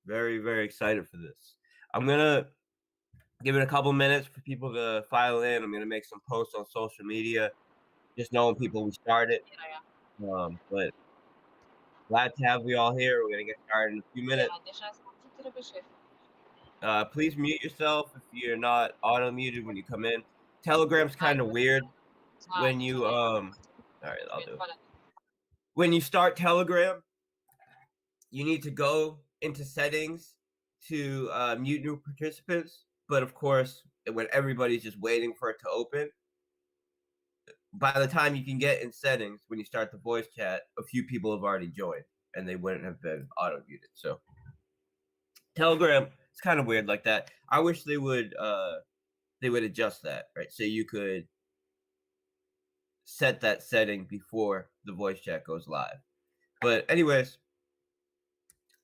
Very, very excited for this. I'm gonna give it a couple minutes for people to file in. I'm gonna make some posts on social media, just knowing people we started. But glad to have you all here. We're gonna get started in a few minutes. Please mute yourself if you're not auto muted when you come in. Telegram's kind of weird when you all right, I'll do it. When you start Telegram, you need to go into settings to mute new participants. But of course, when everybody's just waiting for it to open, by the time you can get in settings, when you start the voice chat, a few people have already joined and they wouldn't have been auto muted. So Telegram, it's kind of weird like that. I wish they would adjust that, right? So you could set that setting before the voice chat goes live. But anyways,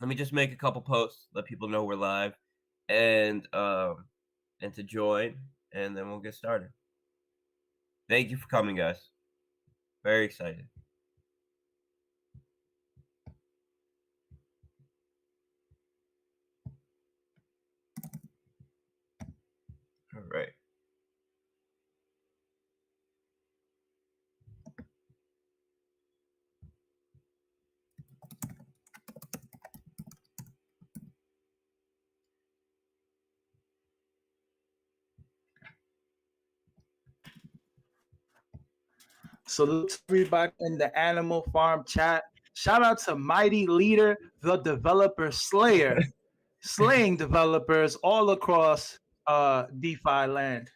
let me just make a couple posts, let people know we're live, and to join, and then we'll get started. Thank you for coming, guys. Very excited. All right. Salute to everybody in the Animal Farm chat. Shout out to Mighty Leader, the developer slayer, slaying developers all across DeFi land.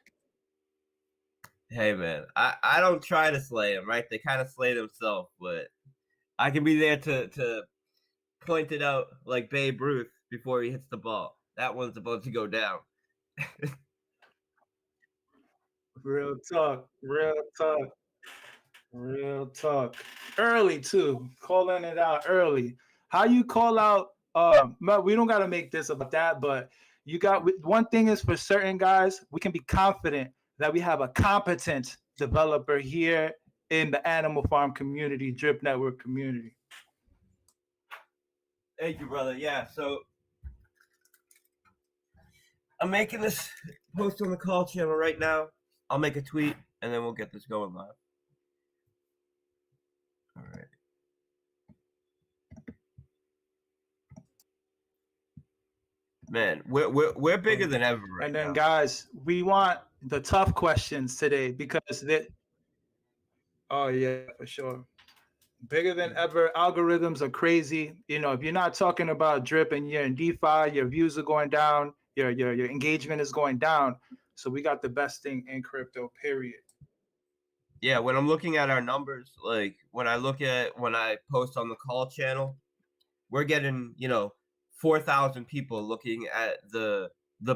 Hey, man, I don't try to slay them, right? They kind of slay themselves, but I can be there to point it out like Babe Ruth before he hits the ball. That one's about to go down. Real talk, real talk, real talk. Early too, calling it out early. How you call out? We don't got to make this about that, but you got one thing is for certain, guys. We can be confident that we have a competent developer here in the Animal Farm community, Drip Network community. Thank you, brother. Yeah, so I'm making this post on the call channel right now. I'll make a tweet, and then we'll get this going live. All right. Man, we're bigger than ever right now. And then, guys, we want the tough questions today because they. Oh yeah, for sure. Bigger than ever. Algorithms are crazy. You know, if you're not talking about Drip and you're in DeFi, your views are going down. Your engagement is going down. So we got the best thing in crypto. Period. Yeah, when I'm looking at our numbers, like when I post on the call channel, we're getting 4,000 people looking at the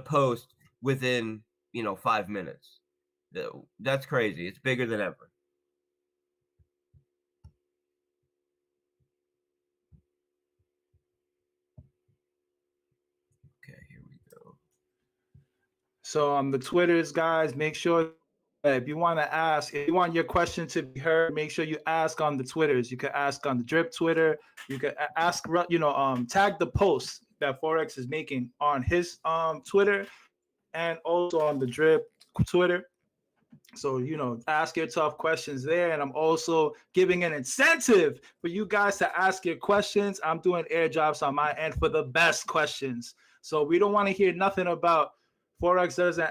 post within 5 minutes. That's crazy. It's bigger than ever. Okay, here we go. So on the Twitters, guys, make sure if you want to ask, if you want your question to be heard, make sure you ask on the Twitters. You can ask on the Drip Twitter. You can ask, tag the post that Forex is making on his Twitter and also on the Drip Twitter. So, ask your tough questions there. And I'm also giving an incentive for you guys to ask your questions. I'm doing airdrops on my end for the best questions. So we don't want to hear nothing about Forex doesn't,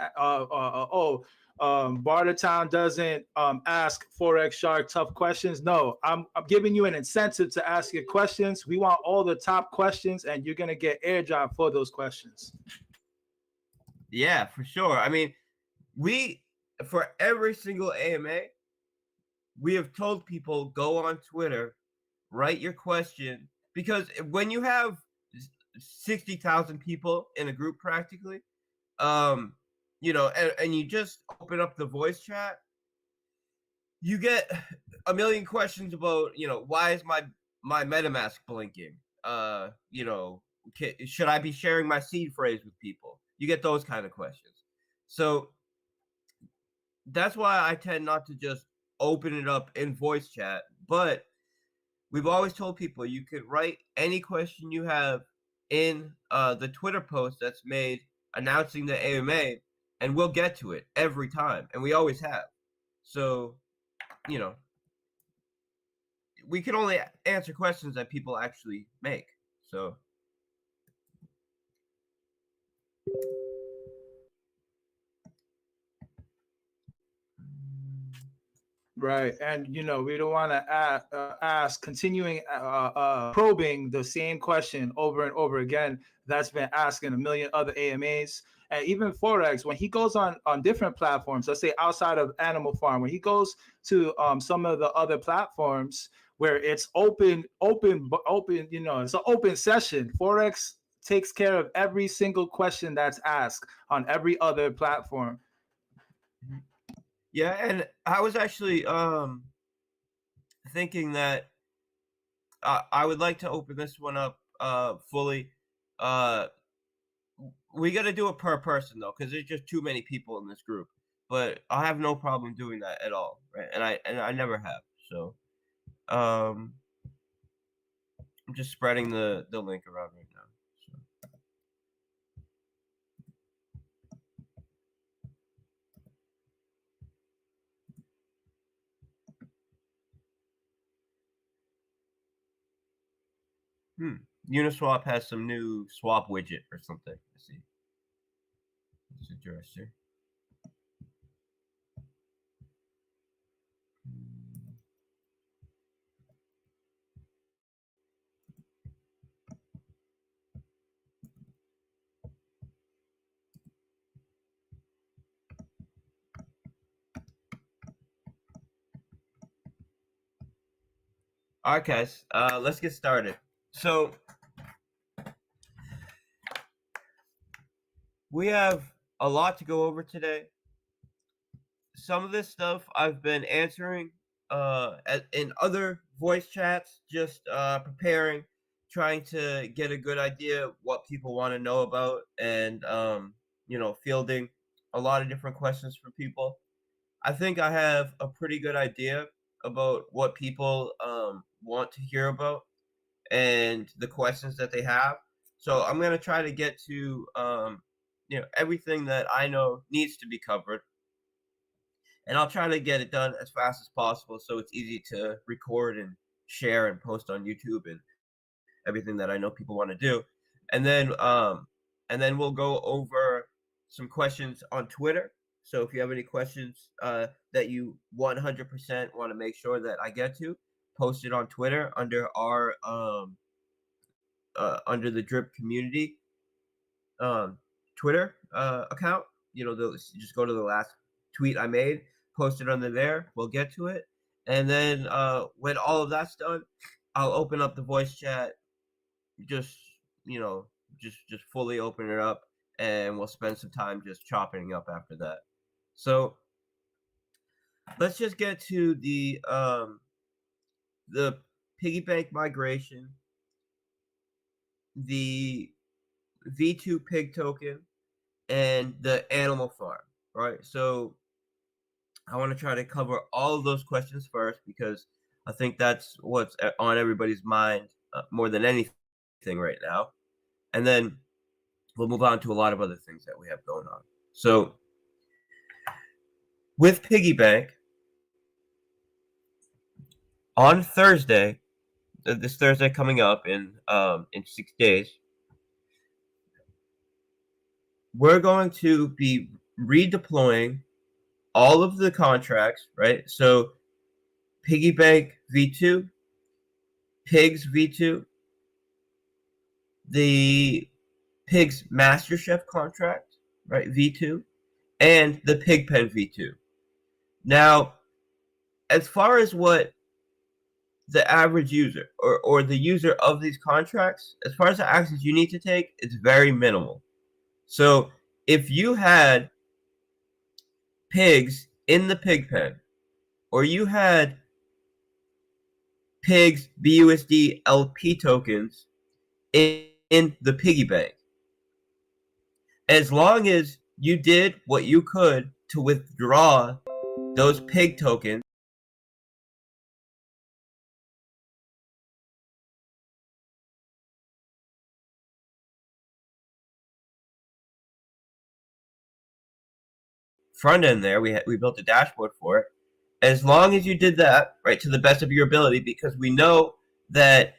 Bartertown doesn't ask Forex Shark tough questions. No, I'm giving you an incentive to ask your questions. We want all the top questions, and you're going to get airdrop for those questions. Yeah, for sure. I mean, for every single AMA, we have told people, go on Twitter, write your question, because when you have 60,000 people in a group practically, and you just open up the voice chat, you get a million questions about, why is my MetaMask blinking? Should I be sharing my seed phrase with people? You get those kind of questions. So that's why I tend not to just open it up in voice chat, but we've always told people you could write any question you have in the Twitter post that's made announcing the AMA, and we'll get to it every time, and we always have. So, you know, we can only answer questions that people actually make. So. Right, and we don't want to ask continuing probing the same question over and over again that's been asked in a million other AMAs. And even Forex, when he goes on different platforms, let's say outside of Animal Farm, when he goes to some of the other platforms where it's open, it's an open session. Forex takes care of every single question that's asked on every other platform. Yeah, and I was actually thinking that I would like to open this one up fully. We got to do it per person though, because there's just too many people in this group. But I have no problem doing that at all, right? And I never have. So I'm just spreading the link around right now. So. Uniswap has some new swap widget or something. Let's see. It's interesting. All right, guys, let's get started. So we have a lot to go over today. Some of this stuff I've been answering in other voice chats, just preparing, trying to get a good idea of what people want to know about, and fielding a lot of different questions from people. I think I have a pretty good idea about what people want to hear about and the questions that they have. So I'm going to try to get to everything that I know needs to be covered, and I'll try to get it done as fast as possible so it's easy to record and share and post on YouTube and everything that I know people want to do. And then we'll go over some questions on Twitter. So if you have any questions that you 100% want to make sure that I get to, post it on Twitter under our under the Drip community Twitter account. Just go to the last tweet I made, post it under there. We'll get to it, and then when all of that's done, I'll open up the voice chat. Just just fully open it up, and we'll spend some time just chopping up after that. So let's just get to the piggy bank migration, the V2 pig token, and the animal farm, right? So I want to try to cover all of those questions first because I think that's what's on everybody's mind more than anything right now. And then we'll move on to a lot of other things that we have going on. So with piggy bank, on Thursday, this Thursday coming up in 6 days, we're going to be redeploying all of the contracts, right? So piggy bank V2, pigs V2, the pigs master chef contract, right? V2, and the pig pen V2. Now, as far as what the average user or the user of these contracts, as far as the actions you need to take, it's very minimal. So if you had pigs in the pig pen, or you had pigs BUSD LP tokens in the piggy bank, as long as you did what you could to withdraw those pig tokens, front end there. We built a dashboard for it. As long as you did that, right, to the best of your ability, because we know that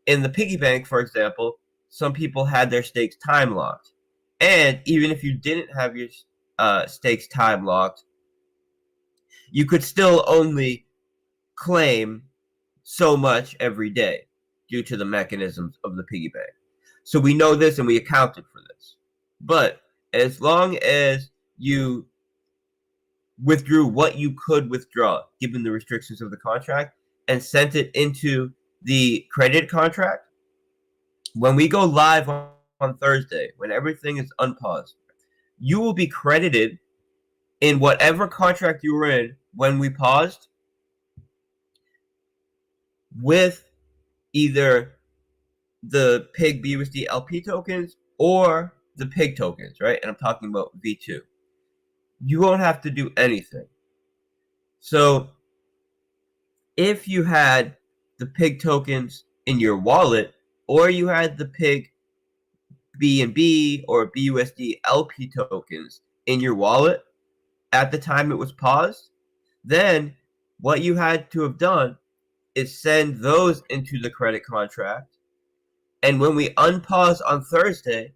in the piggy bank, for example, some people had their stakes time locked. And even if you didn't have your stakes time locked, you could still only claim so much every day due to the mechanisms of the piggy bank. So we know this and we accounted for this. But as long as you withdrew what you could withdraw, given the restrictions of the contract, and sent it into the credit contract, when we go live on Thursday, when everything is unpaused, you will be credited in whatever contract you were in when we paused with either the PIG BUSD LP tokens or the PIG tokens, right? And I'm talking about V2. You won't have to do anything. So if you had the PIG tokens in your wallet, or you had the PIG BNB or BUSD LP tokens in your wallet at the time it was paused, then what you had to have done is send those into the credit contract. And when we unpause on Thursday,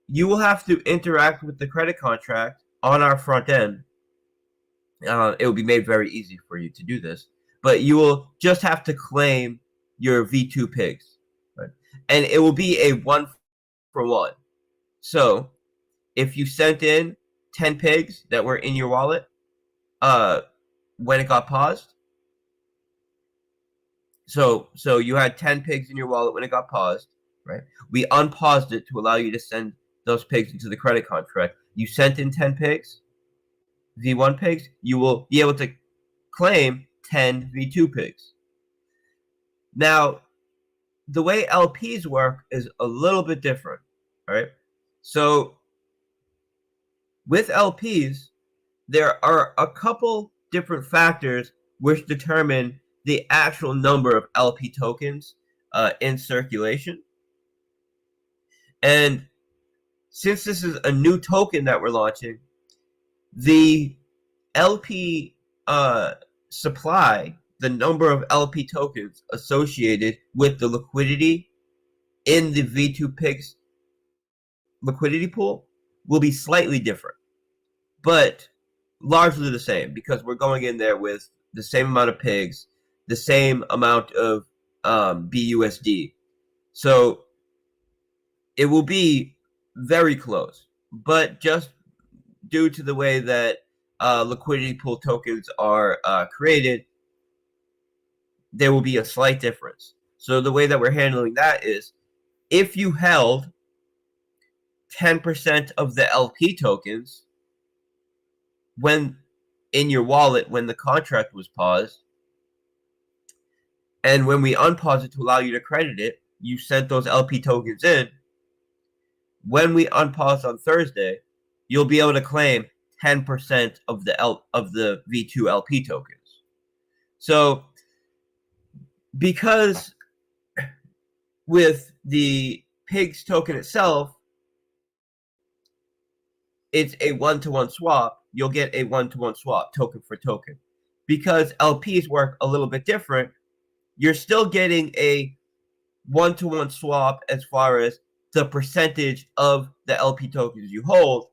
you will have to interact with the credit contract on our front end. It will be made very easy for you to do this, but you will just have to claim your V2 pigs, right? And it will be a 1-for-1. So if you sent in 10 pigs that were in your wallet when it got paused, so you had 10 pigs in your wallet when it got paused, right? We unpaused it to allow you to send those pigs into the credit contract. You sent in 10 pigs, V1 pigs, you will be able to claim 10 V2 pigs. Now, the way LPs work is a little bit different, right? So with LPs, there are a couple different factors which determine the actual number of LP tokens in circulation. And since this is a new token that we're launching, the LP supply, the number of LP tokens associated with the liquidity in the V2 pigs liquidity pool will be slightly different, but largely the same, because we're going in there with the same amount of pigs, the same amount of BUSD. So it will be very close, but just due to the way that liquidity pool tokens are created, there will be a slight difference. So the way that we're handling that is, if you held 10% of the LP tokens when in your wallet when the contract was paused, and when we unpause it to allow you to credit it, you sent those LP tokens in. When we unpause on Thursday, you'll be able to claim 10% of the V2 LP tokens. So because with the PIGS token itself, it's a one-to-one swap, you'll get a one-to-one swap, token for token. Because LPs work a little bit different, you're still getting a one-to-one swap as far as the percentage of the LP tokens you hold,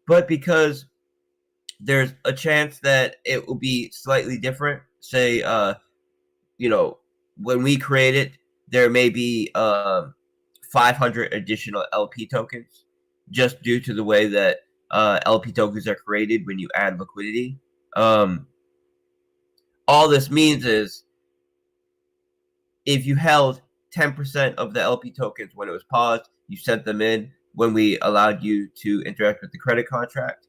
but because there's a chance that it will be slightly different, say, when we create it, there may be 500 additional LP tokens, just due to the way that LP tokens are created when you add liquidity. All this means is, if you held 10% of the LP tokens when it was paused, you sent them in when we allowed you to interact with the credit contract,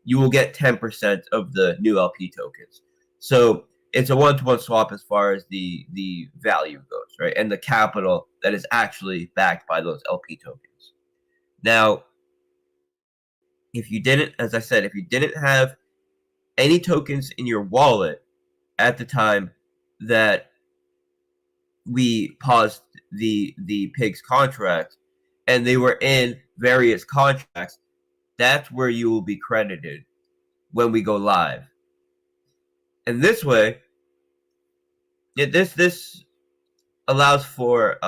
you will get 10% of the new LP tokens. So it's a one-to-one swap as far as the value goes, right? And the capital that is actually backed by those LP tokens. Now, if you didn't, as I said, if you didn't have any tokens in your wallet at the time that we paused the PIGS contract, and they were in various contracts, that's where you will be credited when we go live. And this way, this allows for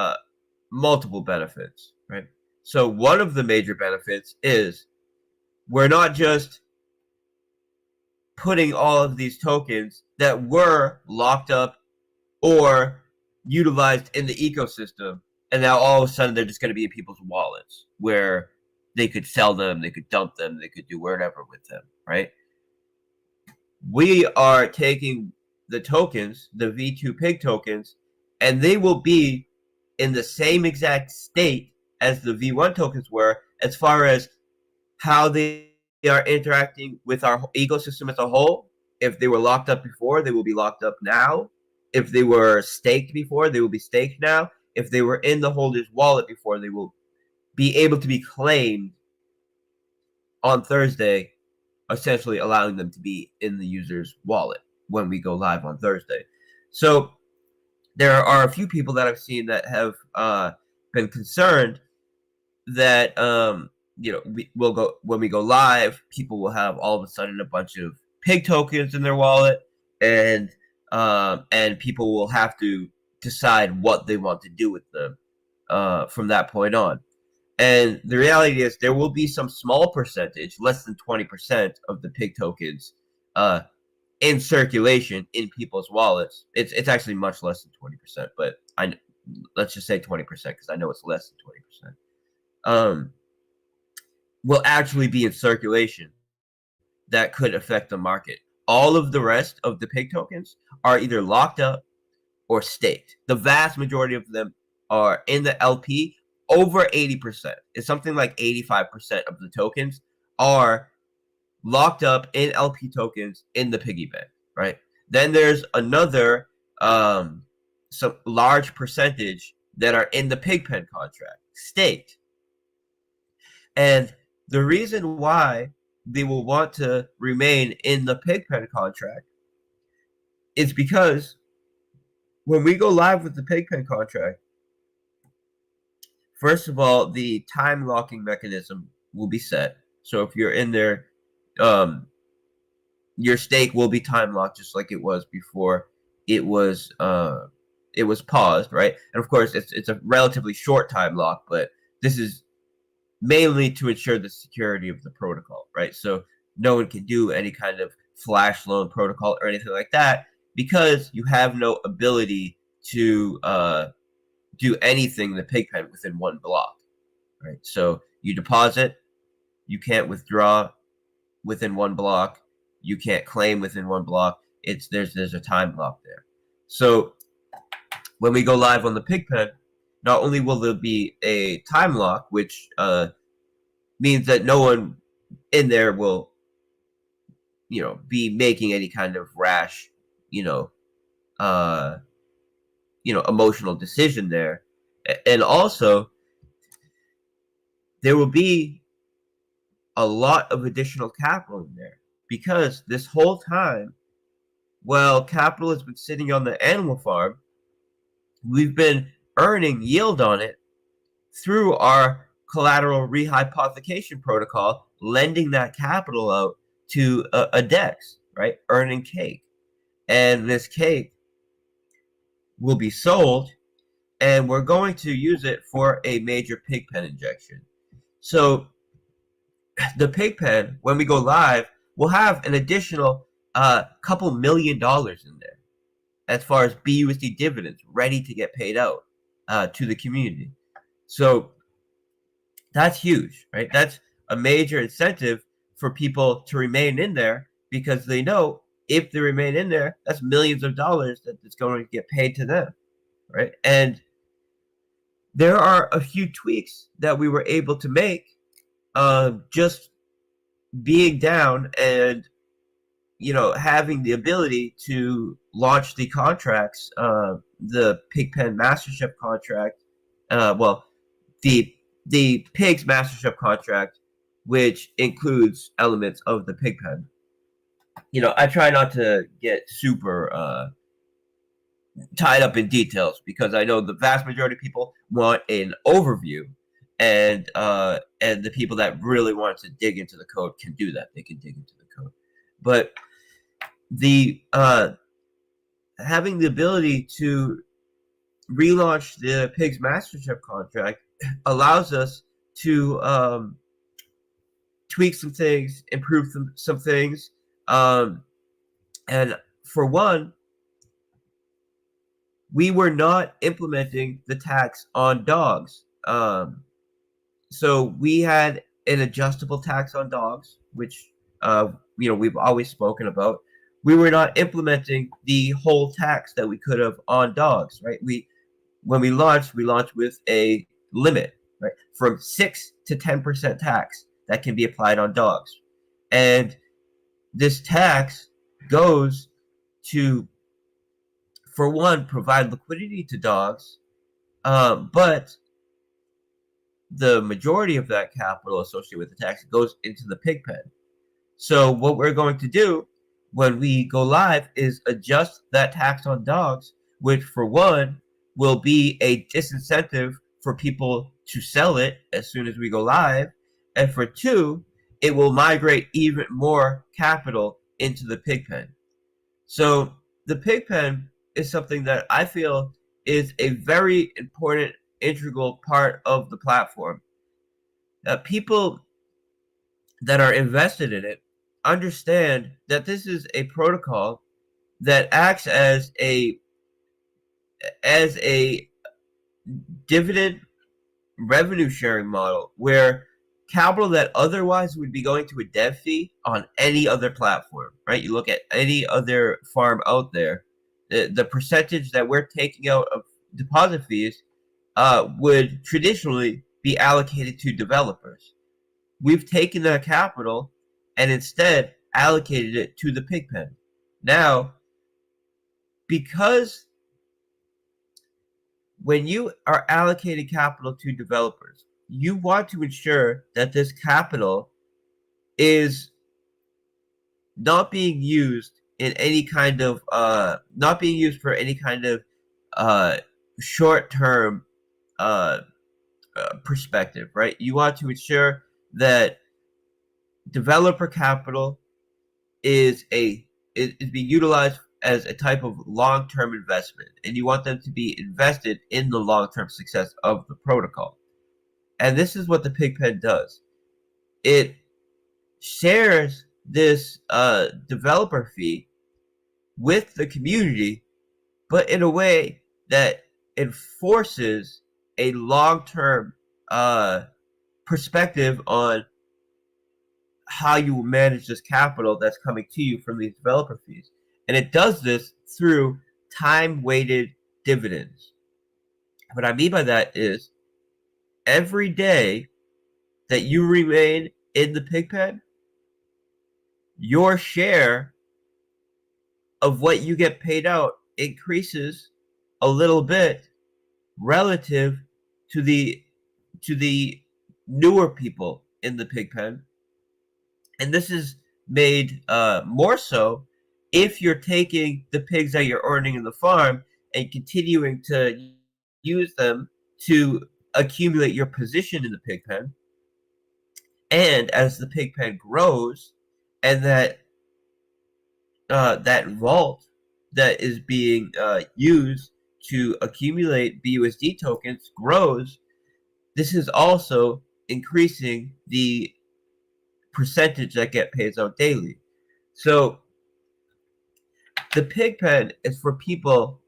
multiple benefits, right? So one of the major benefits is we're not just putting all of these tokens that were locked up or utilized in the ecosystem, and now all of a sudden they're just going to be in people's wallets where they could sell them, they could dump them, they could do whatever with them, right? We are taking the tokens, the V2 pig tokens, and they will be in the same exact state as the V1 tokens were as far as how they are interacting with our ecosystem as a whole. If they were locked up before, they will be locked up now. If they were staked before, they will be staked now. If they were in the holder's wallet before, they will be able to be claimed on Thursday, essentially allowing them to be in the user's wallet when we go live on Thursday. So there are a few people that I've seen that have been concerned that we'll go when we go live, people will have all of a sudden a bunch of pig tokens in their wallet, and people will have to decide what they want to do with them from that point on. And the reality is there will be some small percentage, less than 20% of the pig tokens in circulation in people's wallets. It's actually much less than 20%, but let's just say 20% because I know it's less than 20%. Will actually be in circulation that could affect the market. All of the rest of the pig tokens are either locked up or staked. The vast majority of them are in the LP. Over 80%. It's something like 85% of the tokens are locked up in LP tokens in the piggy bank, right? Then there's another some large percentage that are in the pigpen contract, staked. And the reason why they will want to remain in the pigpen contract is because when we go live with the pigpen contract, first of all, the time locking mechanism will be set. So if you're in there, your stake will be time locked just like it was before it was paused, right? And of course, it's a relatively short time lock, but this is mainly to ensure the security of the protocol, right? So no one can do any kind of flash loan protocol or anything like that because you have no ability to do anything in the pigpen within one block, right? So you deposit, you can't withdraw within one block, you can't claim within one block. There's a time lock there. So when we go live on the pigpen, not only will there be a time lock, which means that no one in there will, be making any kind of rash, emotional decision there. And also, there will be a lot of additional capital in there because this whole time, while capital has been sitting on the animal farm, we've been earning yield on it through our collateral rehypothecation protocol, lending that capital out to a DEX, right? Earning cake. And this cake will be sold, and we're going to use it for a major pigpen injection. So the pigpen, when we go live, will have an additional couple $1 million in there as far as BUSD dividends ready to get paid out to the community. So that's huge, right? That's a major incentive for people to remain in there because they know if they remain in there, that's millions of dollars that's going to get paid to them, right? And there are a few tweaks that we were able to make just being down and having the ability to launch the contracts, the Pigpen Mastership contract, the Pigs Mastership contract, which includes elements of the Pigpen. I try not to get super tied up in details because I know the vast majority of people want an overview, and the people that really want to dig into the code can do that. They can dig into the code. But the having the ability to relaunch the Pigs Mastership contract allows us to tweak some things, improve some things, and for one, we were not implementing the tax on dogs. So we had an adjustable tax on dogs, which we've always spoken about. We were not implementing the whole tax that we could have on dogs, right? When we launched with a limit, right, from 6 to 10% tax that can be applied on dogs, and this tax goes to, for one, provide liquidity to dogs, but the majority of that capital associated with the tax goes into the pig pen. So what we're going to do when we go live is adjust that tax on dogs, which for one will be a disincentive for people to sell it as soon as we go live, and for two, it will migrate even more capital into the pig pen. So the pig pen is something that I feel is a very important integral part of the platform. People that are invested in it understand that this is a protocol that acts as a dividend revenue sharing model, where capital that otherwise would be going to a dev fee on any other platform, right? You look at any other farm out there, the percentage that we're taking out of deposit fees would traditionally be allocated to developers. We've taken that capital and instead allocated it to the pig pen. Now, because when you are allocating capital to developers, you want to ensure that this capital is not being used in any kind of not being used for any kind of short-term perspective, right? You want to ensure that developer capital is being utilized as a type of long-term investment, and you want them to be invested in the long-term success of the protocol. And this is what the Pigpen does. It shares this developer fee with the community, but in a way that enforces a long-term perspective on how you manage this capital that's coming to you from these developer fees. And it does this through time-weighted dividends. What I mean by that is every day that you remain in the Pigpen, your share of what you get paid out increases a little bit relative to the newer people in the Pigpen. And this is made more so if you're taking the pigs that you're earning in the farm and continuing to use them to accumulate your position in the pig pen. And as the pig pen grows, and that vault that is being used to accumulate BUSD tokens grows, this is also increasing the percentage that get paid out daily. So the pig pen is for people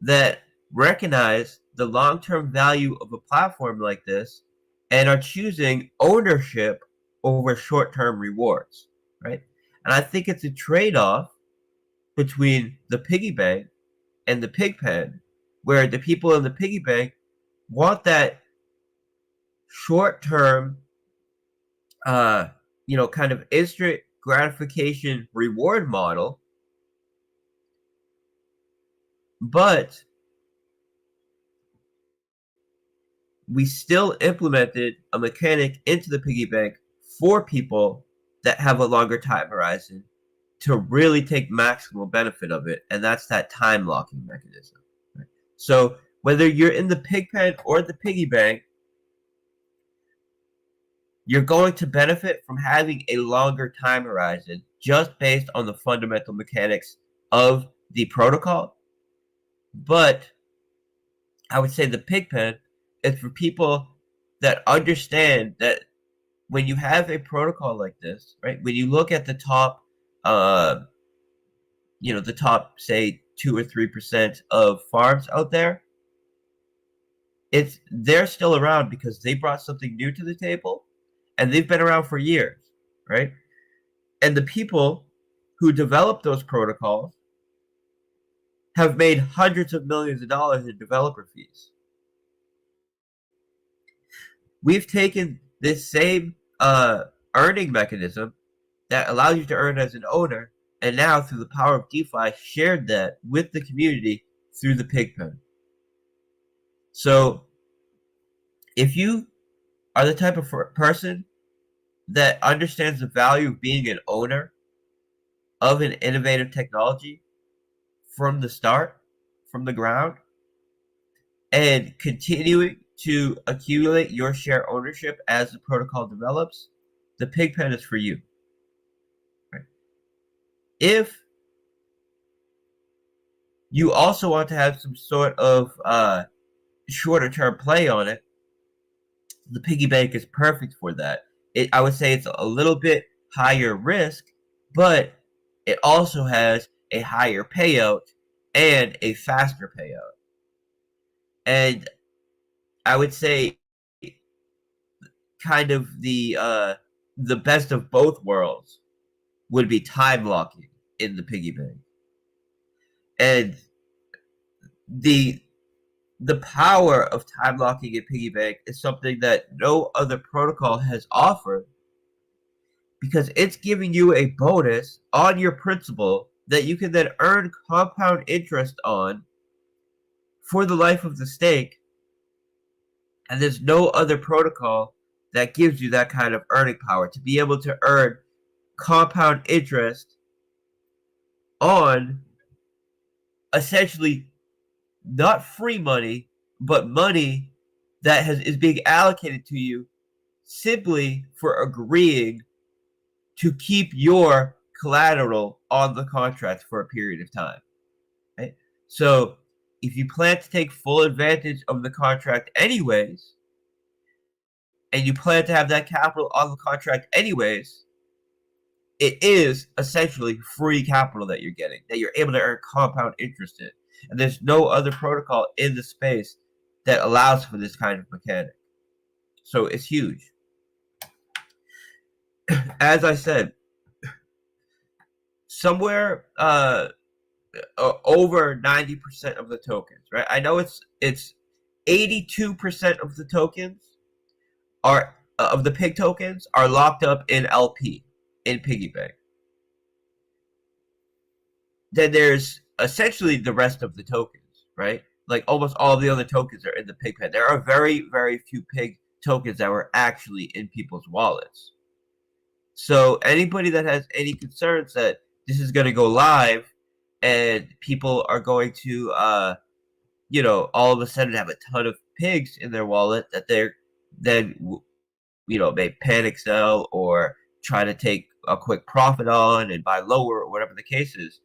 that recognize the long-term value of a platform like this and are choosing ownership over short-term rewards, right? And I think it's a trade-off between the piggy bank and the pig pen, where the people in the piggy bank want that short-term, kind of instant gratification reward model, but we still implemented a mechanic into the piggy bank for people that have a longer time horizon to really take maximal benefit of it, and that's that time locking mechanism. Right? So whether you're in the pig pen or the piggy bank, you're going to benefit from having a longer time horizon just based on the fundamental mechanics of the protocol. But I would say the Pigpen is for people that understand that when you have a protocol like this, right? When you look at the top, the top, say 2 or 3% of farms out there, they're still around because they brought something new to the table, and they've been around for years, right? And the people who developed those protocols have made hundreds of millions of dollars in developer fees. We've taken this same earning mechanism that allows you to earn as an owner, and now through the power of DeFi, shared that with the community through the Pigpen. So if you are the type of person that understands the value of being an owner of an innovative technology from the start, from the ground, and continuing to accumulate your share ownership as the protocol develops, the Pigpen is for you. Right? If you also want to have some sort of shorter term play on it, the piggy bank is perfect for that. I would say it's a little bit higher risk, but it also has a higher payout and a faster payout. And I would say kind of the best of both worlds would be time locking in the piggy bank. And the power of time locking in piggy bank is something that no other protocol has offered, because it's giving you a bonus on your principal that you can then earn compound interest on for the life of the stake. And there's no other protocol that gives you that kind of earning power to be able to earn compound interest on essentially not free money, but money that is being allocated to you simply for agreeing to keep your collateral on the contract for a period of time. Right? So if you plan to take full advantage of the contract anyways, and you plan to have that capital on the contract anyways, it is essentially free capital that you're getting, that you're able to earn compound interest in. And there's no other protocol in the space that allows for this kind of mechanic. So it's huge. As I said, somewhere over 90% of the tokens, right? I know it's 82% of the tokens are of the pig tokens are locked up in LP, in piggy bank. Then there's essentially the rest of the tokens, right? Like almost all of the other tokens are in the pig pen. There are very, very few pig tokens that were actually in people's wallets. So anybody that has any concerns that this is going to go live and people are going to, all of a sudden have a ton of pigs in their wallet that they're then, may panic sell or try to take a quick profit on and buy lower or whatever the case is.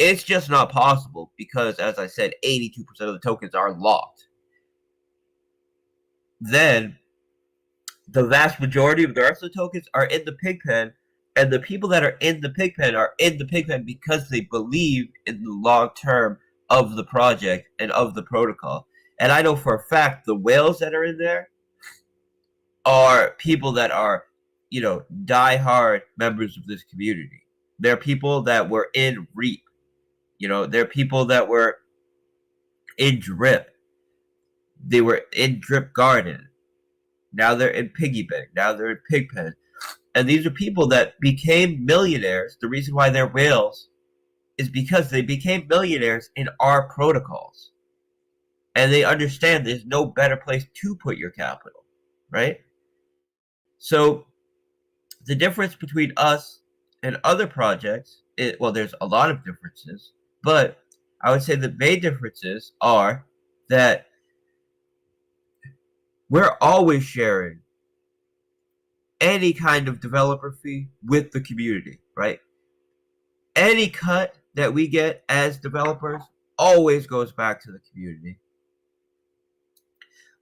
It's just not possible because, as I said, 82% of the tokens are locked. Then the vast majority of the rest of the tokens are in the pig pen, and the people that are in the pig pen are in the pig pen because they believe in the long term of the project and of the protocol. And I know for a fact the whales that are in there are people that are, die-hard members of this community. They're people that were in Reap. They're people that were in Drip. They were in DripGarden. Now they're in Piggy Bank. Now they're in Pigpen. And these are people that became millionaires. The reason why they're whales is because they became millionaires in our protocols. And they understand there's no better place to put your capital, right? So the difference between us and other projects, there's a lot of differences, but I would say the main differences are that we're always sharing any kind of developer fee with the community, right? Any cut that we get as developers always goes back to the community.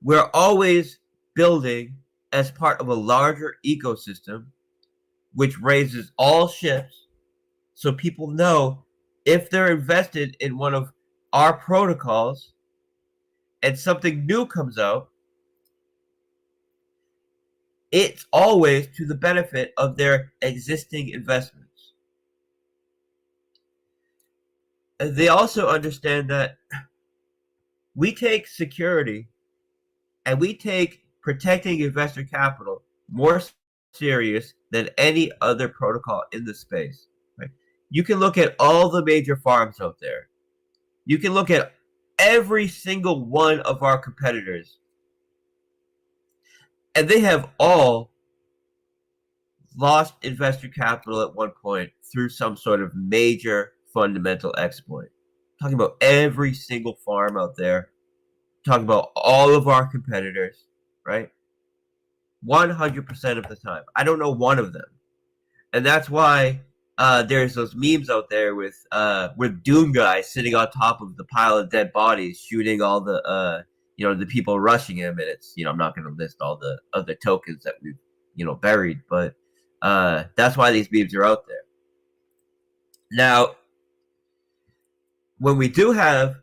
We're always building as part of a larger ecosystem, which raises all ships, so people know if they're invested in one of our protocols and something new comes out, it's always to the benefit of their existing investments. And they also understand that we take security and we take protecting investor capital more serious than any other protocol in the space. Right? You can look at all the major farms out there. You can look at every single one of our competitors, and they have all lost investor capital at one point through some sort of major fundamental exploit. Talking about every single farm out there, talking about all of our competitors, right? 100% of the time. I don't know one of them. And that's why there's those memes out there with Doom guy sitting on top of the pile of dead bodies, shooting all the the people rushing him, and it's I'm not going to list all the other tokens that we've buried, but that's why these memes are out there. Now, when we do have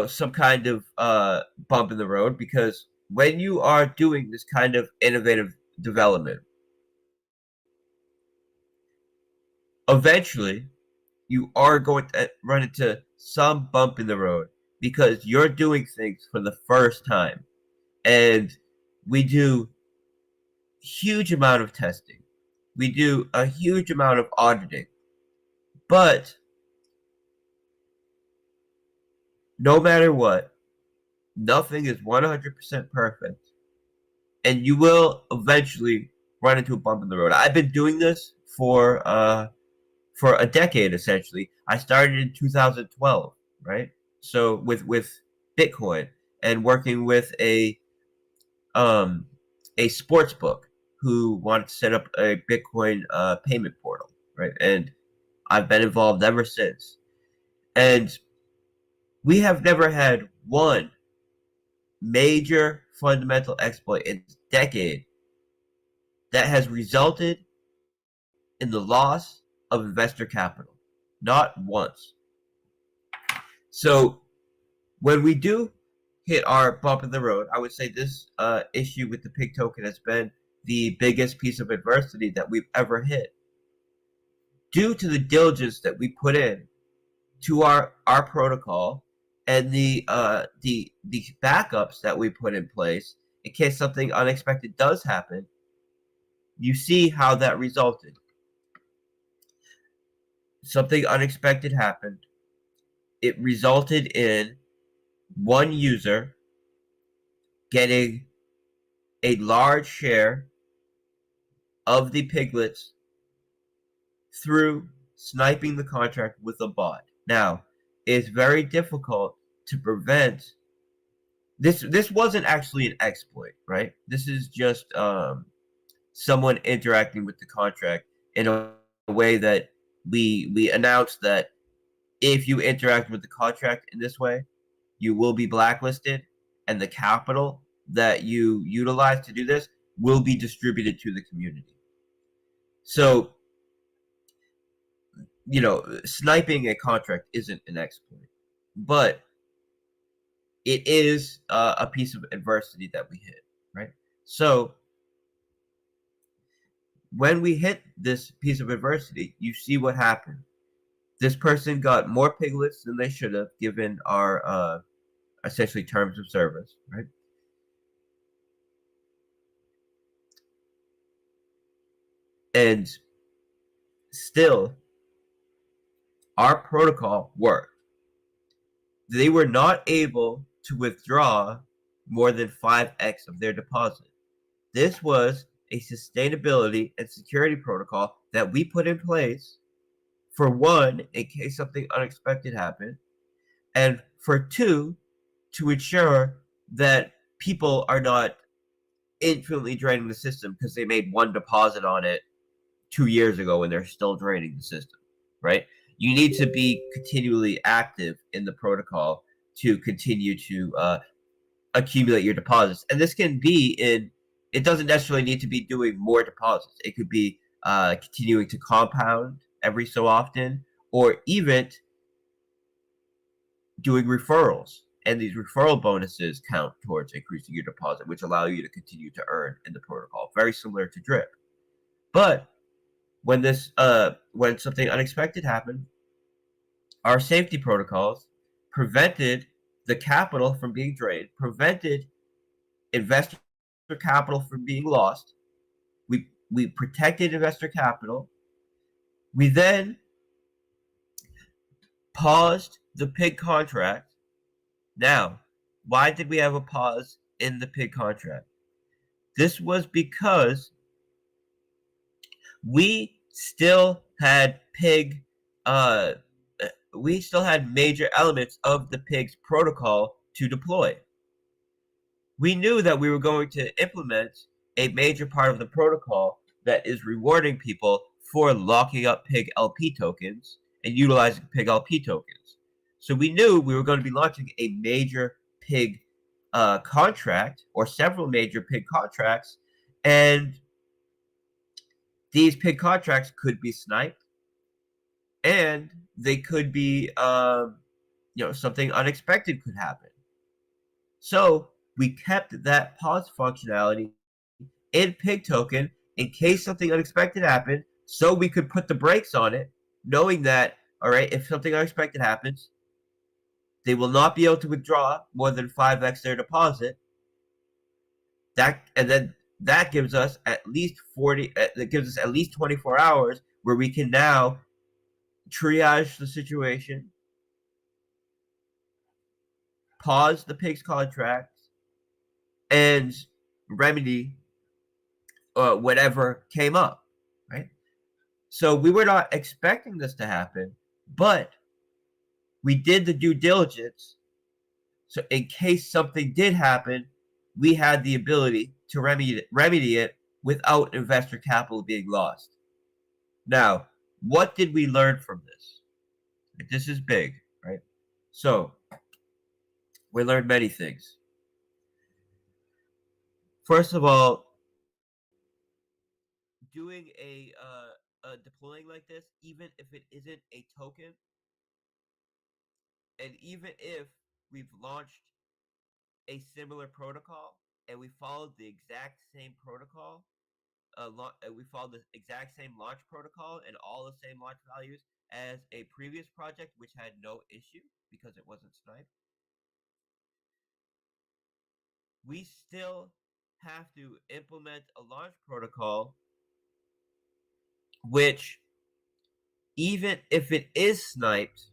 some kind of bump in the road, because when you are doing this kind of innovative development, eventually you are going to run into some bump in the road because you're doing things for the first time, and we do huge amount of testing, we do a huge amount of auditing, but no matter what, nothing is 100% perfect, and you will eventually run into a bump in the road. I've been doing this for a decade, essentially. I started in 2012, right? So with Bitcoin, and working with a sports book who wanted to set up a Bitcoin payment portal, right? And I've been involved ever since. And we have never had one major fundamental exploit in this decade that has resulted in the loss of investor capital. Not once. So when we do hit our bump in the road, I would say this issue with the pig token has been the biggest piece of adversity that we've ever hit. Due to the diligence that we put in to our protocol and the backups that we put in place in case something unexpected does happen, you see how that resulted. Something unexpected happened. It resulted in one user getting a large share of the piglets through sniping the contract with a bot. Now, it's very difficult to prevent this. This wasn't actually an exploit, right? This is just someone interacting with the contract in a way that we announced that if you interact with the contract in this way, you will be blacklisted, and the capital that you utilize to do this will be distributed to the community. So, sniping a contract isn't an exploit, but it is a piece of adversity that we hit, right? So when we hit this piece of adversity, you see what happened. This person got more piglets than they should have, given our essentially terms of service, right? And still, our protocol worked. They were not able to withdraw more than 5x of their deposit. This was a sustainability and security protocol that we put in place, for one, in case something unexpected happened, and for two, to ensure that people are not infinitely draining the system because they made one deposit on it 2 years ago and they're still draining the system, right? You need to be continually active in the protocol to continue to accumulate your deposits. And this can be it doesn't necessarily need to be doing more deposits. It could be continuing to compound every so often, or even doing referrals. And these referral bonuses count towards increasing your deposit, which allow you to continue to earn in the protocol. Very similar to Drip. But when something unexpected happened, our safety protocols prevented the capital from being drained, prevented investor capital from being lost. We protected investor capital. We then paused the pig contract. Now, why did we have a pause in the pig contract? This was because we still had major elements of the pig's protocol to deploy. We knew that we were going to implement a major part of the protocol that is rewarding people for locking up pig LP tokens and utilizing pig LP tokens. So we knew we were going to be launching a major pig contract, or several major pig contracts, and these pig contracts could be sniped, and they could be, something unexpected could happen. So we kept that pause functionality in pig token in case something unexpected happened, so we could put the brakes on it, knowing that, all right, if something unexpected happens, they will not be able to withdraw more than 5x their deposit. That gives us at least 24 hours where we can now triage the situation, pause the pig's contract, and remedy whatever came up, right? So we were not expecting this to happen, but we did the due diligence. So in case something did happen, we had the ability to remedy it without investor capital being lost. Now, what did we learn from this? This is big, right? So we learned many things. First of all, doing a deploying like this, even if it isn't a token, and even if we've launched a similar protocol and we followed the exact same protocol, we followed the exact same launch protocol and all the same launch values as a previous project, which had no issue because it wasn't sniped, we still have to implement a launch protocol which, even if it is sniped,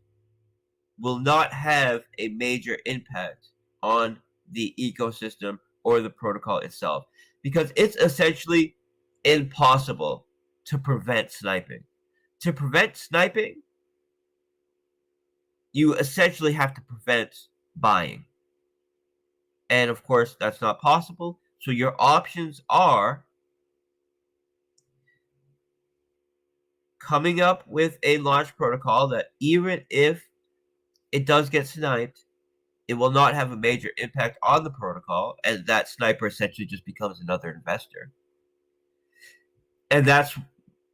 will not have a major impact on the ecosystem or the protocol itself, because it's essentially impossible to prevent sniping. To prevent sniping, you essentially have to prevent buying. And of course, that's not possible. So your options are coming up with a launch protocol that, even if it does get sniped, it will not have a major impact on the protocol, and that sniper essentially just becomes another investor. And that's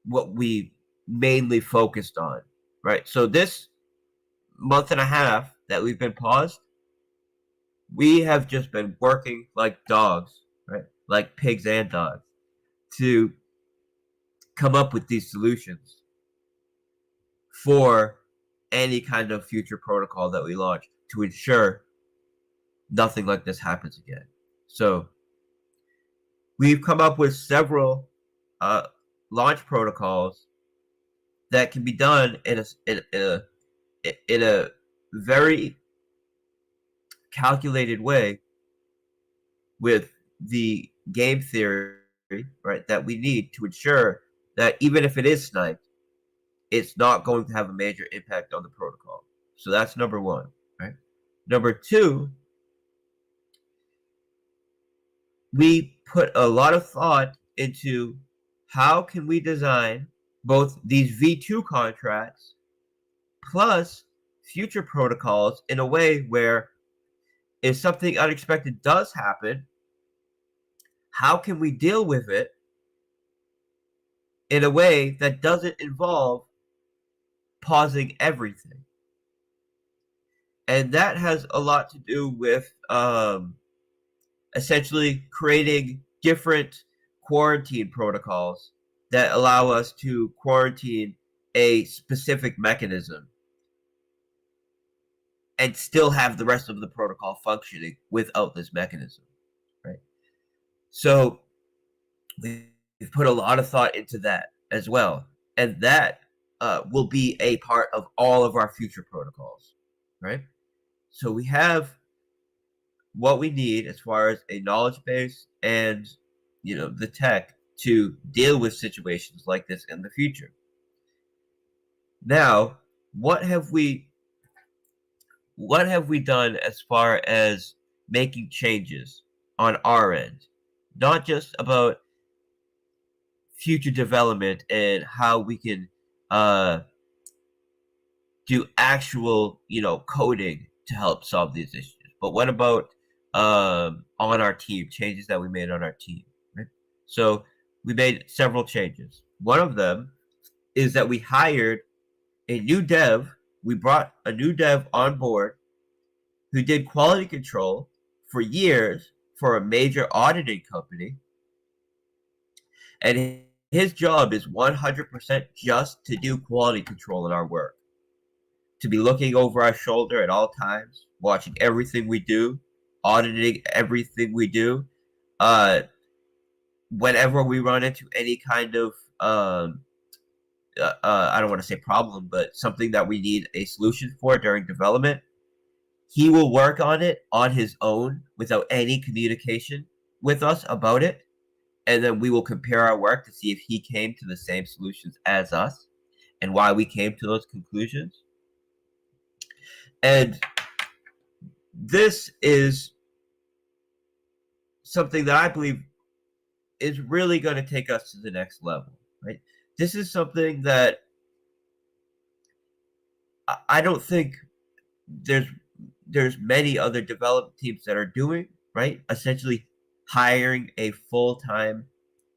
what we mainly focused on, right? So this month and a half that we've been paused, we have just been working like dogs, right? Like pigs and dogs, to come up with these solutions for any kind of future protocol that we launch to ensure nothing like this happens again. So we've come up with several launch protocols that can be done in a very calculated way with the game theory, right, that we need to ensure that even if it is sniped, it's not going to have a major impact on the protocol. So that's number one, right? Number two, we put a lot of thought into how can we design both these V2 contracts plus future protocols in a way where if something unexpected does happen, how can we deal with it in a way that doesn't involve pausing everything? And that has a lot to do with essentially creating different quarantine protocols that allow us to quarantine a specific mechanism and still have the rest of the protocol functioning without this mechanism, right? So we've put a lot of thought into that as well, and that will be a part of all of our future protocols, right? So we have what we need as far as a knowledge base and the tech to deal with situations like this in the future. Now, what have we done as far as making changes on our end? Not just about future development and how we can do actual coding to help solve these issues, but what about on our team, changes that we made on our team, right? So we made several changes. One of them is that we hired a new dev. We brought a new dev on board who did quality control for years for a major auditing company. And his job is 100% just to do quality control in our work, to be looking over our shoulder at all times, watching everything we do, auditing everything we do. Whenever we run into any kind of I don't want to say problem, but something that we need a solution for during development, he will work on it on his own without any communication with us about it. And then we will compare our work to see if he came to the same solutions as us and why we came to those conclusions. And this is something that I believe is really going to take us to the next level, right? This is something that I don't think there's many other development teams that are doing, right? Essentially hiring a full-time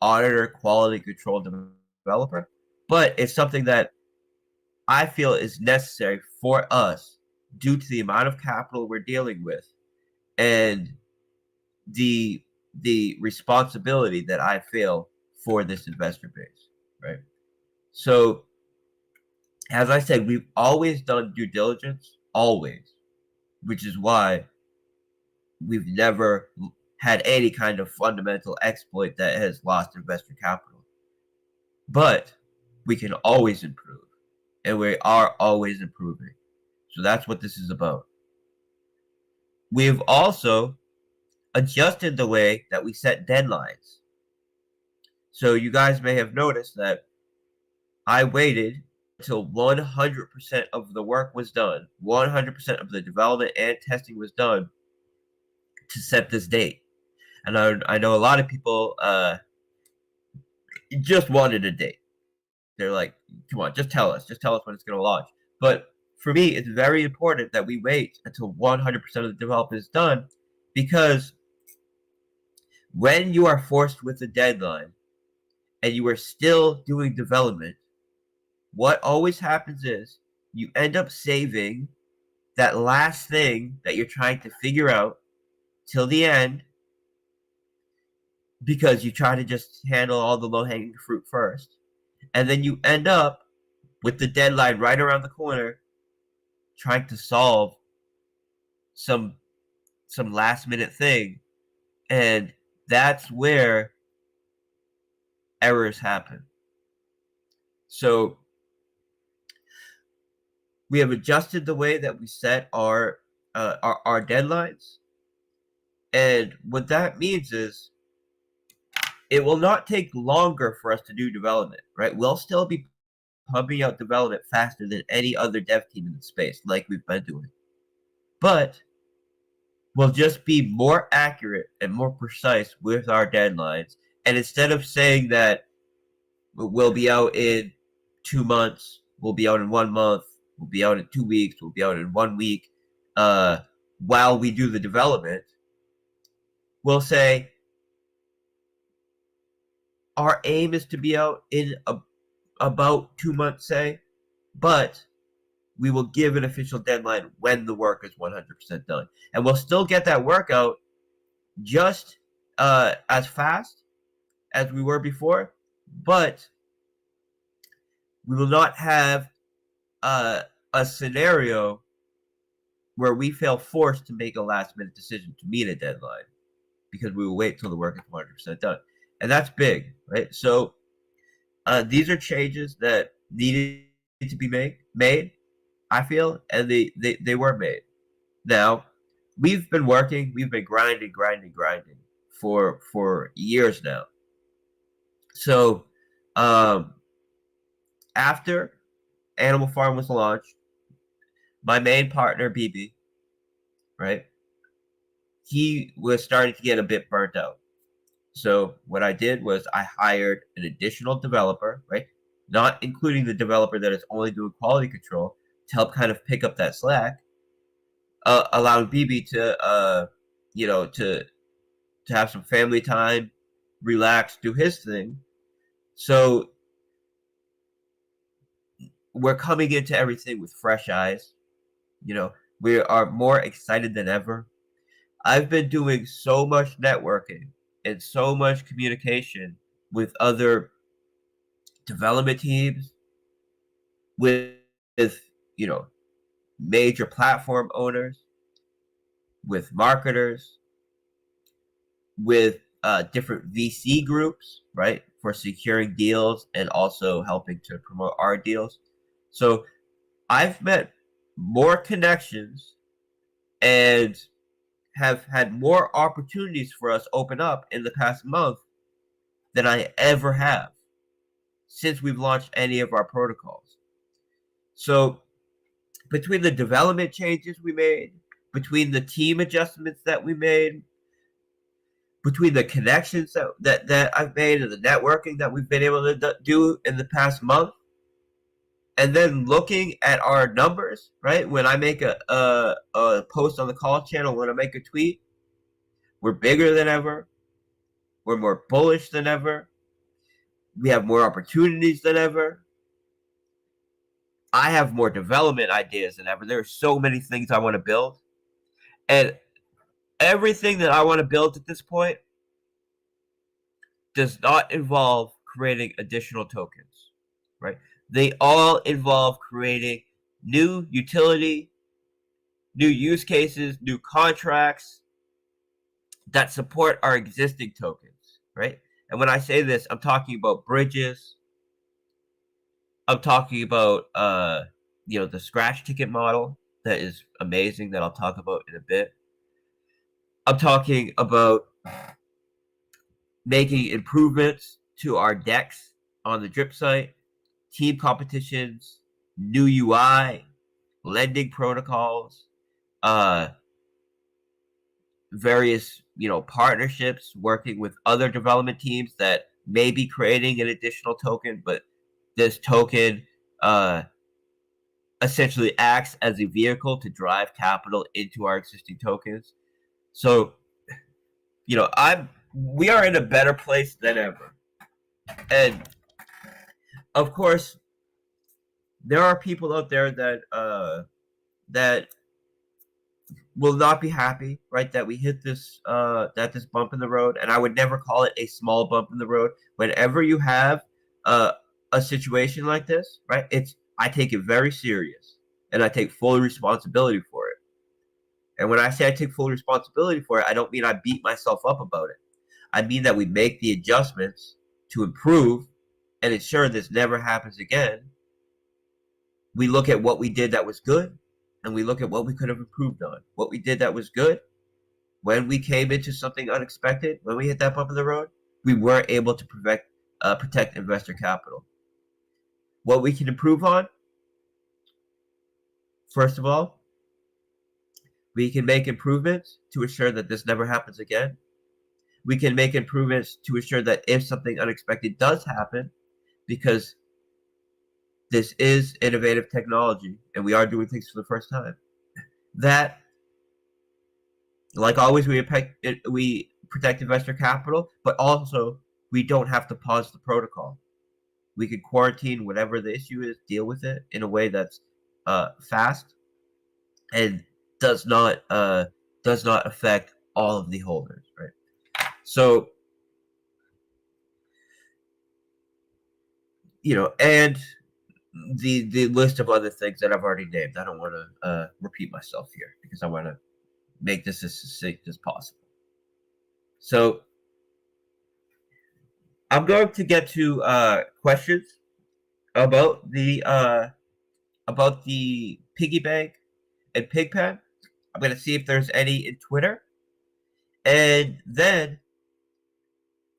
auditor quality control developer. But it's something that I feel is necessary for us due to the amount of capital we're dealing with and the responsibility that I feel for this investor base, right? So, as I said, we've always done due diligence, always, which is why we've never had any kind of fundamental exploit that has lost investor capital. But we can always improve, and we are always improving. So that's what this is about. We've also adjusted the way that we set deadlines. So you guys may have noticed that I waited until 100% of the work was done, 100% of the development and testing was done to set this date. And I know a lot of people just wanted a date. They're like, come on, just tell us when it's going to launch. But for me, it's very important that we wait until 100% of the development is done, because when you are forced with a deadline and you are still doing development, what always happens is you end up saving that last thing that you're trying to figure out till the end, because you try to just handle all the low-hanging fruit first. And then you end up with the deadline right around the corner trying to solve some last-minute thing. And that's where errors happen. So we have adjusted the way that we set our deadlines. And what that means is it will not take longer for us to do development, right? We'll still be pumping out development faster than any other dev team in the space, like we've been doing. But we'll just be more accurate and more precise with our deadlines. And instead of saying that we'll be out in 2 months, we'll be out in 1 month, we'll be out in 2 weeks, we'll be out in 1 week, while we do the development, we'll say our aim is to be out in about 2 months, say, but we will give an official deadline when the work is 100% done. And we'll still get that work out just as fast as we were before, but we will not have a scenario where we feel forced to make a last-minute decision to meet a deadline because we will wait till the work is 100% done. And that's big, right? So these are changes that needed to be made, I feel, and they were made. Now, we've been grinding for years now. So after Animal Farm was launched, my main partner, BB, right, he was starting to get a bit burnt out. So what I did was I hired an additional developer, right, not including the developer that is only doing quality control, to help kind of pick up that slack, allowing BB to, to have some family time, relax, do his thing. So we're coming into everything with fresh eyes. We are more excited than ever. I've been doing so much networking and so much communication with other development teams, with major platform owners, with marketers, with different VC groups, right, for securing deals and also helping to promote our deals. So I've met more connections and have had more opportunities for us open up in the past month than I ever have since we've launched any of our protocols. So between the development changes we made, between the team adjustments that we made, between the connections that I've made and the networking that we've been able to do in the past month, and then looking at our numbers, right? When I make a post on the call channel, when I make a tweet, we're bigger than ever. We're more bullish than ever. We have more opportunities than ever. I have more development ideas than ever. There are so many things I want to build. And everything that I want to build at this point does not involve creating additional tokens, right? They all involve creating new utility, new use cases, new contracts that support our existing tokens, right? And when I say this, I'm talking about bridges. I'm talking about the scratch ticket model that is amazing that I'll talk about in a bit. I'm talking about making improvements to our decks on the Drip site, team competitions, new UI, lending protocols, various partnerships, working with other development teams that may be creating an additional token, but this token essentially acts as a vehicle to drive capital into our existing tokens. So, we are in a better place than ever. And of course, there are people out there that will not be happy, right, that we hit this bump in the road. And I would never call it a small bump in the road. Whenever you have a situation like this, right, I take it very serious and I take full responsibility for it. And when I say I take full responsibility for it, I don't mean I beat myself up about it. I mean that we make the adjustments to improve and ensure this never happens again. We look at what we did that was good, and we look at what we could have improved on. What we did that was good, when we came into something unexpected, when we hit that bump in the road, we weren't able to protect investor capital. What we can improve on, first of all, We can make improvements to ensure that this never happens again. We can make improvements to ensure that if something unexpected does happen, because this is innovative technology and we are doing things for the first time, that, like always, we protect investor capital, but also we don't have to pause the protocol. We can quarantine whatever the issue is, deal with it in a way that's fast and does not affect all of the holders, right? So, and the list of other things that I've already named. I don't want to repeat myself here because I want to make this as succinct as possible. So I'm going to get to questions about the piggy bank and Pigpen. I'm going to see if there's any in Twitter, and then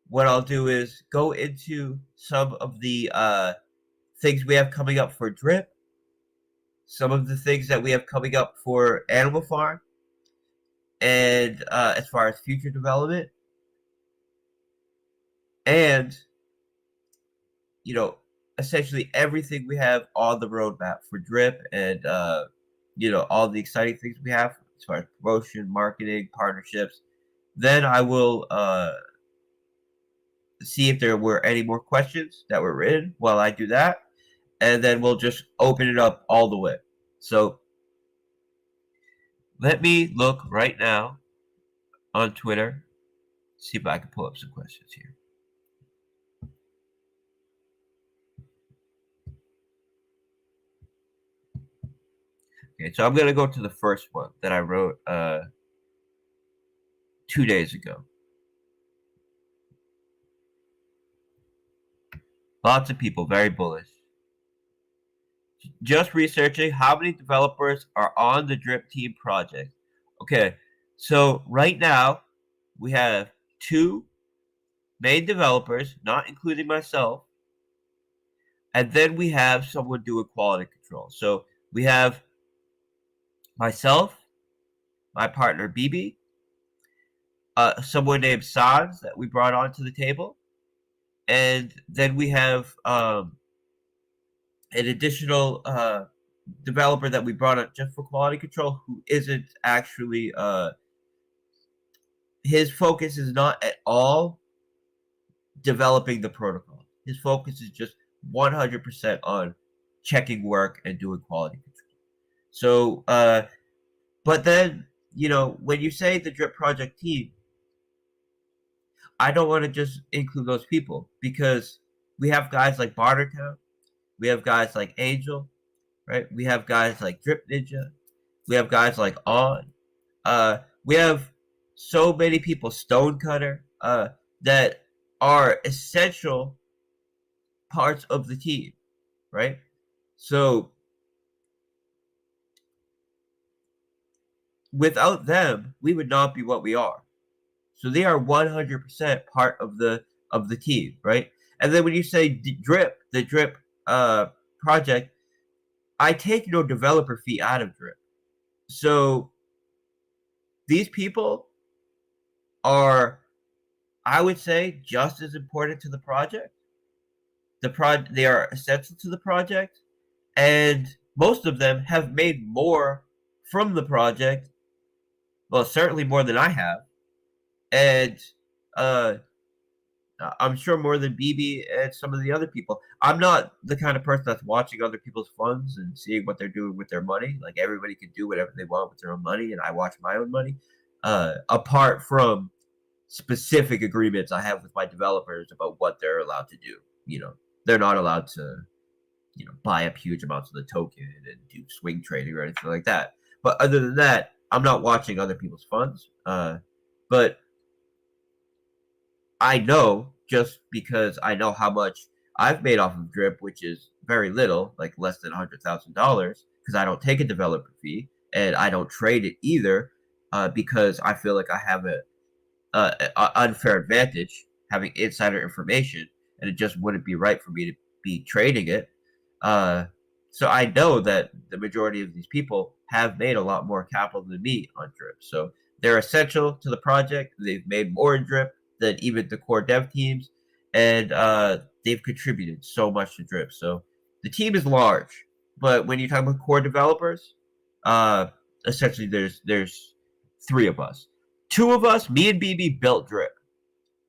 what I'll do is go into some of the things we have coming up for Drip, some of the things that we have coming up for Animal Farm, and as far as future development, and essentially everything we have on the roadmap for Drip, and all the exciting things we have as far as promotion, marketing, partnerships. Then I will see if there were any more questions that were written while I do that, and then we'll just open it up all the way. So let me look right now on Twitter, see if I can pull up some questions here. Okay, so I'm going to go to the first one that I wrote 2 days ago. Lots of people very bullish. Just researching how many developers are on the Drip team project. Okay, so right now we have 2 main developers, not including myself, and then we have someone doing quality control. So we have myself, my partner BB, someone named Sans that we brought onto the table, and then we have an additional developer that we brought up just for quality control, who isn't actually his focus is not at all developing the protocol. His focus is just 100% on checking work and doing quality control. So but then when you say the Drip project team, I don't want to just include those people, because we have guys like Bartertown, we have guys like Angel, right? We have guys like Drip Ninja, we have guys like On, we have so many people, Stonecutter, that are essential parts of the team, right? So without them, we would not be what we are. So they are 100% part of the team, right? And then when you say Drip, the Drip project, I take no developer fee out of Drip. So these people are, I would say, just as important to the project. They are essential to the project, and most of them have made more from the project. Well, certainly more than I have, and I'm sure more than BB and some of the other people. I'm not the kind of person that's watching other people's funds and seeing what they're doing with their money. Like, everybody can do whatever they want with their own money, and I watch my own money. Apart from specific agreements I have with my developers about what they're allowed to do. They're not allowed to, buy up huge amounts of the token and do swing trading or anything like that. But other than that, I'm not watching other people's funds. But I know, just because I know how much I've made off of Drip, which is very little, like less than $100,000, because I don't take a developer fee and I don't trade it either, because I feel like I have an unfair advantage having insider information, and it just wouldn't be right for me to be trading it. So I know that the majority of these people have made a lot more capital than me on Drip. So they're essential to the project. They've made more in Drip than even the core dev teams, and they've contributed so much to Drip. So the team is large, but when you talk about core developers, essentially there's 3 of us. 2 of us, me and BB, built Drip,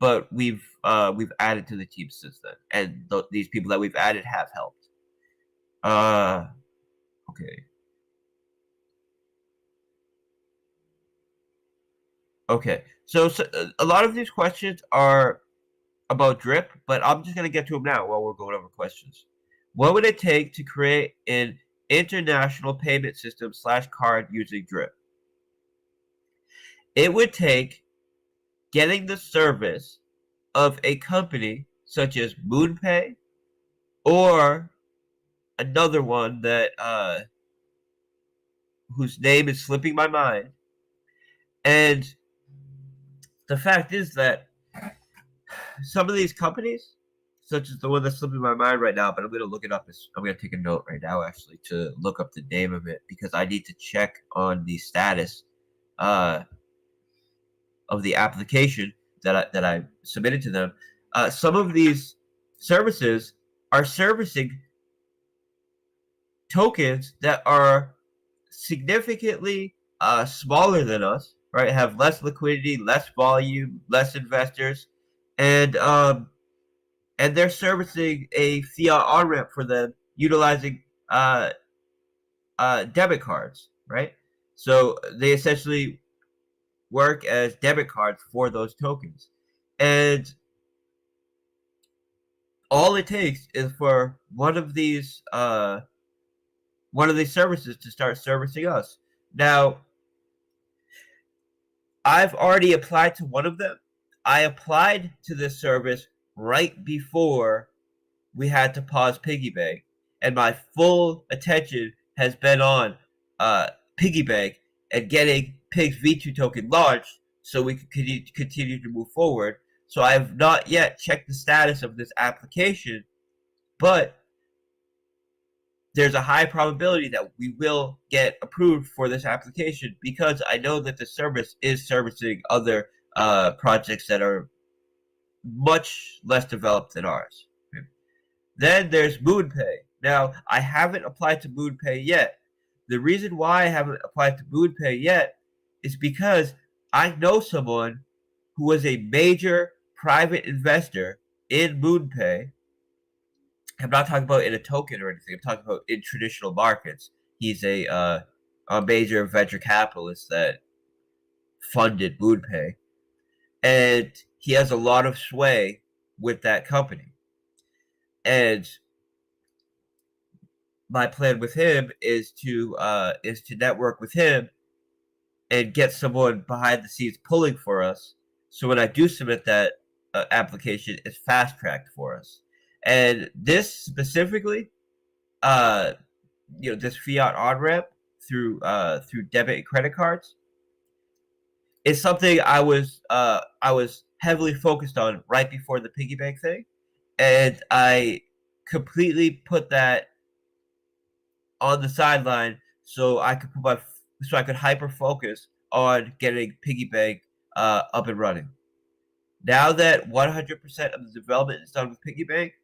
but we've added to the team since then, and these people that we've added have helped. Okay. Okay, so a lot of these questions are about Drip, but I'm just gonna get to them now while we're going over questions. What would it take to create an international payment system / card using Drip? It would take getting the service of a company such as MoonPay or another one that whose name is slipping my mind. And the fact is that some of these companies, such as the one that's slipping my mind right now, but I'm going to look it up. I'm going to take a note right now, actually, to look up the name of it, because I need to check on the status of the application that I submitted to them. Some of these services are servicing tokens that are significantly smaller than us, right? Have less liquidity, less volume, less investors, and they're servicing a fiat on-ramp for them utilizing debit cards, right? So they essentially work as debit cards for those tokens. And all it takes is for one of these services to start servicing us. Now, I've already applied to one of them. I applied to this service right before we had to pause Piggy Bank, and my full attention has been on Piggy Bank and getting Pig's V2 token launched so we can continue to move forward. So I have not yet checked the status of this application, but there's a high probability that we will get approved for this application, because I know that the service is servicing other projects that are much less developed than ours. Then there's MoonPay. Now, I haven't applied to MoonPay yet. The reason why I haven't applied to MoonPay yet is because I know someone who was a major private investor in MoonPay. I'm not talking about in a token or anything. I'm talking about in traditional markets. He's a major venture capitalist that funded MoonPay, and he has a lot of sway with that company. And my plan with him is to network with him and get someone behind the scenes pulling for us. So when I do submit that application, it's fast tracked for us. And this specifically, this fiat on ramp through debit and credit cards, is something I was heavily focused on right before the piggy bank thing, and I completely put that on the sideline so I could hyper focus on getting piggy bank up and running. Now that 100% of the development is done with piggy bank,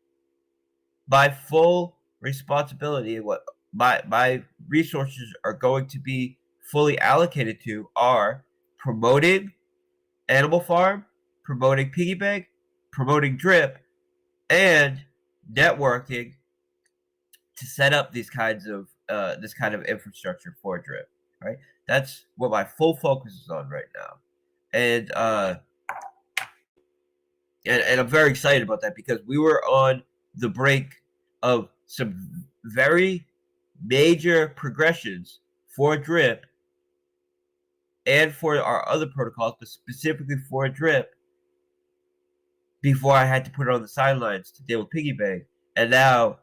my full responsibility and what my resources are going to be fully allocated to are promoting Animal Farm, promoting piggy bank, promoting Drip, and networking to set up these kinds of this kind of infrastructure for Drip. Right, that's what my full focus is on right now, and I'm very excited about that, because we were on the brink of some very major progressions for Drip and for our other protocols, but specifically for Drip, before I had to put it on the sidelines to deal with piggy bank. And now,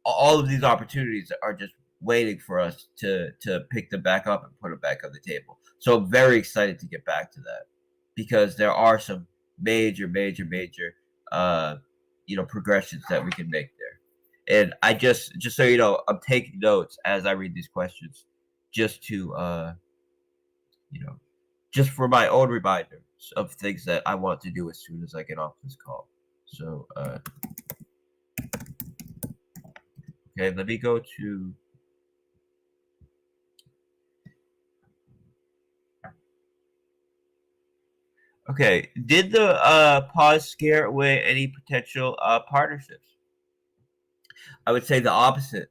all of these opportunities are just waiting for us to pick them back up and put them back on the table. So I'm very excited to get back to that, because there are some major progressions that we can make there. And I just so you know, I'm taking notes as I read these questions, just to just for my own reminders of things that I want to do as soon as I get off this call. So okay, let me go to okay. Did the pause scare away any potential partnerships? I would say the opposite.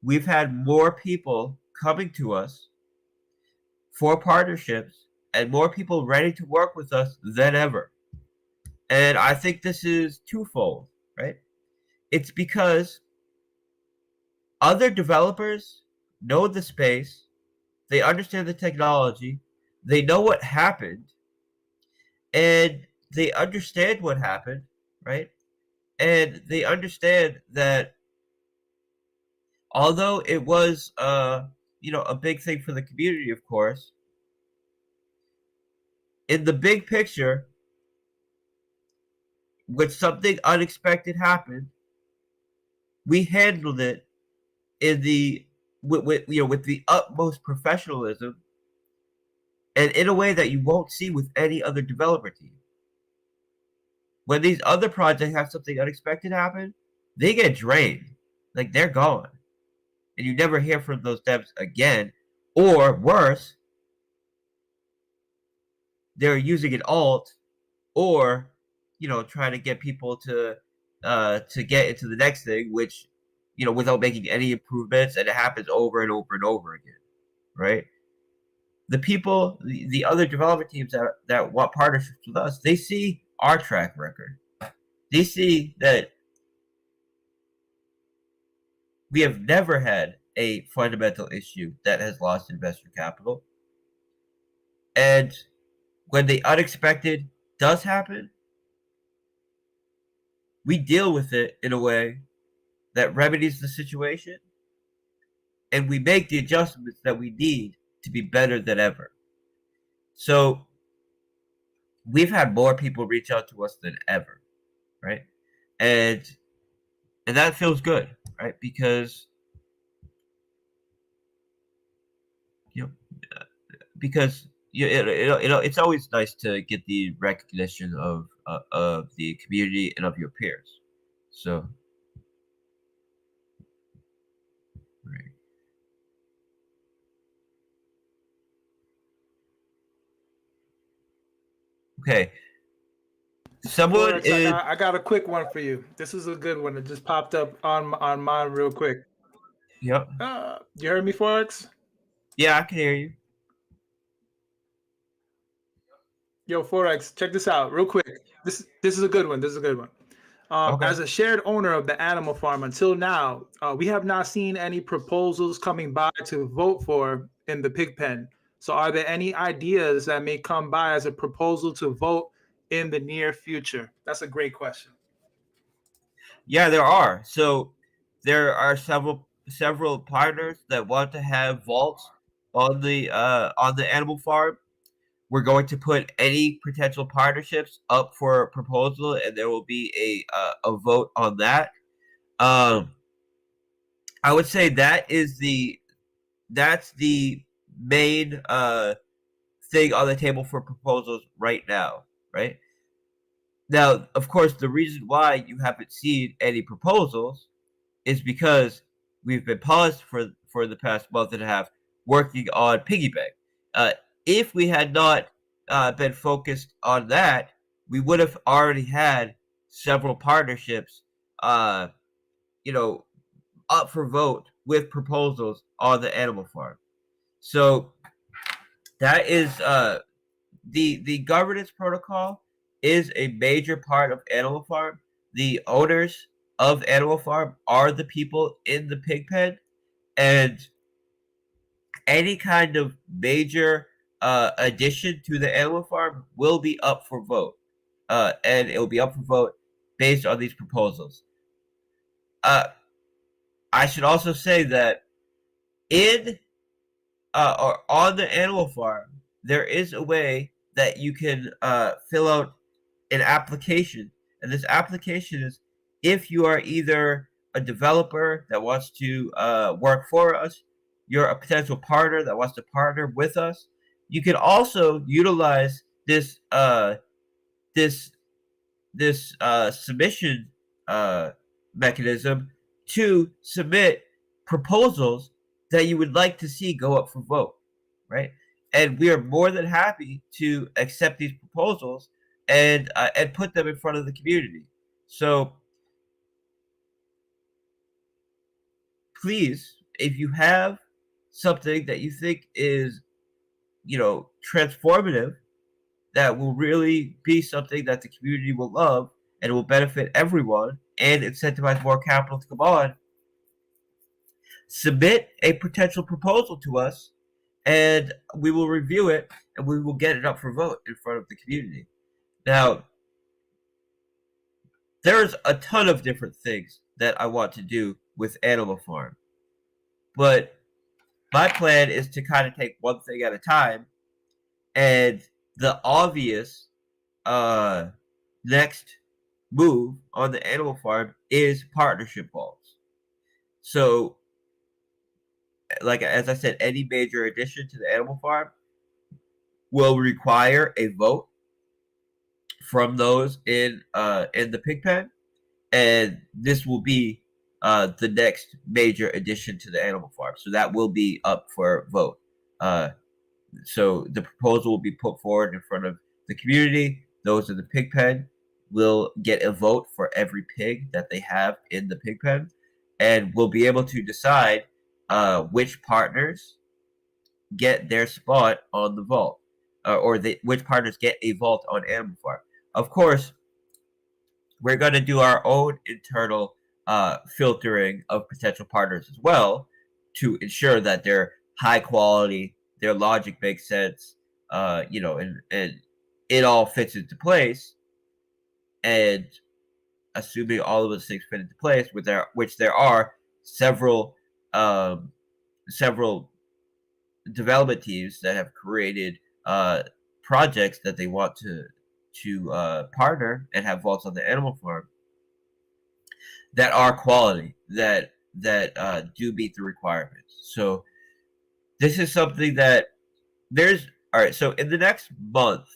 We've had more people coming to us for partnerships and more people ready to work with us than ever. And I think this is twofold, right? It's because other developers know the space, they understand the technology, they know what happened, and they understand what happened, right? And they understand that although it was a big thing for the community, of course, in the big picture, when something unexpected happened, we handled it in the with the utmost professionalism and in a way that you won't see with any other developer team. When these other projects have something unexpected happen, they get drained, like they're gone, and you never hear from those devs again. Or worse, they're using an alt, or trying to get people to get into the next thing, which without making any improvements, and it happens over and over and over again, right? The people, the other development teams that want partnerships with us, they see our track record. They see that we have never had a fundamental issue that has lost investor capital. And when the unexpected does happen, we deal with it in a way that remedies the situation, and we make the adjustments that we need to be better than ever. So we've had more people reach out to us than ever, right? And that feels good, right? Because it's always nice to get the recognition of the community and of your peers. So, right. Okay. Someone Forex, is. I got a quick one for you. This is a good one. It just popped up on mine real quick. Yep. You heard me, Forex? Yeah, I can hear you. Yo, Forex, check this out real quick. This is a good one. This is a good one. Okay. As a shared owner of the animal farm, until now, we have not seen any proposals coming by to vote for in the pig pen. So are there any ideas that may come by as a proposal to vote in the near future? That's a great question. Yeah, there are. So there are several partners that want to have vaults on the animal farm. We're going to put any potential partnerships up for proposal, and there will be a vote on that. I would say that's the main thing on the table for proposals right now, right? Now, of course, the reason why you haven't seen any proposals is because we've been paused for the past month and a half working on piggy bank. If we had not been focused on that, we would have already had several partnerships, up for vote with proposals on the animal farm. So that is the governance protocol is a major part of Animal Farm. The owners of Animal Farm are the people in the pig pen, and any kind of major addition to the Animal Farm will be up for vote, and it will be up for vote based on these proposals. I should also say that in or on the Animal Farm, there is a way that you can fill out an application, and this application is if you are either a developer that wants to work for us, you're a potential partner that wants to partner with us, you can also utilize this this submission mechanism to submit proposals that you would like to see go up for vote, right? And we are more than happy to accept these proposals and put them in front of the community. So please, if you have something that you think is, transformative, that will really be something that the community will love and will benefit everyone and incentivize more capital to come on, submit a potential proposal to us and we will review it and we will get it up for vote in front of the community. Now, there's a ton of different things that I want to do with Animal Farm, but my plan is to kind of take one thing at a time, and the obvious next move on the Animal Farm is partnership vaults. So, like as I said, any major addition to the Animal Farm will require a vote from those in the pig pen, and this will be the next major addition to the Animal Farm. So that will be up for vote. So the proposal will be put forward in front of the community. Those in the pig pen will get a vote for every pig that they have in the pig pen, and we'll be able to decide which partners get their spot on the vault, which partners get a vault on Animal Farm. Of course, we're going to do our own internal filtering of potential partners as well to ensure that they're high quality, their logic makes sense, and it all fits into place. And assuming all of those things fit into place, which there are several development teams that have created projects that they want to partner and have vaults on the Animal Farm that are quality, that do meet the requirements. So this is something that all right, so in the next month,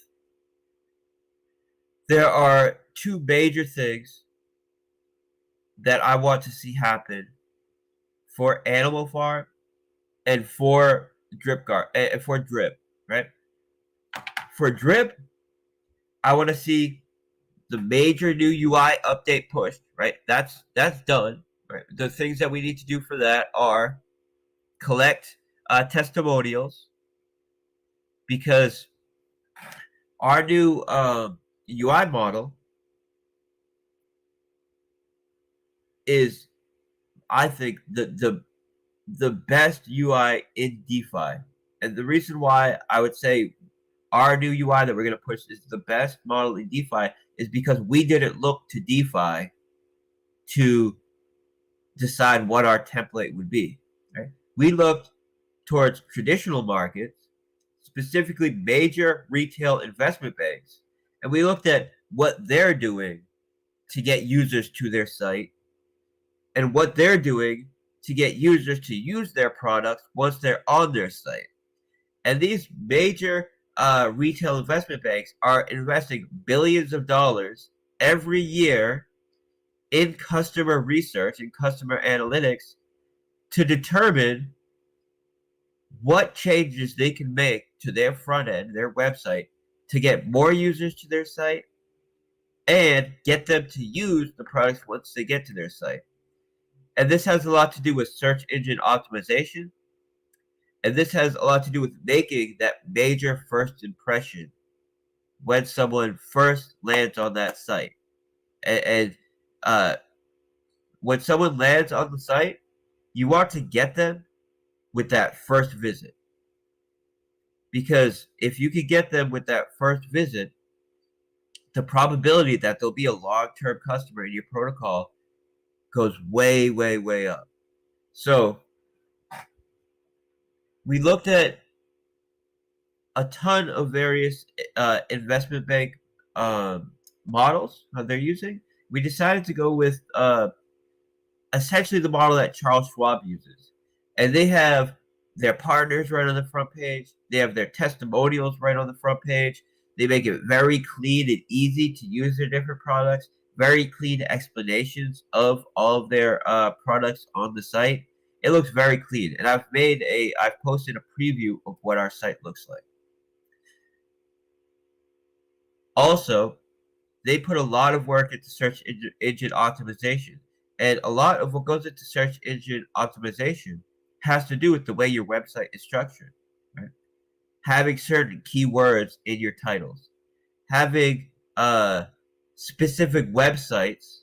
there are two major things that I want to see happen for Animal Farm and for DripGarden, and for Drip, right? For Drip, I want to see the major new UI update pushed, right? That's done, right? The things that we need to do for that are collect testimonials, because our new UI model is, I think, the best UI in DeFi. And the reason why I would say our new UI that we're going to push is the best model in DeFi is because we didn't look to DeFi to decide what our template would be. Right? We looked towards traditional markets, specifically major retail investment banks, and we looked at what they're doing to get users to their site and what they're doing to get users to use their products once they're on their site. And these major retail investment banks are investing billions of dollars every year in customer research and customer analytics to determine what changes they can make to their front end, their website, to get more users to their site and get them to use the products once they get to their site. And this has a lot to do with search engine optimization. And this has a lot to do with making that major first impression when someone first lands on that site. And when someone lands on the site, you want to get them with that first visit. Because if you can get them with that first visit, the probability that they'll be a long-term customer in your protocol goes way, way, way up. So we looked at a ton of various investment bank models, how they're using. We decided to go with a essentially the model that Charles Schwab uses. And they have their partners right on the front page. They have their testimonials right on the front page. They make it very clean and easy to use their different products. Very clean explanations of all of their products on the site. It looks very clean. And I've posted a preview of what our site looks like. Also, they put a lot of work into search engine optimization. And a lot of what goes into search engine optimization has to do with the way your website is structured. Right? Having certain keywords in your titles. Having specific websites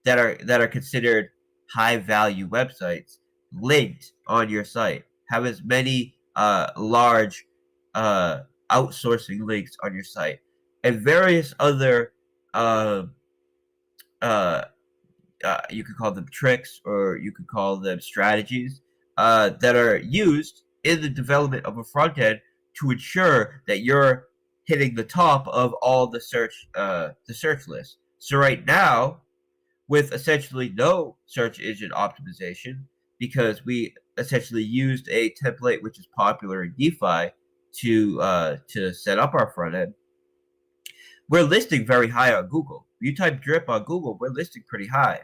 that are considered high value websites linked on your site. Have as many large outsourcing links on your site, and various other you could call them tricks, or you could call them strategies that are used in the development of a front end to ensure that you're hitting the top of all the search list. So right now, with essentially no search engine optimization, because we essentially used a template which is popular in DeFi to set up our front end, we're listing very high on Google. You type Drip on Google, we're listing pretty high.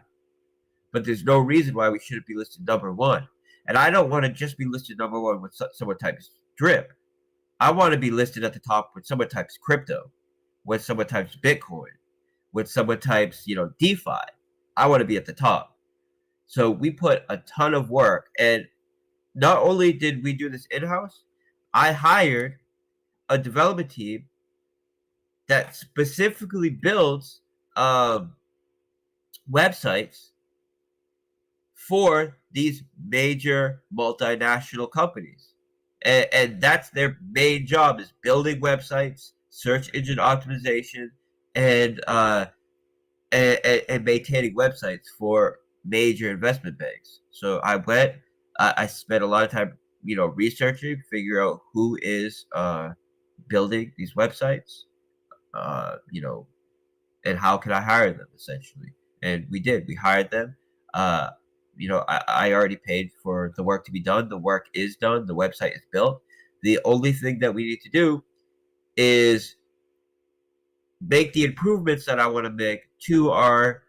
But there's no reason why we shouldn't be listed number one. And I don't want to just be listed number one when someone types Drip. I want to be listed at the top when someone types crypto, when someone types Bitcoin, when someone types, DeFi. I want to be at the top. So we put a ton of work. And not only did we do this in-house, I hired a development team that specifically builds websites for these major multinational companies. And that's their main job, is building websites, search engine optimization, and maintaining websites for major investment banks. So I spent a lot of time, researching, figure out who is building these websites, and how can I hire them, essentially. And we did. We hired them. I already paid for the work to be done. The work is done. The website is built. The only thing that we need to do is make the improvements that I want to make to our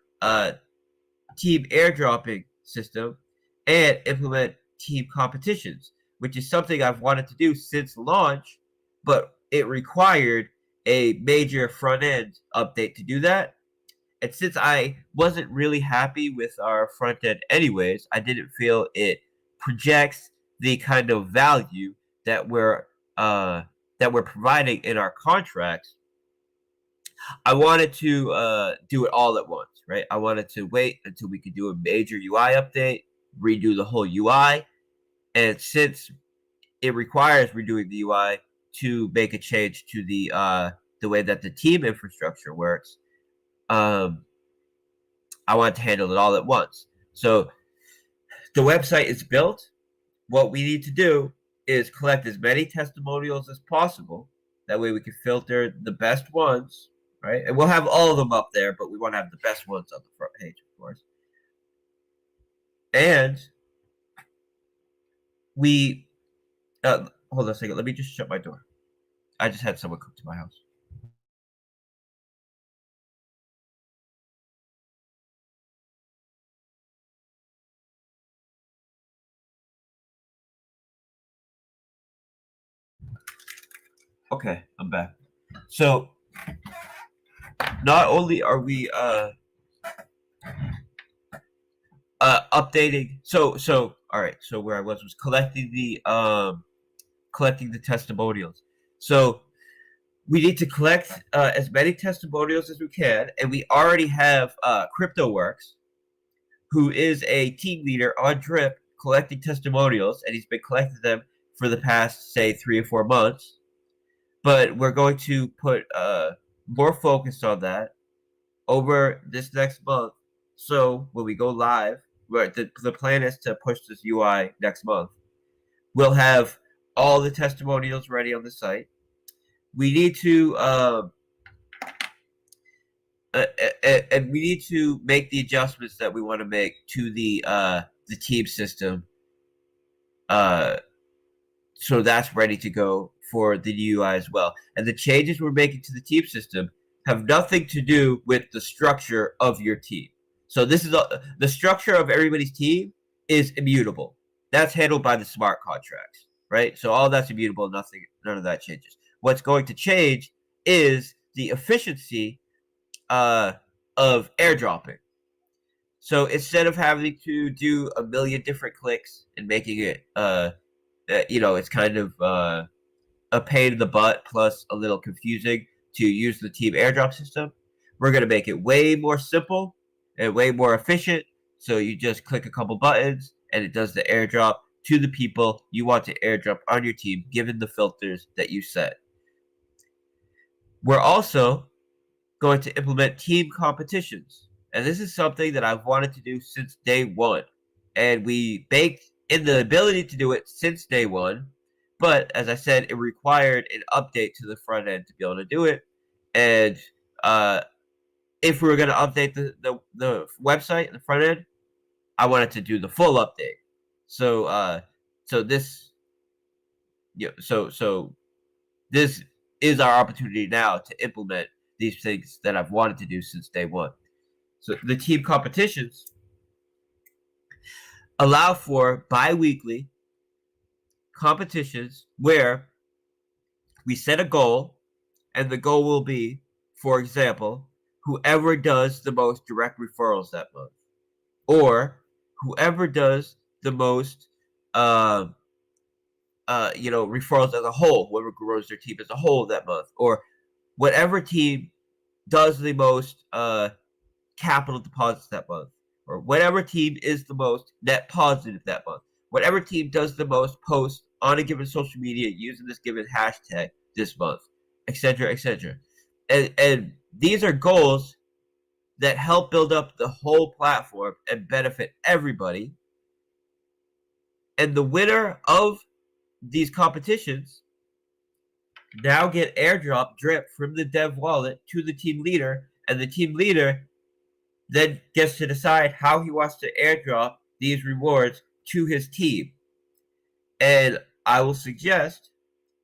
team airdropping system and implement team competitions, which is something I've wanted to do since launch, but it required a major front end update to do that. And since I wasn't really happy with our front end anyways, I didn't feel it projects the kind of value that we're providing in our contracts. I wanted to do it all at once, right? I wanted to wait until we could do a major UI update, redo the whole UI. And since it requires redoing the UI to make a change to the way that the team infrastructure works, I want to handle it all at once. So the website is built. What we need to do is collect as many testimonials as possible. That way we can filter the best ones, right? And we'll have all of them up there, but we want to have the best ones on the front page, of course. And we, hold on a second. Let me just shut my door. I just had someone come to my house. Okay, I'm back. So not only are we updating, so all right, so where I was collecting the testimonials. So we need to collect as many testimonials as we can, and we already have CryptoWorks, who is a team leader on Drip, collecting testimonials, and he's been collecting them for the past, say, 3 or 4 months. But we're going to put more focus on that over this next month. So when we go live, right, the plan is to push this UI next month. We'll have all the testimonials ready on the site. We need to, and we need to make the adjustments that we want to make to the team system. So that's ready to go for the new UI as well. And the changes we're making to the team system have nothing to do with the structure of your team. So this is the structure of everybody's team is immutable. That's handled by the smart contracts, right? So all that's immutable. None of that changes. What's going to change is the efficiency of airdropping. So instead of having to do a million different clicks and making it, it's kind of a pain in the butt plus a little confusing to use the team airdrop system, we're going to make it way more simple and way more efficient. So you just click a couple buttons and it does the airdrop to the people you want to airdrop on your team, given the filters that you set. We're also going to implement team competitions. And this is something that I've wanted to do since day one. And we baked in the ability to do it since day one. But as I said, it required an update to the front end to be able to do it. And if we were going to update the website and the front end, I wanted to do the full update. So this is our opportunity now to implement these things that I've wanted to do since day one. So the team competitions allow for bi-weekly competitions where we set a goal, and the goal will be, for example, whoever does the most direct referrals that month, or whoever does the most referrals as a whole, whoever grows their team as a whole that month, or whatever team does the most capital deposits that month, or whatever team is the most net positive that month, whatever team does the most posts on a given social media using this given hashtag this month, etc., etc. And these are goals that help build up the whole platform and benefit everybody. And the winner of these competitions now get airdrop drip from the dev wallet to the team leader, and the team leader then gets to decide how he wants to airdrop these rewards to his team. And I will suggest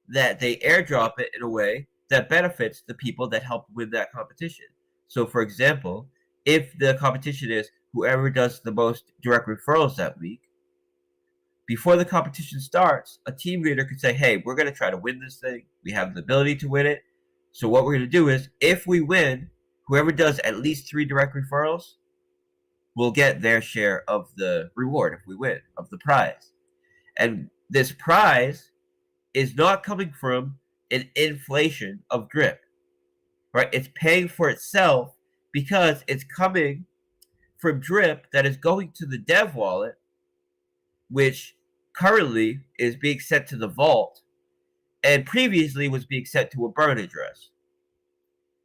that they airdrop it in a way that benefits the people that help win that competition. So, for example, if the competition is whoever does the most direct referrals that week, before the competition starts, a team leader could say, hey, we're going to try to win this thing. We have the ability to win it. So what we're going to do is, if we win, whoever does at least 3 direct referrals will get their share of the reward if we win, of the prize. And this prize is not coming from an inflation of drip, right? It's paying for itself because it's coming from drip that is going to the dev wallet, which currently is being sent to the vault and previously was being sent to a burn address.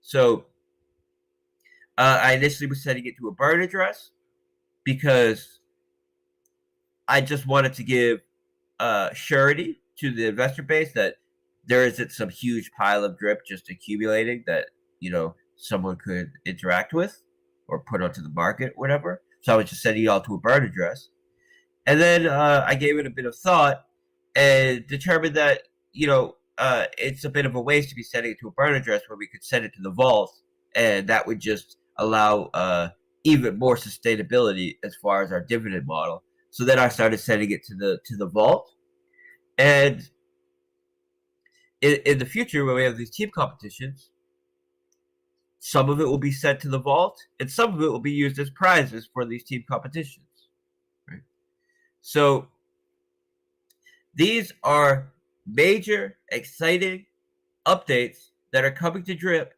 So I initially was sending it to a burn address because I just wanted to give surety to the investor base that there isn't some huge pile of drip just accumulating that, someone could interact with or put onto the market, whatever. So I was just sending it all to a burn address. And then I gave it a bit of thought and determined that, it's a bit of a waste to be sending it to a burn address where we could send it to the vault, and that would just allow even more sustainability as far as our dividend model. So then I started sending it to the vault. And in the future, when we have these team competitions, some of it will be sent to the vault, and some of it will be used as prizes for these team competitions. Right? So these are major, exciting updates that are coming to Drip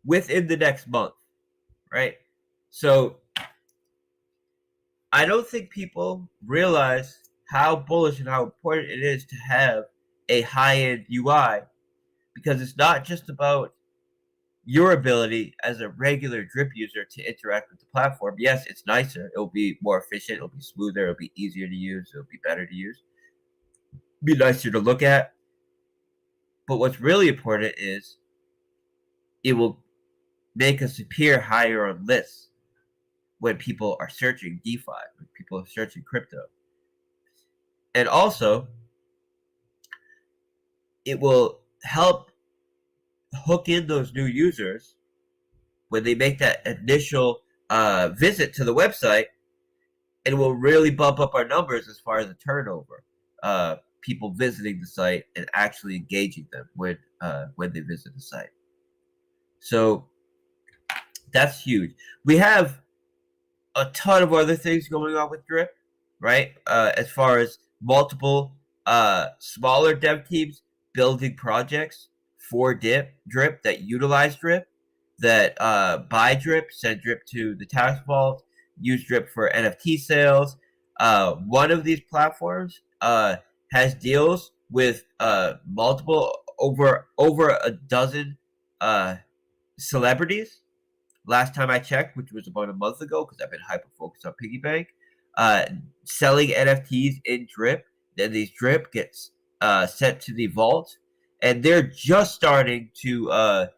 within the next month, right? So I don't think people realize how bullish and how important it is to have a high-end UI, because it's not just about your ability as a regular Drip user to interact with the platform. Yes, it's nicer. It'll be more efficient. It'll be smoother. It'll be easier to use. It'll be better to use. Be nicer to look at. But what's really important is it will make us appear higher on lists when people are searching DeFi, when people are searching crypto. And also, it will help hook in those new users when they make that initial visit to the website, and will really bump up our numbers as far as the turnover. People visiting the site and actually engaging them when they visit the site. So that's huge. We have a ton of other things going on with Drip, right? As far as multiple smaller dev teams building projects for Drip that utilize Drip, that buy Drip, send Drip to the tax vault, use Drip for NFT sales. One of these platforms has deals with multiple over a dozen celebrities. Last time I checked, which was about a month ago, because I've been hyper focused on piggy bank, selling NFTs in Drip. Then these Drip gets sent to the vault, and they're just starting to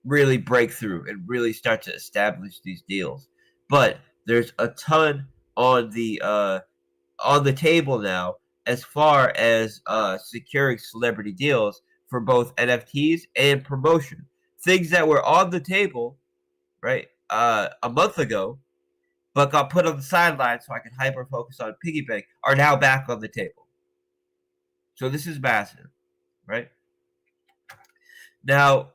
really break through and really start to establish these deals. But there's a ton on the table now as far as securing celebrity deals for both NFTs and promotion. Things that were on the table, right, a month ago, but got put on the sidelines so I could hyper focus on piggy bank, are now back on the table. So this is massive, right? Now,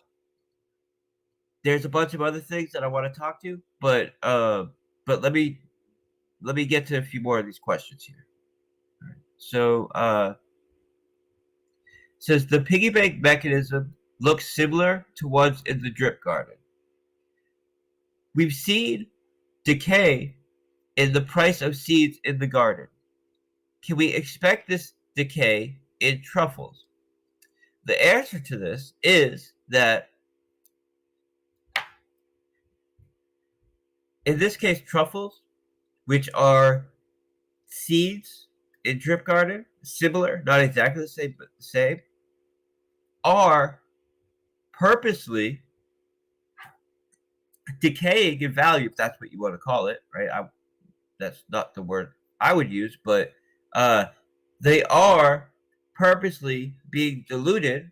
there's a bunch of other things that I want to talk to, but let me get to a few more of these questions here. So says the piggy bank mechanism looks similar to ones in the DripGarden. We've seen decay in the price of seeds in the garden. Can we expect this decay in truffles? The answer to this is that in this case, truffles, which are seeds in DripGarden, similar, not exactly the same, but the same, are purposely decaying in value, if that's what you want to call it, right? That's not the word I would use, but they are purposely being diluted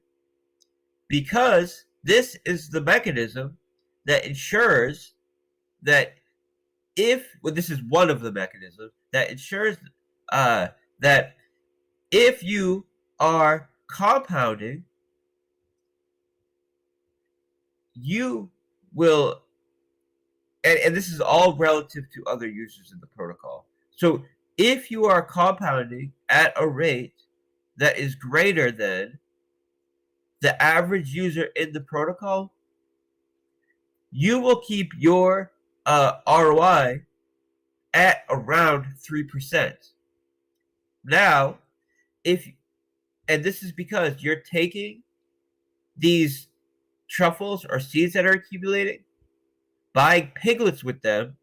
because this is the mechanism that ensures that this is one of the mechanisms that ensures that if you are compounding, you will, and this is all relative to other users in the protocol. So if you are compounding at a rate that is greater than the average user in the protocol, you will keep your ROI at around 3%. Now, and this is because you're taking these truffles or seeds that are accumulating, buying piglets with them,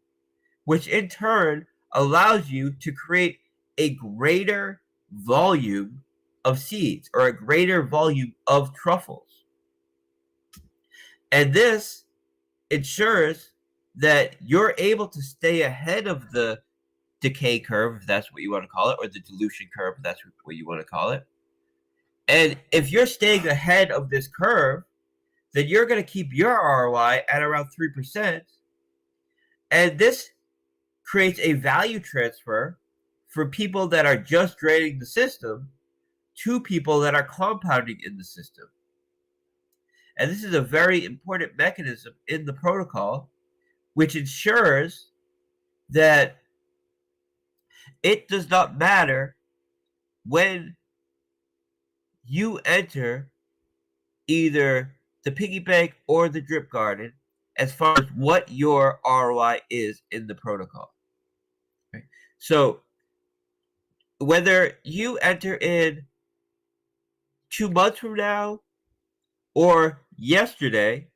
which in turn allows you to create a greater volume of seeds or a greater volume of truffles. And this ensures that you're able to stay ahead of the decay curve, if that's what you want to call it, or the dilution curve, if that's what you want to call it. And if you're staying ahead of this curve, then you're going to keep your ROI at around 3%. And this creates a value transfer for people that are just draining the system to people that are compounding in the system. And this is a very important mechanism in the protocol, which ensures that it does not matter when you enter either the piggy bank or the DripGarden as far as what your ROI is in the protocol. Right? So whether you enter in 2 months from now or yesterday,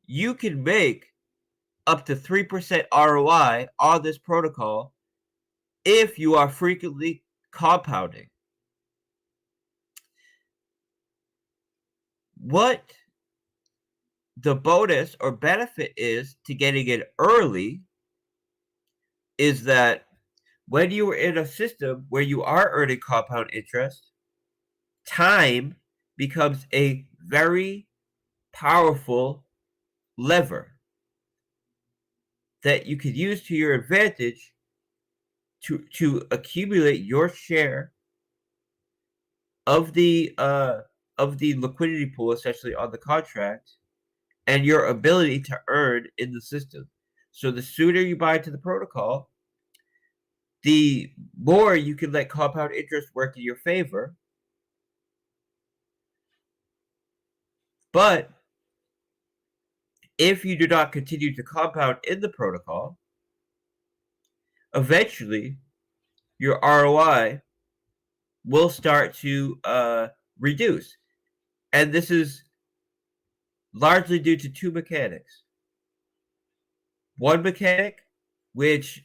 you can make up to 3% ROI on this protocol if you are frequently compounding. what the bonus or benefit is to getting it early is that when you are in a system where you are earning compound interest, time becomes a very powerful lever that you could use to your advantage to accumulate your share of the liquidity pool, essentially on the contract, and your ability to earn in the system. So the sooner you buy into the protocol, the more you can let compound interest work in your favor. But if you do not continue to compound in the protocol, eventually your ROI will start to reduce. And this is largely due to two mechanics. One mechanic, which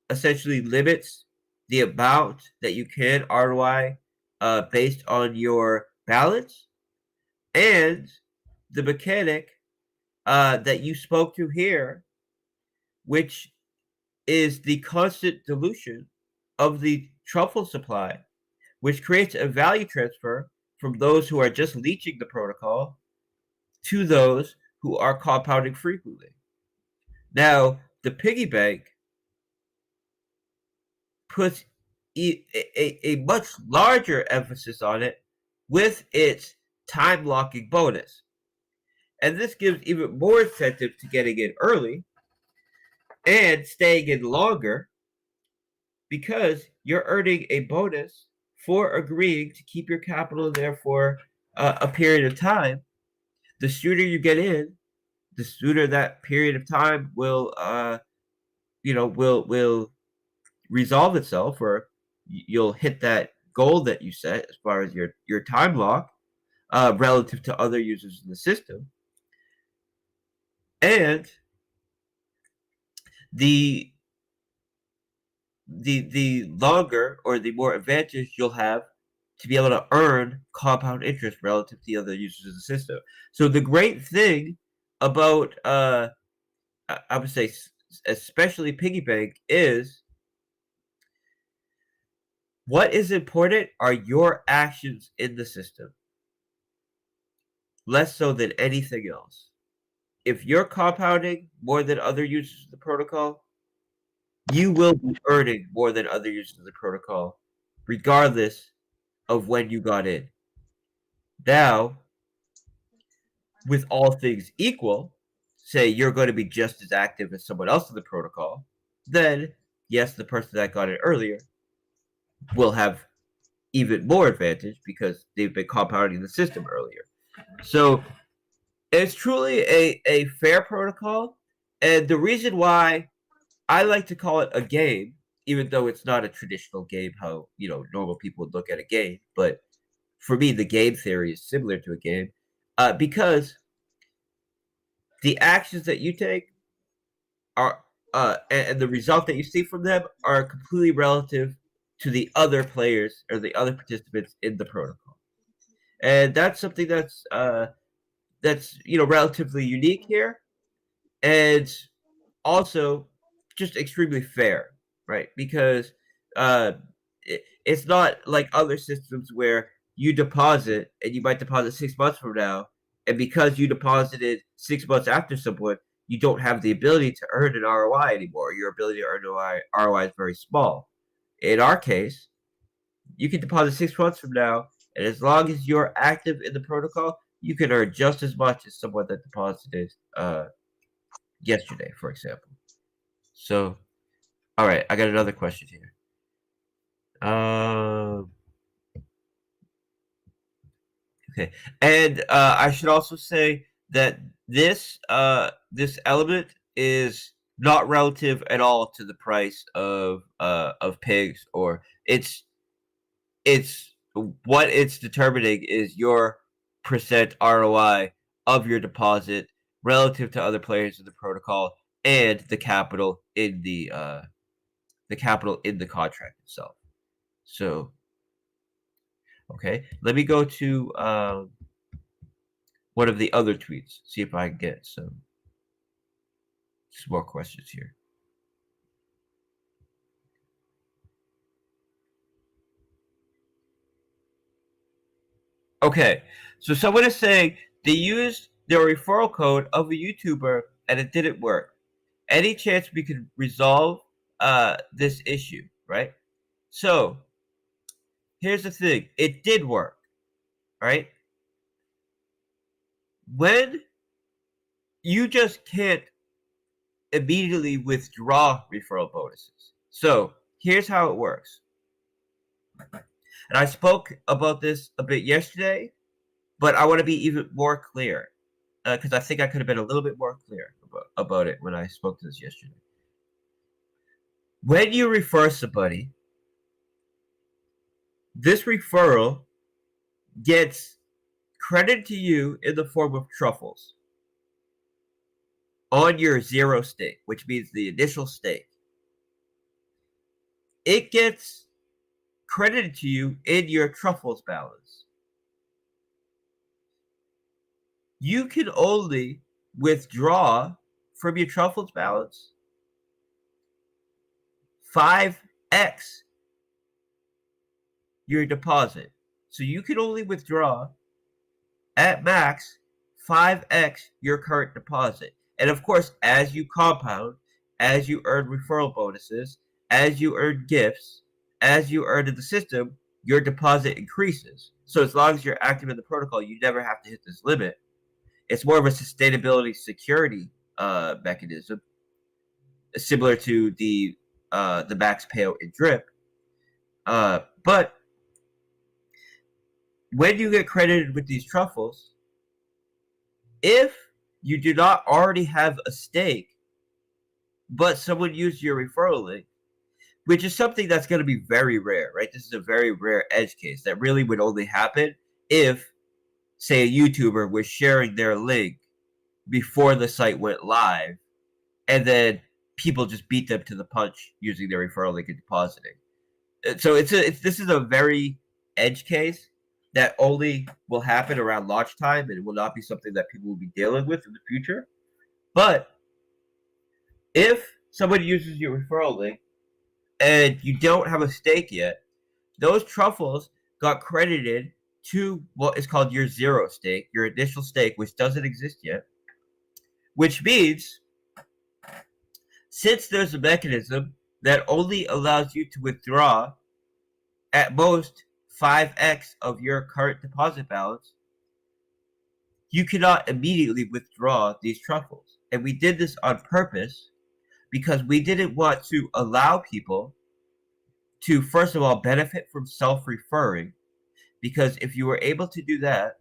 essentially limits the amount that you can ROI based on your balance, and the mechanic that you spoke to here, which is the constant dilution of the truffle supply, which creates a value transfer from those who are just leeching the protocol to those who are compounding frequently. Now, the piggy bank puts a much larger emphasis on it with its time locking bonus. And this gives even more incentive to getting in early and staying in longer, because you're earning a bonus for agreeing to keep your capital there for a period of time. The sooner you get in, the sooner that period of time will will resolve itself, or you'll hit that goal that you set as far as your time lock relative to other users in the system. And the longer or the more advantage you'll have to be able to earn compound interest relative to the other users of the system. So the great thing about I would say especially piggy bank is what is important are your actions in the system, less so than anything else. If you're compounding more than other users of the protocol, you will be earning more than other users of the protocol, regardless of when you got in. Now, with all things equal, say you're going to be just as active as someone else in the protocol, then yes, the person that got in earlier will have even more advantage because they've been compounding the system earlier. So it's truly a fair protocol. And the reason why I like to call it a game, even though it's not a traditional game, how normal people would look at a game, but for me, the game theory is similar to a game, because the actions that you take are and the result that you see from them are completely relative to the other players or the other participants in the protocol, and that's something that's relatively unique here, and also just extremely fair, right? Because it's not like other systems where you deposit and you might deposit 6 months from now, and because you deposited 6 months after someone, you don't have the ability to earn an ROI anymore. Your ability to earn an ROI is very small. In our case, you can deposit 6 months from now, and as long as you're active in the protocol, you can earn just as much as someone that deposited yesterday, for example. So, all right, I got another question here. Okay, and I should also say that this element is not relative at all to the price of pigs, or it's what it's determining is your percent ROI of your deposit relative to other players in the protocol and the capital in the contract itself. So, okay, let me go to one of the other tweets. See if I can get some more questions here. Okay, so someone is saying they used their referral code of a YouTuber and it didn't work. Any chance we could resolve this issue, right? So here's the thing. It did work, right? When you just can't immediately withdraw referral bonuses. So here's how it works. And I spoke about this a bit yesterday, but I want to be even more clear because I think I could have been a little bit more clear about it when I spoke to this yesterday. When you refer somebody, this referral gets credited to you in the form of truffles on your zero stake, which means the initial stake. It gets credited to you in your truffles balance. You can only withdraw from your truffles balance 5x your deposit. So you can only withdraw at max 5x your current deposit. And of course, as you compound, as you earn referral bonuses, as you earn gifts, as you earn in the system, your deposit increases. So as long as you're active in the protocol, you never have to hit this limit. It's more of a sustainability security mechanism, similar to the max payout in Drip. But when you get credited with these truffles, if you do not already have a stake, but someone used your referral link, which is something that's going to be very rare, right? This is a very rare edge case that really would only happen if, say, a YouTuber was sharing their link before the site went live, and then people just beat them to the punch using their referral link and depositing. So this is a very edge case that only will happen around launch time, and it will not be something that people will be dealing with in the future. But if someone uses your referral link and you don't have a stake yet, those truffles got credited to what is called your zero stake, your initial stake, which doesn't exist yet. Which means, since there's a mechanism that only allows you to withdraw at most 5x of your current deposit balance, you cannot immediately withdraw these truffles. And we did this on purpose because we didn't want to allow people to, first of all, benefit from self-referring. Because if you were able to do that,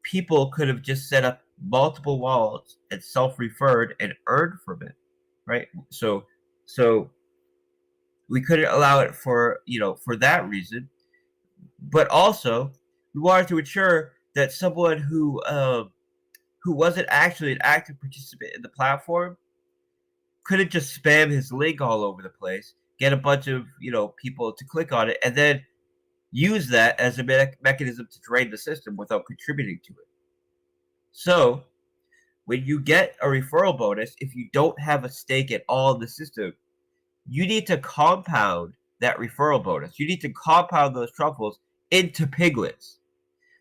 people could have just set up multiple wallets and self-referred and earned from it, right? So we couldn't allow it for that reason. But also, we wanted to ensure that someone who wasn't actually an active participant in the platform couldn't just spam his link all over the place, get a bunch of people to click on it, and then use that as a mechanism to drain the system without contributing to it. So when you get a referral bonus, if you don't have a stake at all in the system, you need to compound that referral bonus. You need to compound those truffles into piglets.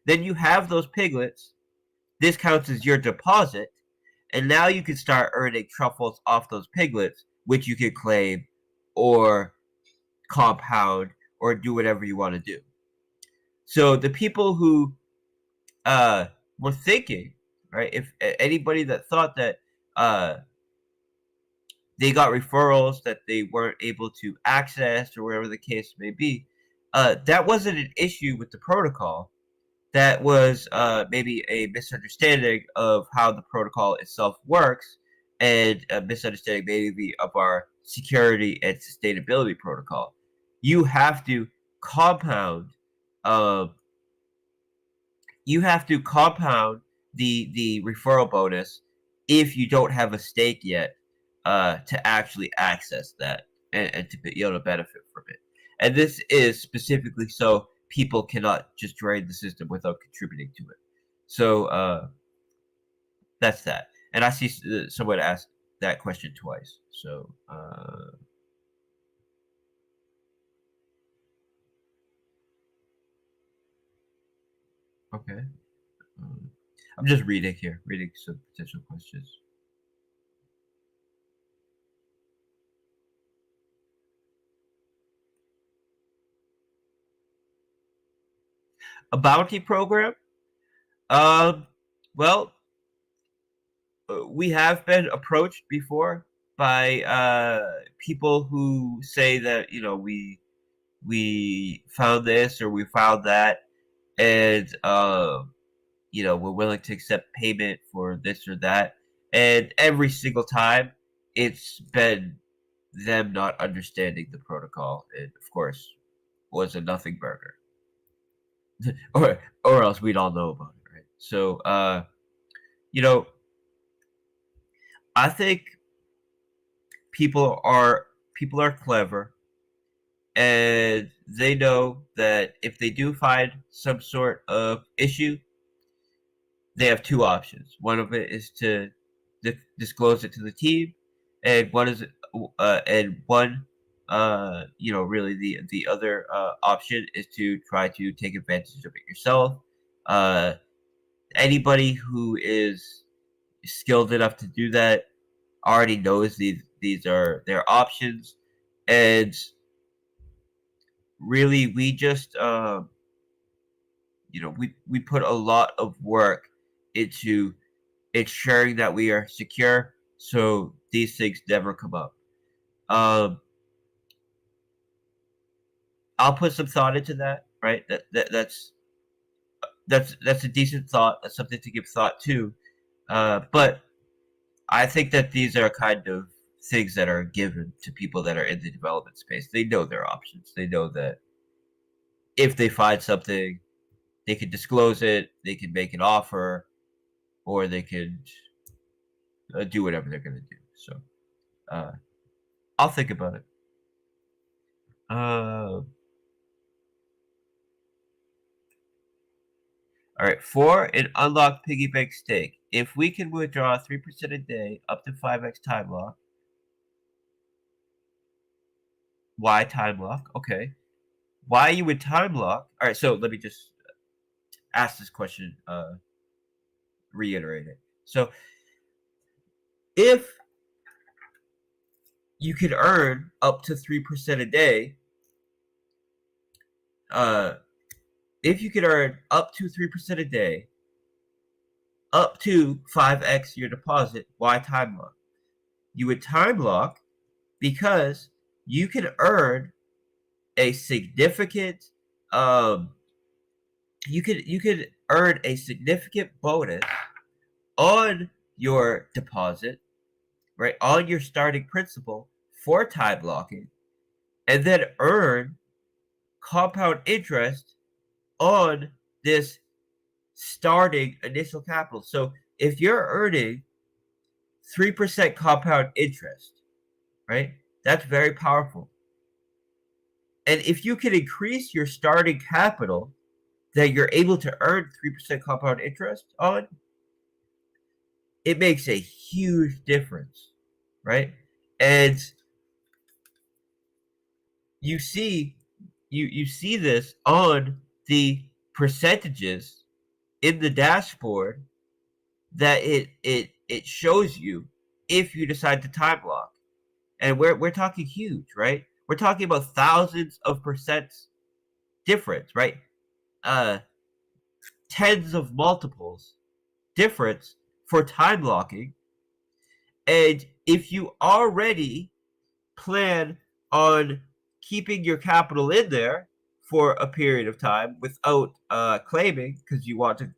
Then you have those piglets. This counts as your deposit. And now you can start earning truffles off those piglets, which you can claim or compound or do whatever you want to do. So the people who were thinking, right, if anybody that thought that they got referrals that they weren't able to access or whatever the case may be, that wasn't an issue with the protocol. That was maybe a misunderstanding of how the protocol itself works and a misunderstanding maybe of our security and sustainability protocol. You have to compound the referral bonus if you don't have a stake yet to actually access that and to be able to benefit from it. And this is specifically so people cannot just drain the system without contributing to it. So that's that. And I see someone asked that question twice. So okay. I'm just reading some potential questions. A bounty program? Well, we have been approached before by people who say that, you know, we found this or we found that, and you know, we're willing to accept payment for this or that. And every single time, it's been them not understanding the protocol, and of course, was a nothing burger, or else we'd all know about it, right? So, you know, I think people are clever, and they know that if they do find some sort of issue, they have two options. One of it is to disclose it to the team, and you know, really the other option is to try to take advantage of it yourself. Anybody who is skilled enough to do that already knows these are their options, and really we just you know, we put a lot of work into ensuring that we are secure, so these things never come up. Um, I'll put some thought into that, right? That's a decent thought. That's something to give thought to. But I think that these are kind of things that are given to people that are in the development space. They know their options. They know that if they find something, they can disclose it, they can make an offer, or they could do whatever they're going to do. So I'll think about it. All right, for an unlocked piggy bank stake, if we can withdraw 3% a day up to 5x time lock, why time lock? Okay. Why you would time lock? All right, so let me just ask this question, reiterate it. So if you could earn up to 3% a day, if you could earn up to 3% a day, up to 5x your deposit, why time lock? You would time lock because you can earn a significant you could earn a significant bonus on your deposit, right, on your starting principal for time locking, and then earn compound interest on this starting initial capital. So if you're earning 3% compound interest, right, that's very powerful. And if you can increase your starting capital that you're able to earn 3% compound interest on, it makes a huge difference, right? And you see this on the percentages in the dashboard that it shows you if you decide to time lock. And we're talking huge, right? We're talking about thousands of percent difference, right? Tens of multiples difference for time locking. And if you already plan on keeping your capital in there for a period of time without claiming, because you want to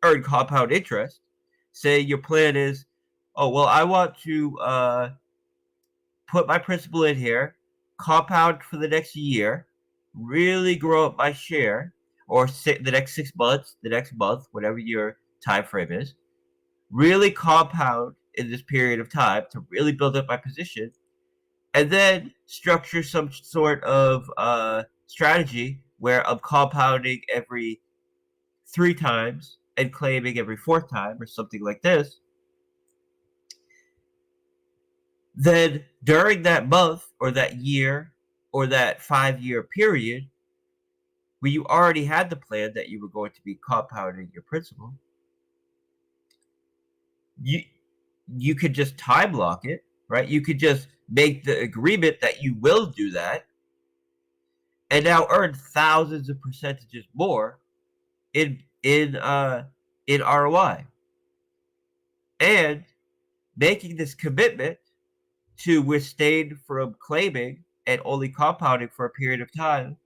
earn compound interest, say your plan is, oh, well, I want to put my principal in here, compound for the next year, really grow up my share, or the next 6 months, the next month, whatever your time frame is, really compound in this period of time to really build up my position, and then structure some sort of strategy where I'm compounding every 3 times and claiming every 4th time or something like this, then during that month or that year or that 5-year period where you already had the plan that you were going to be compounding your principal, you could just time lock it, right? You could just make the agreement that you will do that and now earn thousands of percentages more in ROI. And making this commitment to withstand from claiming and only compounding for a period of time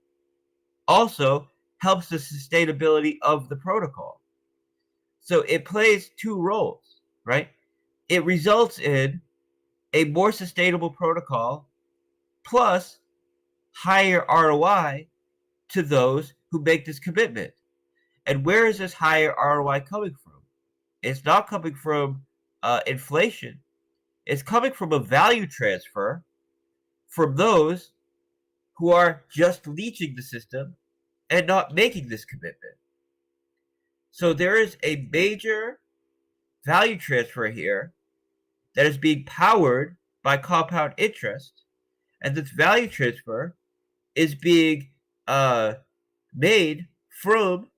also helps the sustainability of the protocol. So it plays 2 roles, right? It results in a more sustainable protocol plus higher ROI to those who make this commitment. And where is this higher ROI coming from? It's not coming from inflation. It's coming from a value transfer from those who are just leeching the system and not making this commitment. So there is a major value transfer here that is being powered by compound interest, and this value transfer is being made from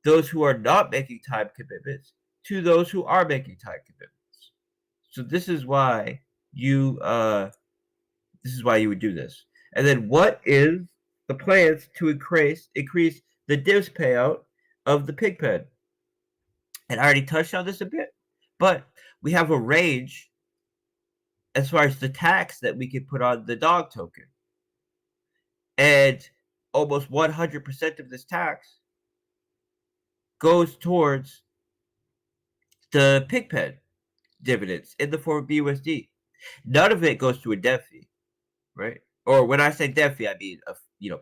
those who are not making time commitments to those who are making time commitments. So this is why you would do this. And then what is the plans to increase the divs payout of the pig pen? And I already touched on this a bit, but we have a range as far as the tax that we can put on the dog token. And almost 100% of this tax goes towards the pig pen dividends in the form of BUSD. None of it goes to a dev fee, right? Or when I say dev fee, I mean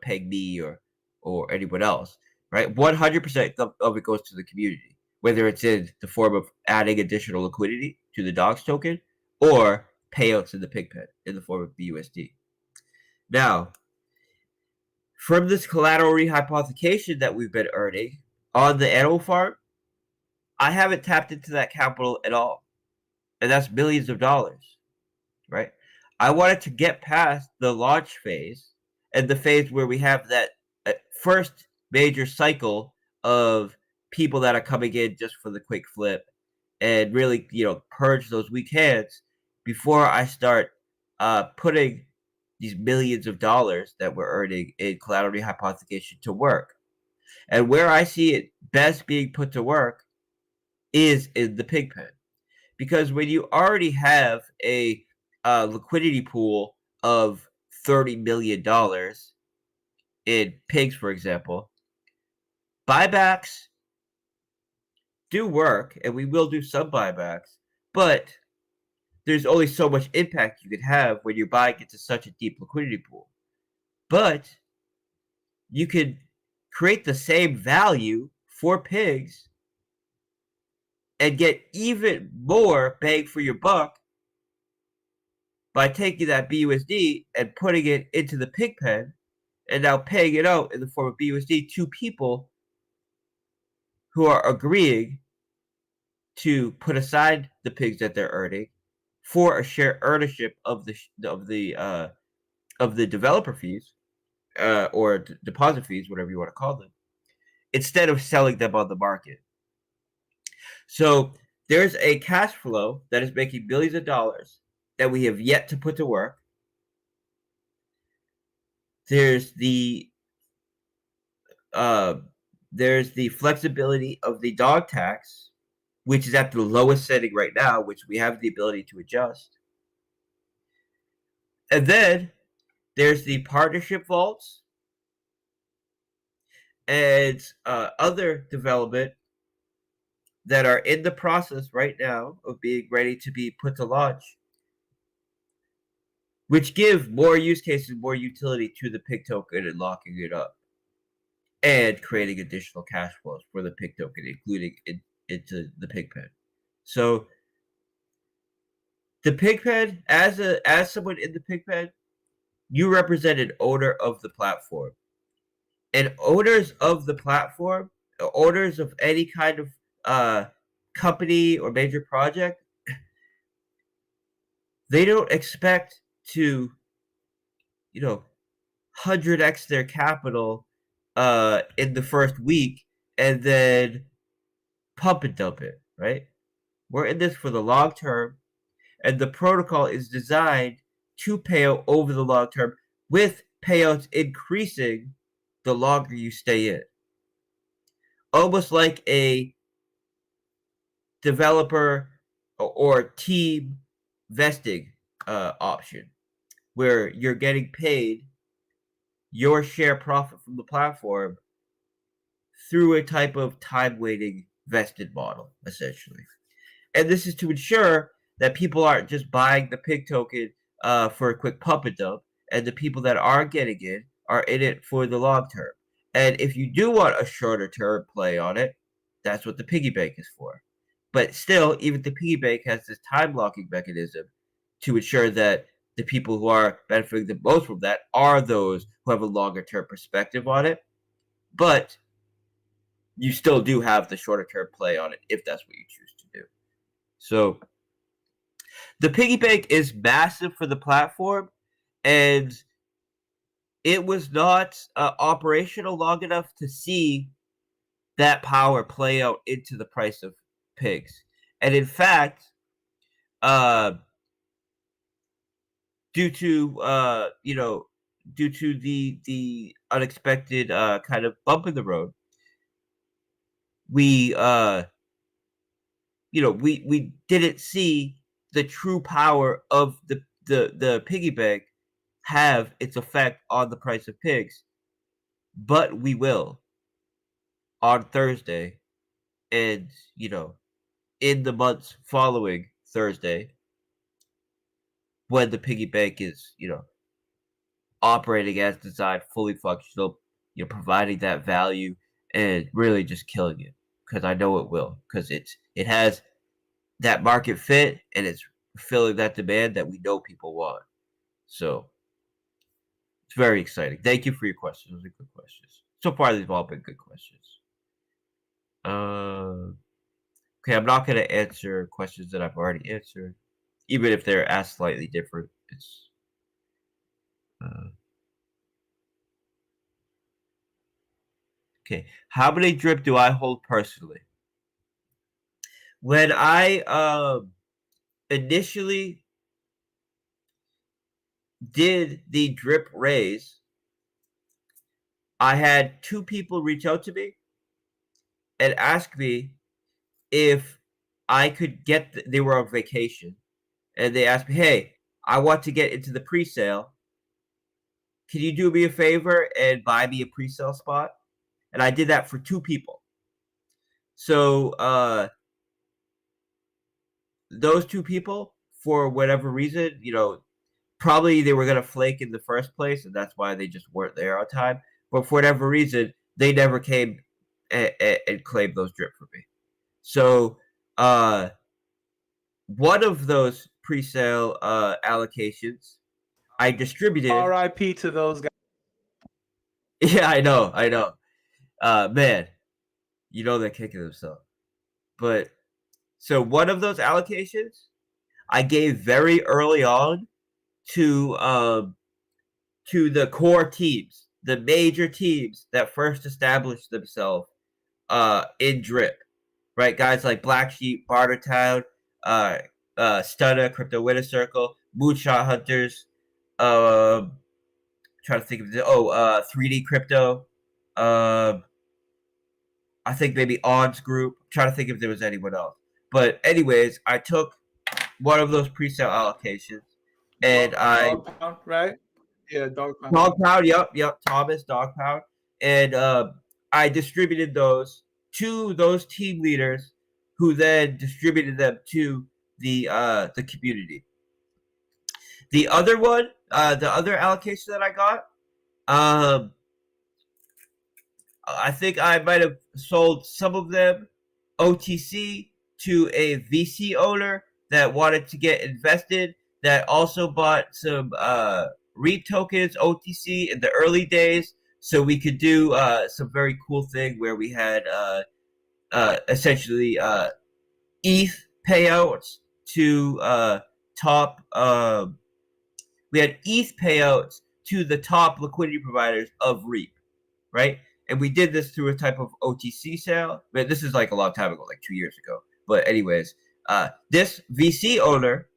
peg me or anyone else, right? 100% of it goes to the community, whether it's in the form of adding additional liquidity to the dogs token or payouts in the pig pen in the form of BUSD. Now, from this collateral rehypothecation that we've been earning on the animal farm, I haven't tapped into that capital at all. And that's millions of dollars, right? I wanted to get past the launch phase and the phase where we have that first major cycle of people that are coming in just for the quick flip and really, purge those weak hands before I start putting these millions of dollars that we're earning in collateral rehypothecation to work. And where I see it best being put to work is in the pig pen. Because when you already have a liquidity pool of $30 million in pigs, for example, buybacks do work, and we will do some buybacks, but there's only so much impact you could have when you're buying into such a deep liquidity pool. But you could create the same value for pigs and get even more bang for your buck by taking that BUSD and putting it into the pig pen and now paying it out in the form of BUSD to people who are agreeing to put aside the pigs that they're earning for a share ownership of the developer fees or deposit fees, whatever you want to call them, instead of selling them on the market. So there's a cash flow that is making billions of dollars that we have yet to put to work. There's the flexibility of the dog tax, which is at the lowest setting right now, which we have the ability to adjust. And then there's the partnership vaults and other development that are in the process right now of being ready to be put to launch, which give more use cases, more utility to the pig token and locking it up and creating additional cash flows for the pig token, including into the pig pen. So the pig pen, as someone in the pig pen, you represent an owner of the platform. And owners of the platform, owners of any kind of company or major project, they don't expect to, 100x their capital in the first week and then pump and dump it, right? We're in this for the long term, and the protocol is designed to pay out over the long term, with payouts increasing the longer you stay in. Almost like a developer or team vesting option, where you're getting paid your share profit from the platform through a type of time weighting vested model, essentially. And this is to ensure that people aren't just buying the pig token for a quick pump and dump, and the people that are getting it are in it for the long term. And if you do want a shorter term play on it, that's what the piggy bank is for. But still, even the piggy bank has this time locking mechanism to ensure that the people who are benefiting the most from that are those who have a longer term perspective on it. But you still do have the shorter term play on it if that's what you choose to do. So the piggy bank is massive for the platform, and it was not operational long enough to see that power play out into the price of pigs. And in fact, due to the unexpected kind of bump in the road, we didn't see the true power of the piggy bank have its effect on the price of pigs, but we will on Thursday, and in the months following Thursday, when the piggy bank is operating as designed, fully functional, providing that value and really just killing it, because I know it will, because it has that market fit and it's fulfilling that demand that we know people want. So it's very exciting. Thank you for your questions. Those are good questions. So far, they've all been good questions. Okay, I'm not going to answer questions that I've already answered, even if they're asked slightly different. It's okay. How many drip do I hold personally? When I initially did the drip raise, I had 2 people reach out to me and ask me if I could get they were on vacation, and they asked me, hey, I want to get into the pre-sale. Can you do me a favor and buy me a pre-sale spot? And I did that for 2 people. So those 2 people, for whatever reason, probably they were going to flake in the first place, and that's why they just weren't there on time. But for whatever reason, they never came and claimed those drip for me. So one of those pre-sale allocations, I distributed. RIP to those guys. Yeah, I know. Man, they're kicking themselves. But so one of those allocations, I gave very early on to the core teams, the major teams that first established themselves in drip, right? Guys like Black Sheep, Bartertown, Stunner, Crypto Winner Circle, Moonshot Hunters, trying to think of 3D Crypto, I think maybe Odds Group. I'm trying to think if there was anyone else. But anyways, I took one of those pre-sale allocations, and Dog Pound, right? Yeah, Dog Pound. Dog Pound, yep, Thomas, Dog Pound. And I distributed those to those team leaders, who then distributed them to the community. The other one, the other allocation that I got, I think I might have sold some of them OTC to a VC owner that wanted to get invested, that also bought some REIT tokens OTC in the early days So we could do some very cool thing where we had essentially ETH payouts to top. We had ETH payouts to the top liquidity providers of REAP, right? And we did this through a type of OTC sale. But this is like a long time ago, like 2 years ago. But anyways, this VC owner,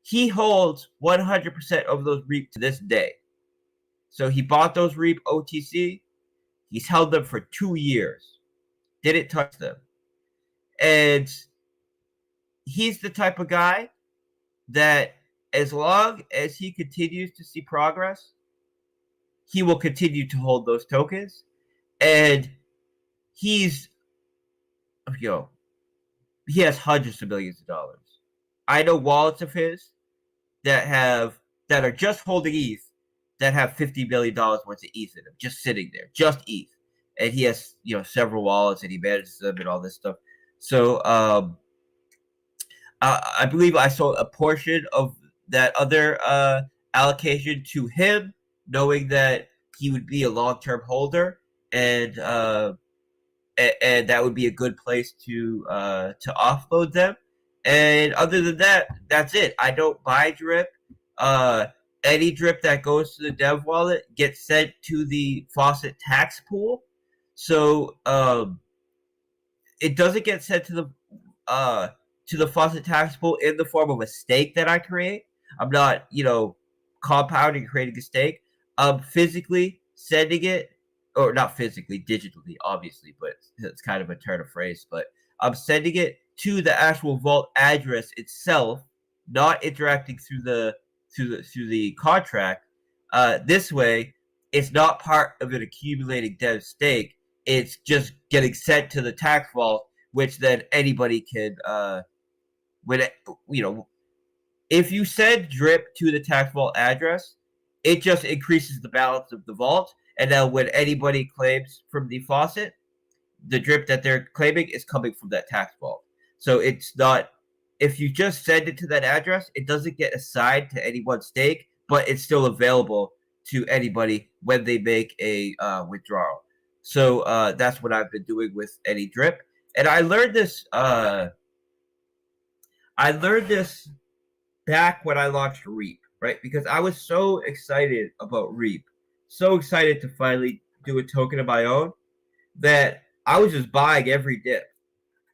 he holds 100% of those REAP to this day. So he bought those REAP OTC. He's held them for 2 years. Didn't touch them. And he's the type of guy that as long as he continues to see progress, he will continue to hold those tokens. And he's, he has hundreds of millions of dollars. I know wallets of his that are just holding ETH that have $50 billion worth of ETH in them, just sitting there, just ETH. And he has, several wallets and he manages them and all this stuff. So I believe I sold a portion of that other allocation to him, knowing that he would be a long-term holder, and that would be a good place to offload them. And other than that, that's it. I don't buy drip. Any drip that goes to the dev wallet gets sent to the Faucet tax pool. So it doesn't get sent to the Faucet tax pool in the form of a stake that I create. I'm not, compounding, creating a stake. I'm physically sending it, or not physically, digitally, obviously, but it's kind of a turn of phrase. But I'm sending it to the actual vault address itself, not interacting through the contract. This way, it's not part of an accumulating dev stake. It's just getting sent to the tax vault, which then anybody can, if you send drip to the tax vault address, it just increases the balance of the vault. And now when anybody claims from the faucet, the drip that they're claiming is coming from that tax vault. So it's not, if you just send it to that address, it doesn't get assigned to any one stake, but it's still available to anybody when they make a withdrawal. So that's what I've been doing with any drip. And I learned this back when I launched REAP, right? Because I was so excited about REAP, so excited to finally do a token of my own, that I was just buying every dip.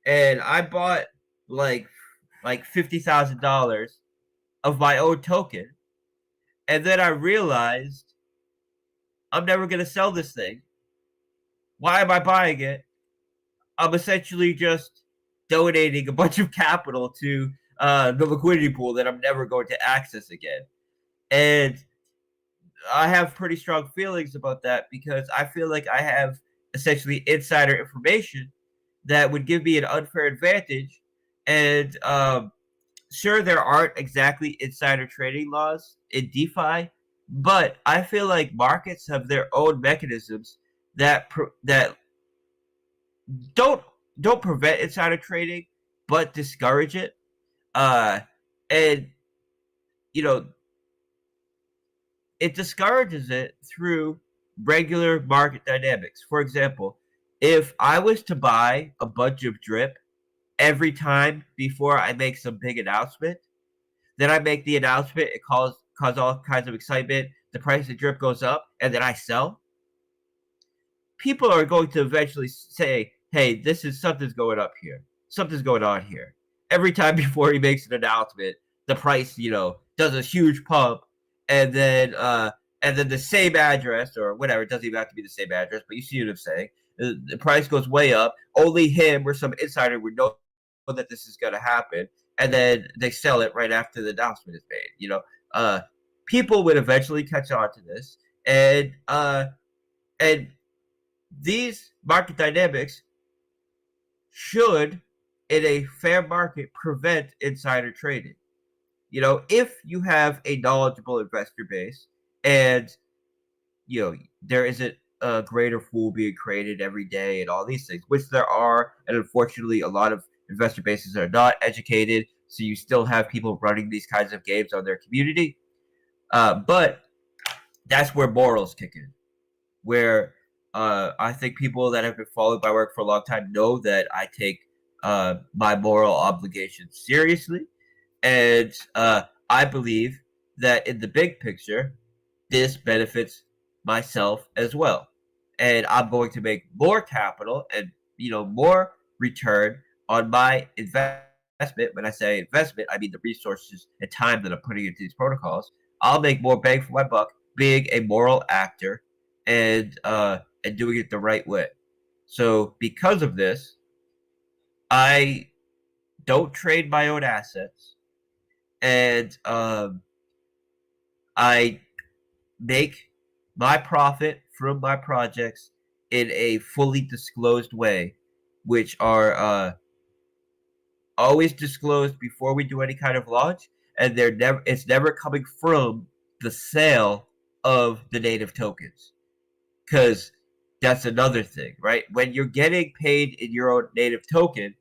And I bought like $50,000 of my own token. And then I realized I'm never going to sell this thing. Why am I buying it? I'm essentially just donating a bunch of capital to the liquidity pool that I'm never going to access again. And I have pretty strong feelings about that, because I feel like I have essentially insider information that would give me an unfair advantage. And sure, there aren't exactly insider trading laws in DeFi, but I feel like markets have their own mechanisms that don't prevent insider trading, but discourage it. And it discourages it through regular market dynamics. For example, if I was to buy a bunch of drip every time before I make some big announcement, then I make the announcement, it cause all kinds of excitement, the price of drip goes up, and then I sell, people are going to eventually say, hey, something's going up here. Something's going on here. Every time before he makes an announcement, the price, does a huge pump, and then the same address, or whatever, it doesn't even have to be the same address, but you see what I'm saying. The price goes way up. Only him or some insider would know that this is going to happen, and then they sell it right after the announcement is made. People would eventually catch on to this, and these market dynamics should, in a fair market, prevent insider trading. If you have a knowledgeable investor base, and there isn't a greater pool being created every day and all these things, which there are, and unfortunately a lot of investor bases are not educated, so you still have people running these kinds of games on their community. But that's where morals kick in. where I think people that have been following my work for a long time know that I take my moral obligations seriously, and I believe that in the big picture, this benefits myself as well, and I'm going to make more capital and more return on my investment. When I say investment, I mean the resources and time that I'm putting into these protocols. I'll make more bang for my buck being a moral actor and doing it the right way. So because of this, I don't trade my own assets, and I make my profit from my projects in a fully disclosed way, which are always disclosed before we do any kind of launch, and it's never coming from the sale of the native tokens, because that's another thing, right? When you're getting paid in your own native token,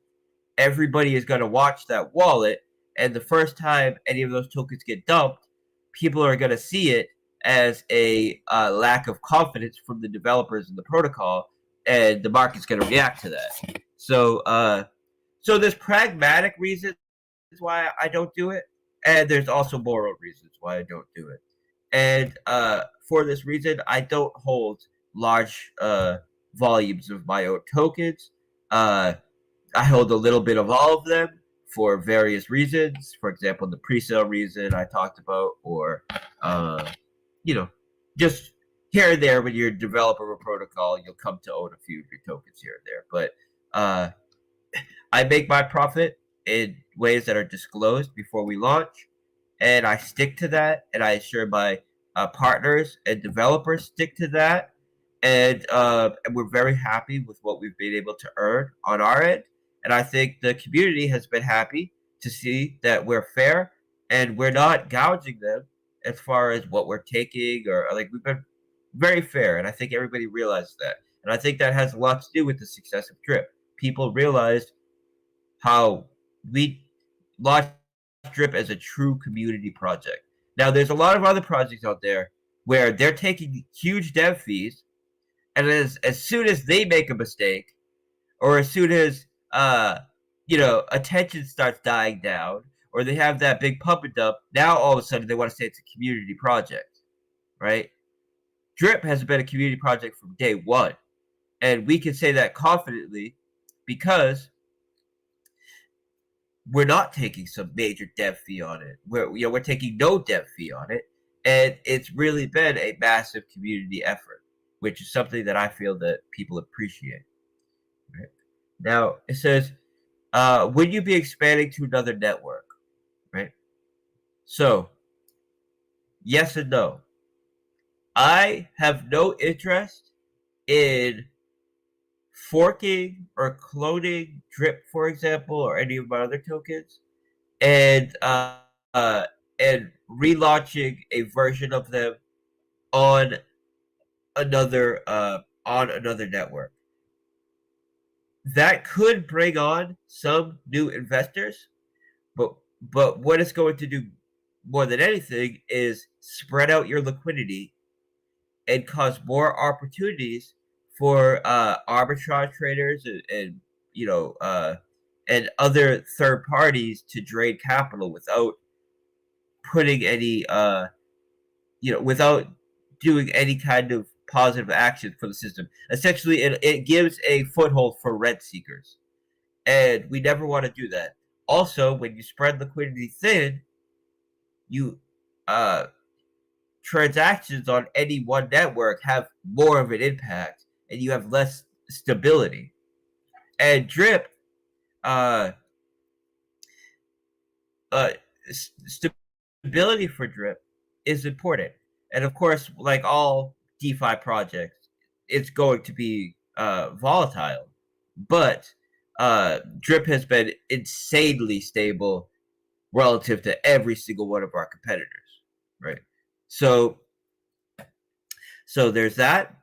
everybody is going to watch that wallet, and the first time any of those tokens get dumped, people are going to see it as a lack of confidence from the developers in the protocol, and the market's going to react to that. So there's pragmatic reasons why I don't do it, and there's also moral reasons why I don't do it. And for this reason, I don't hold large volumes of my own tokens. I hold a little bit of all of them for various reasons. For example, the pre-sale reason I talked about, or just here and there when you're a developer of a protocol, you'll come to own a few of your tokens here and there. But I make my profit in ways that are disclosed before we launch, and I stick to that, and I assure my partners and developers stick to that, and we're very happy with what we've been able to earn on our end, and I think the community has been happy to see that we're fair and we're not gouging them as far as what we're taking, or like we've been very fair, and I think everybody realized that, and I think that has a lot to do with the success of Drip. People realized how we launched Drip as a true community project. Now, there's a lot of other projects out there where they're taking huge dev fees, and as soon as they make a mistake, or as soon as attention starts dying down, or they have that big pump and dump, now all of a sudden they want to say it's a community project, right? Drip has been a community project from day one, and we can say that confidently because we're not taking some major dev fee on it. We're taking no dev fee on it, and it's really been a massive community effort, which is something that I feel that people appreciate. Right? Now it says, would you be expanding to another network? Right. So, yes and no. I have no interest in forking or cloning Drip, for example, or any of my other tokens, and relaunching a version of them on another network. That could bring on some new investors, but what it's going to do more than anything is spread out your liquidity and cause more opportunities for arbitrage traders and other third parties to drain capital without putting any without doing any kind of positive action for the system. Essentially, it gives a foothold for rent seekers, and we never want to do that. Also, when you spread liquidity thin, you transactions on any one network have more of an impact, and you have less stability. And Drip, stability for Drip is important. And of course, like all DeFi projects, it's going to be volatile. But Drip has been insanely stable relative to every single one of our competitors, right? So there's that.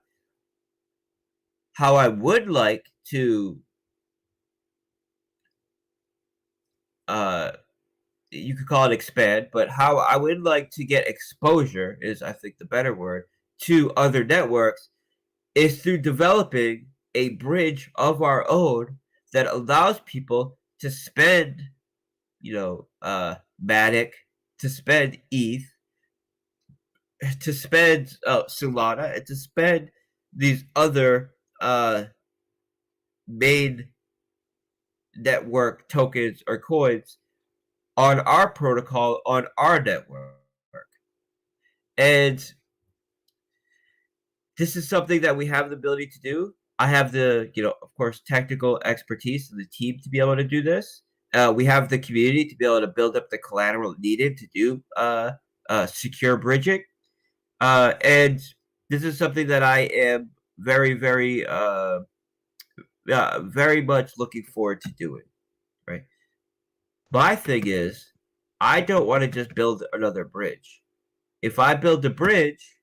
How I would like to you could call it expand, but how I would like to get exposure is, I think, the better word, to other networks, is through developing a bridge of our own that allows people to spend, Matic, to spend ETH, to spend Solana, and to spend these other main network tokens or coins on our protocol, on our network. And this is something that we have the ability to do. I have the, of course, technical expertise of the team to be able to do this. We have the community to be able to build up the collateral needed to do secure bridging. And this is something that I am very, very, very much looking forward to doing. Right. My thing is, I don't want to just build another bridge. If I build a bridge,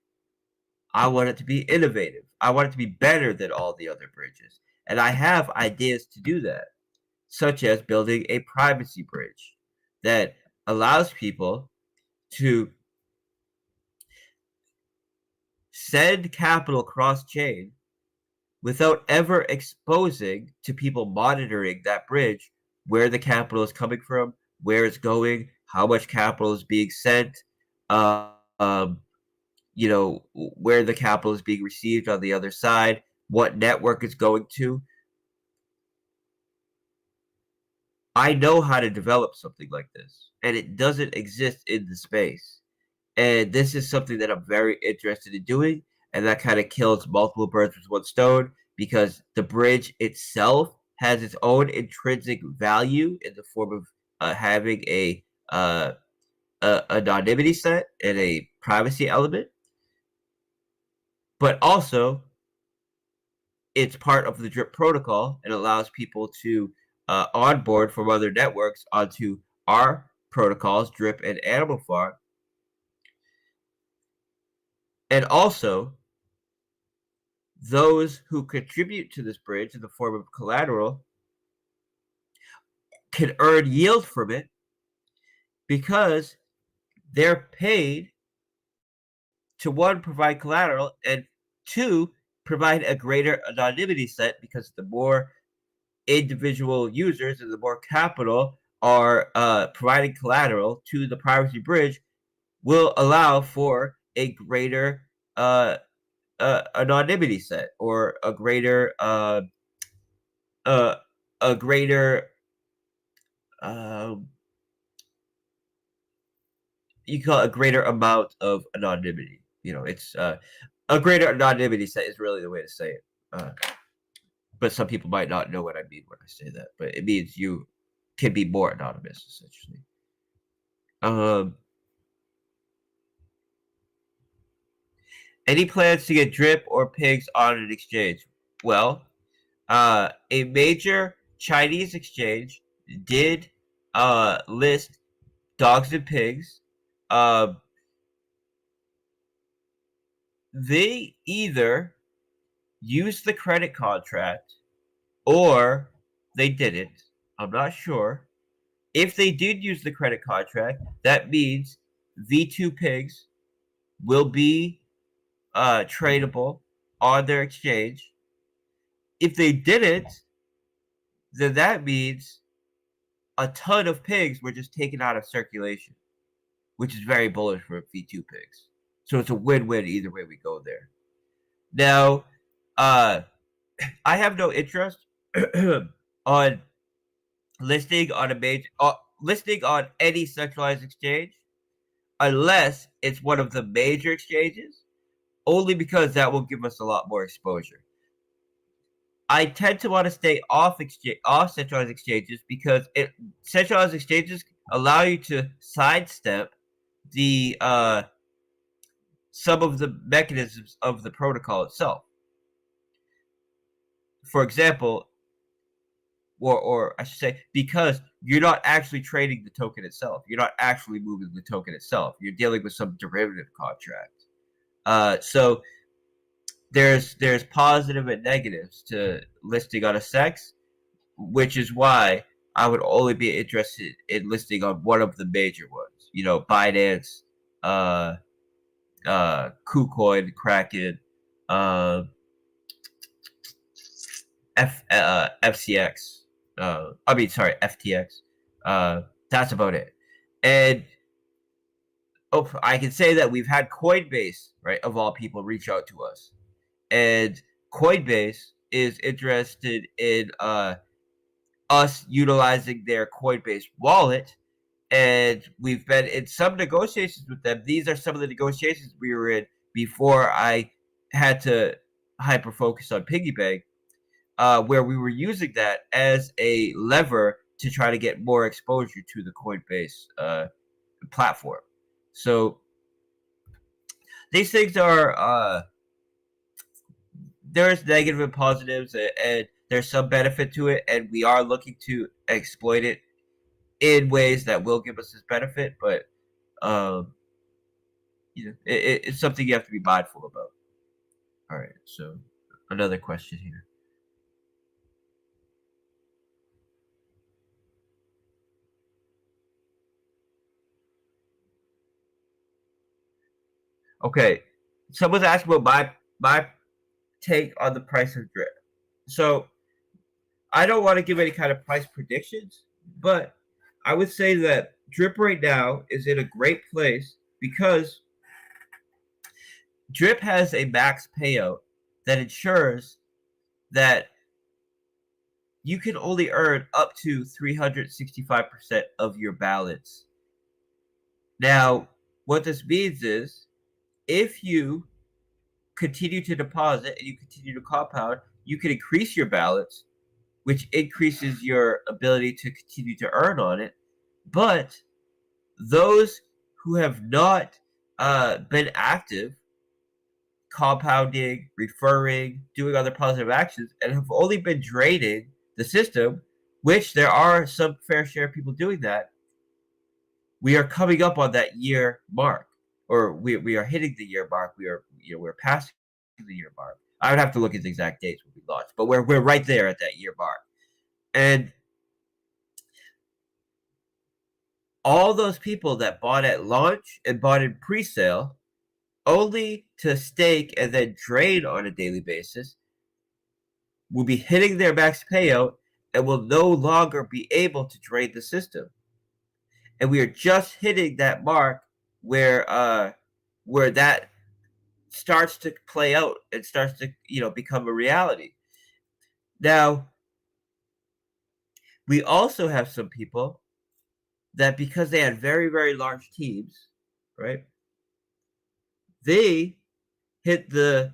I want it to be innovative. I want it to be better than all the other bridges. And I have ideas to do that, such as building a privacy bridge that allows people to send capital cross-chain without ever exposing to people monitoring that bridge where the capital is coming from, where it's going, how much capital is being sent, where the capital is being received on the other side, what network it's going to. I know how to develop something like this, and it doesn't exist in the space. And this is something that I'm very interested in doing, and that kind of kills multiple birds with one stone, because the bridge itself has its own intrinsic value in the form of having a anonymity set and a privacy element. But also, it's part of the Drip protocol and allows people to onboard from other networks onto our protocols, Drip and Animal Farm. And also, those who contribute to this bridge in the form of collateral can earn yield from it because they're paid to, one, provide collateral, and two, provide a greater anonymity set, because the more individual users and the more capital are providing collateral to the privacy bridge will allow for a greater anonymity set, or a greater you call it a greater amount of anonymity. It's a greater anonymity set is really the way to say it. But some people might not know what I mean when I say that. But it means you can be more anonymous, essentially. Any plans to get Drip or pigs on an exchange? Well, a major Chinese exchange did list dogs and pigs. They either used the credit contract or they didn't. I'm not sure. If they did use the credit contract, that means V2 pigs will be tradable on their exchange. If they didn't, then that means a ton of pigs were just taken out of circulation, which is very bullish for V2 pigs. So it's a win-win either way we go there. Now, I have no interest on listing on a major listing on any centralized exchange unless it's one of the major exchanges, only because that will give us a lot more exposure. I tend to want to stay off centralized exchanges because centralized exchanges allow you to sidestep the some of the mechanisms of the protocol itself. For example, or I should say, because you're not actually trading the token itself. You're not actually moving the token itself. You're dealing with some derivative contract. So there's positive and negatives to listing on a SEX, which is why I would only be interested in listing on one of the major ones. Binance, KuCoin, Kraken, FCX. FTX. That's about it. And I can say that we've had Coinbase, right, of all people, reach out to us, and Coinbase is interested in us utilizing their Coinbase wallet, and we've been in some negotiations with them. These are some of the negotiations we were in before I had to hyper focus on piggy bank, where we were using that as a lever to try to get more exposure to the Coinbase platform. So these things are there's negative and positives, and there's some benefit to it, and we are looking to exploit it in ways that will give us this benefit. But it's something you have to be mindful about. All right, so another question here. Okay, someone's asking about my take on the price of drip. So I don't want to give any kind of price predictions, but I would say that drip right now is in a great place because drip has a max payout that ensures that you can only earn up to 365% of your balance. Now, what this means is if you continue to deposit and you continue to compound, you can increase your balance, which increases your ability to continue to earn on it. But those who have not been active, compounding, referring, doing other positive actions, and have only been draining the system, which there are some fair share of people doing that, we are coming up on that year mark, or we are hitting the year mark. We're passing the year mark. I would have to look at the exact dates when we launched, but we're right there at that year mark. And all those people that bought at launch and bought in pre-sale only to stake and then drain on a daily basis will be hitting their max payout and will no longer be able to drain the system. And we are just hitting that mark where that starts to play out and starts to become a reality. Now, we also have some people that because they had very, very large teams, right? They hit the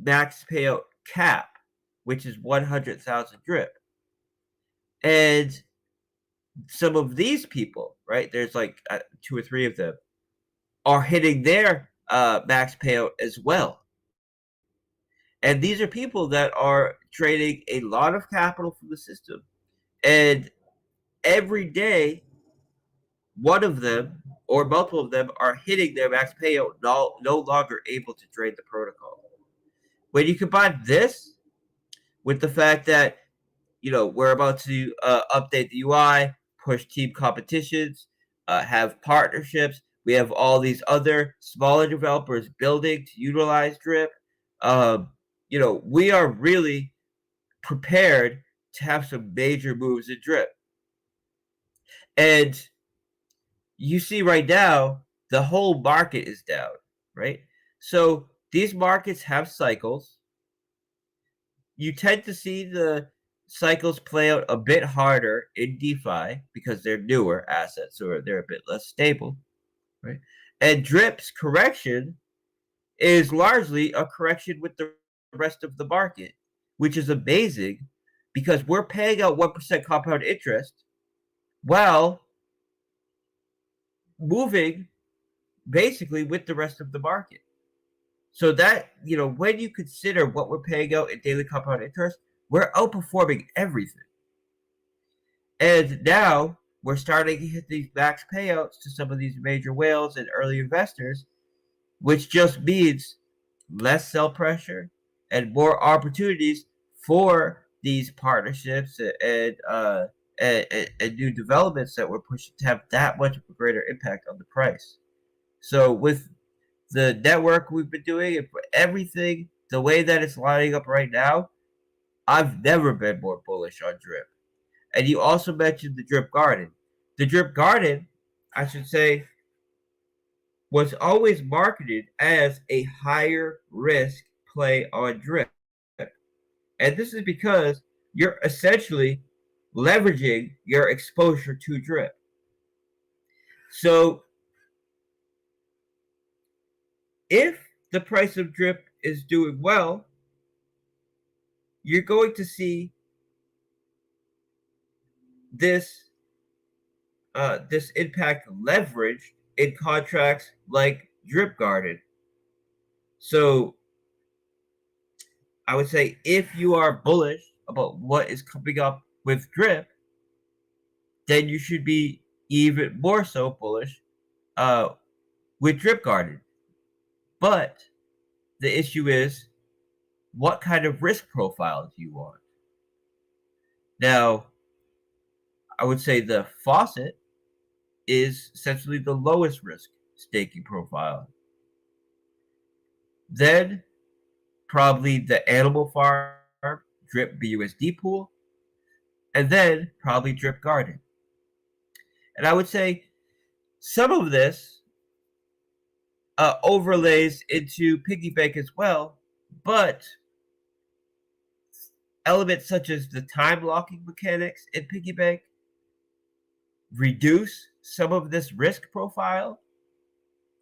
max payout cap, which is 100,000 drip. And some of these people, right? There's like 2 or 3 of them are hitting their max payout as well. And these are people that are trading a lot of capital from the system. And every day, one of them or multiple of them are hitting their max payout, no longer able to trade the protocol. When you combine this with the fact that we're about to update the UI, push team competitions, have partnerships, we have all these other smaller developers building to utilize drip. We are really prepared to have some major moves in drip. And you see right now, the whole market is down, right? So these markets have cycles. You tend to see the cycles play out a bit harder in DeFi because they're newer assets or they're a bit less stable, right? And drip's correction is largely a correction with the rest of the market, which is amazing because we're paying out 1% compound interest while moving basically with the rest of the market. So that, when you consider what we're paying out in daily compound interest, we're outperforming everything. And now we're starting to hit these max payouts to some of these major whales and early investors, which just means less sell pressure and more opportunities for these partnerships and new developments that we're pushing to have that much of a greater impact on the price. So with the network we've been doing and for everything, the way that it's lining up right now, I've never been more bullish on Drip. And you also mentioned the DripGarden. The DripGarden, I should say, was always marketed as a higher risk play on Drip. And this is because you're essentially leveraging your exposure to Drip. So if the price of Drip is doing well, you're going to see this this impact leveraged in contracts like DripGarden. So I would say if you are bullish about what is coming up with Drip, then you should be even more so bullish with DripGarden. But the issue is, what kind of risk profile do you want? Now, I would say the Faucet is essentially the lowest risk staking profile. Then probably the Animal Farm Drip BUSD pool, and then probably DripGarden. And I would say some of this overlays into piggy bank as well, but elements such as the time locking mechanics in piggy bank reduce some of this risk profile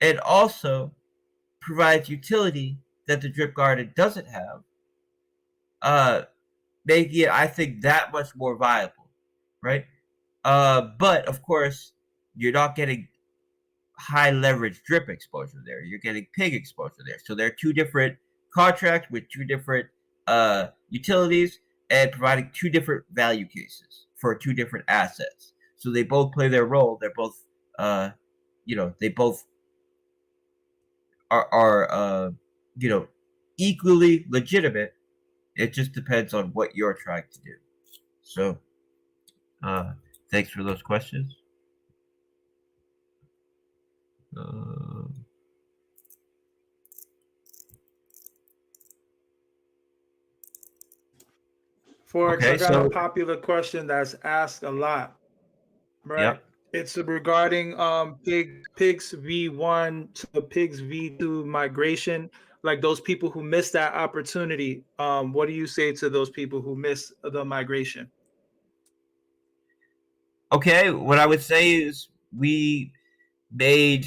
and also provides utility that the DripGarden doesn't have, making it, I think, that much more viable, right? But of course, you're not getting high leverage Drip exposure there. You're getting pig exposure there. So there are two different contracts with two different utilities and providing two different value cases for two different assets. So they both play their role. They're both, they both are equally legitimate. It just depends on what you're trying to do. So, thanks for those questions. Forex, Okay, I got a popular question that's asked a lot, right? Yep. It's regarding pigs V1 to pigs V2 migration, like those people who missed that opportunity. What do you say to those people who missed the migration? Okay, what I would say is we made,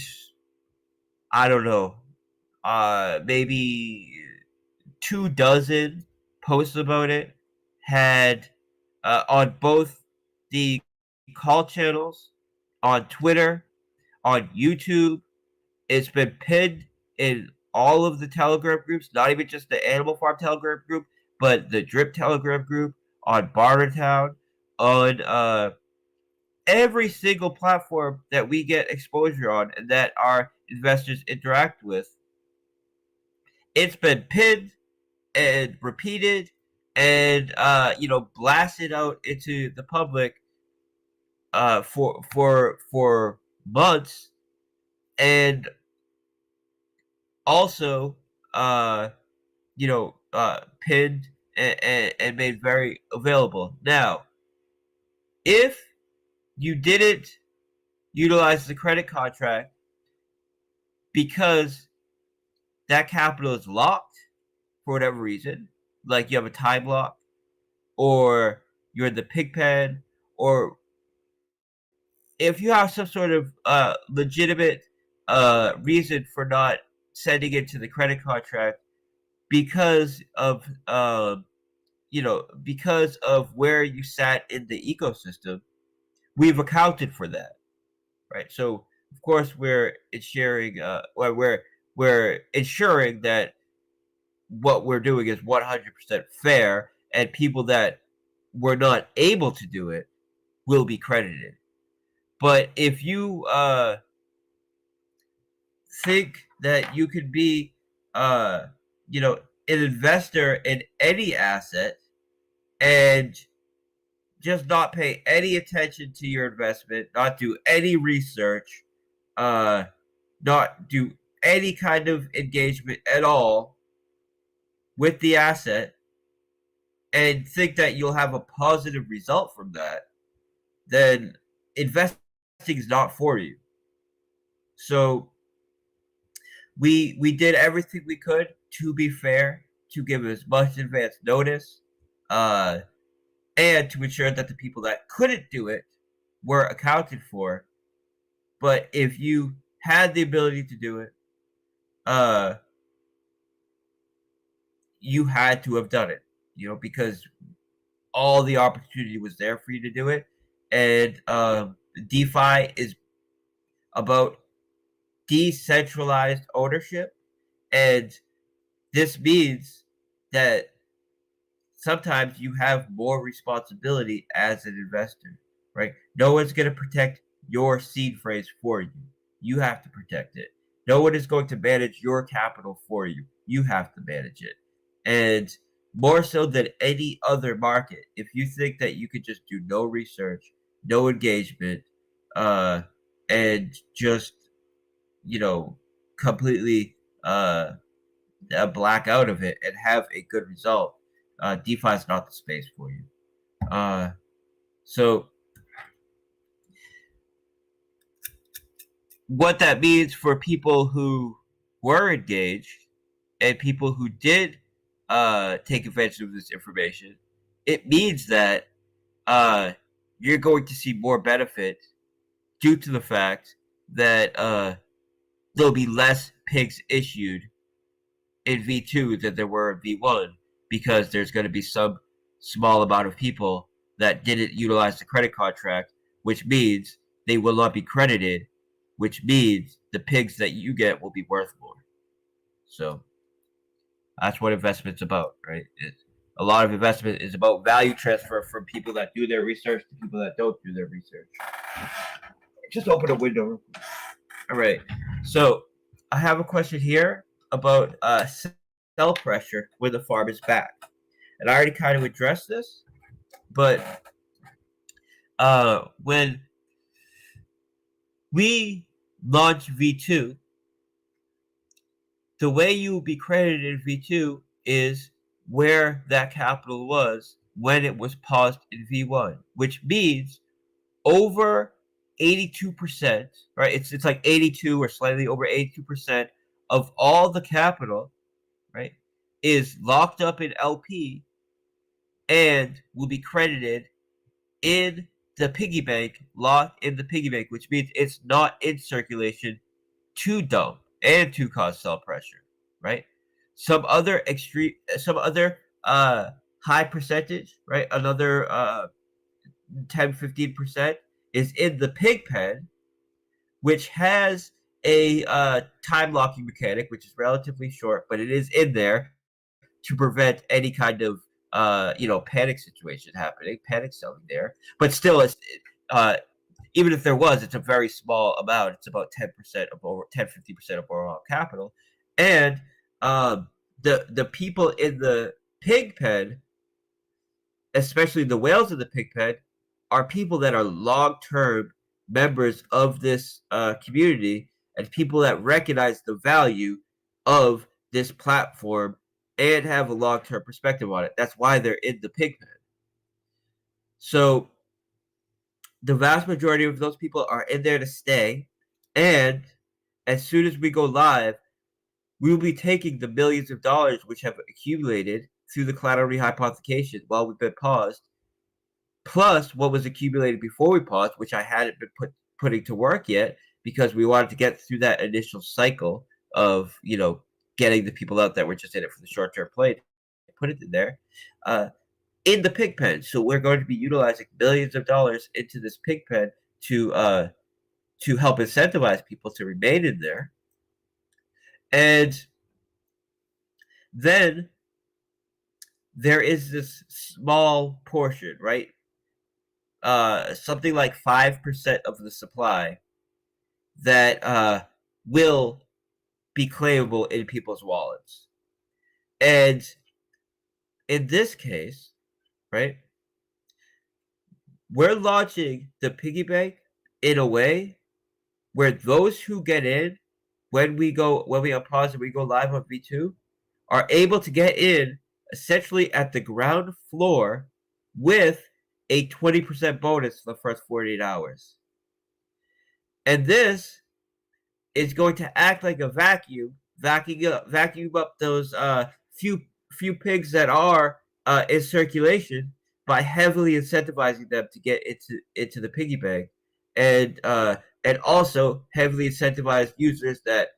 I don't know, maybe 24 posts about it, had on both the call channels, on Twitter, on YouTube. It's been pinned in all of the Telegram groups, not even just the Animal Farm Telegram group, but the Drip Telegram group, on Bartertown, on every single platform that we get exposure on and that our investors interact with. It's been pinned and repeated and blasted out into the public for months, and also pinned and made very available. Now, if you didn't utilize the credit contract because that capital is locked for whatever reason, like you have a time lock, or you're in the pig pen, or if you have some sort of legitimate reason for not sending it to the credit contract because of because of where you sat in the ecosystem, we've accounted for that, right? So of course we're ensuring we're ensuring that what we're doing is 100% fair, and people that were not able to do it will be credited. But if you think that you could be an investor in any asset and just not pay any attention to your investment, not do any research, not do any kind of engagement at all with the asset, and think that you'll have a positive result from that, then investing is not for you. So we did everything we could to be fair, to give as much advance notice, and to ensure that the people that couldn't do it were accounted for. But if you had the ability to do it, you had to have done it, because all the opportunity was there for you to do it. And DeFi is about decentralized ownership, and this means that sometimes you have more responsibility as an investor, right? No one's going to protect your seed phrase for you. You have to protect it. No one is going to manage your capital for you. You have to manage it. And more so than any other market, if you think that you could just do no research, no engagement, and just, completely black out of it and have a good result, DeFi is not the space for you. So what that means for people who were engaged and people who did take advantage of this information, it means that you're going to see more benefit due to the fact that there'll be less pigs issued in V2 than there were in V1, because there's going to be some small amount of people that didn't utilize the credit contract, which means they will not be credited, which means the pigs that you get will be worth more. So that's what investment's about, right? A lot of investment is about value transfer from people that do their research to people that don't do their research. Just open a window. All right. So I have a question here about sell pressure when the farm is back. And I already kind of addressed this, but when we launch V2, the way you will be credited in V2 is where that capital was when it was paused in V1, which means over 82%, right? It's like 82 or slightly over 82% of all the capital, right, is locked up in LP and will be credited in the piggy bank, locked in the piggy bank, which means it's not in circulation to dump and to cause sell pressure, right? Some other high percentage, right? Another 10-15% is in the pig pen, which has a time locking mechanic, which is relatively short, but it is in there to prevent any kind of panic situation happening, panic selling there. But still, it's even if there was, it's a very small amount. It's about 10% of over 10-15% of overall capital, and the people in the pig pen, especially the whales in the pig pen, are people that are long-term members of this community and people that recognize the value of this platform and have a long-term perspective on it. That's why they're in the pig pen. So the vast majority of those people are in there to stay, and as soon as we go live, we will be taking the millions of dollars which have accumulated through the collateral rehypothecation while we've been paused, plus what was accumulated before we paused, which I hadn't been putting to work yet because we wanted to get through that initial cycle of, getting the people out that were just in it for the short-term play, put it in there, in the pig pen. So we're going to be utilizing billions of dollars into this pig pen to help incentivize people to remain in there. And then there is this small portion, right? Something like 5% of the supply that will be claimable in people's wallets. And in this case, right, we're launching the piggy bank in a way where those who get in when we unpause and we go live on V2 are able to get in essentially at the ground floor with a 20% bonus for the first 48 hours. And this is going to act like a vacuum, vacuum up those few pigs that are in circulation by heavily incentivizing them to get into the piggy bank, and also heavily incentivize users that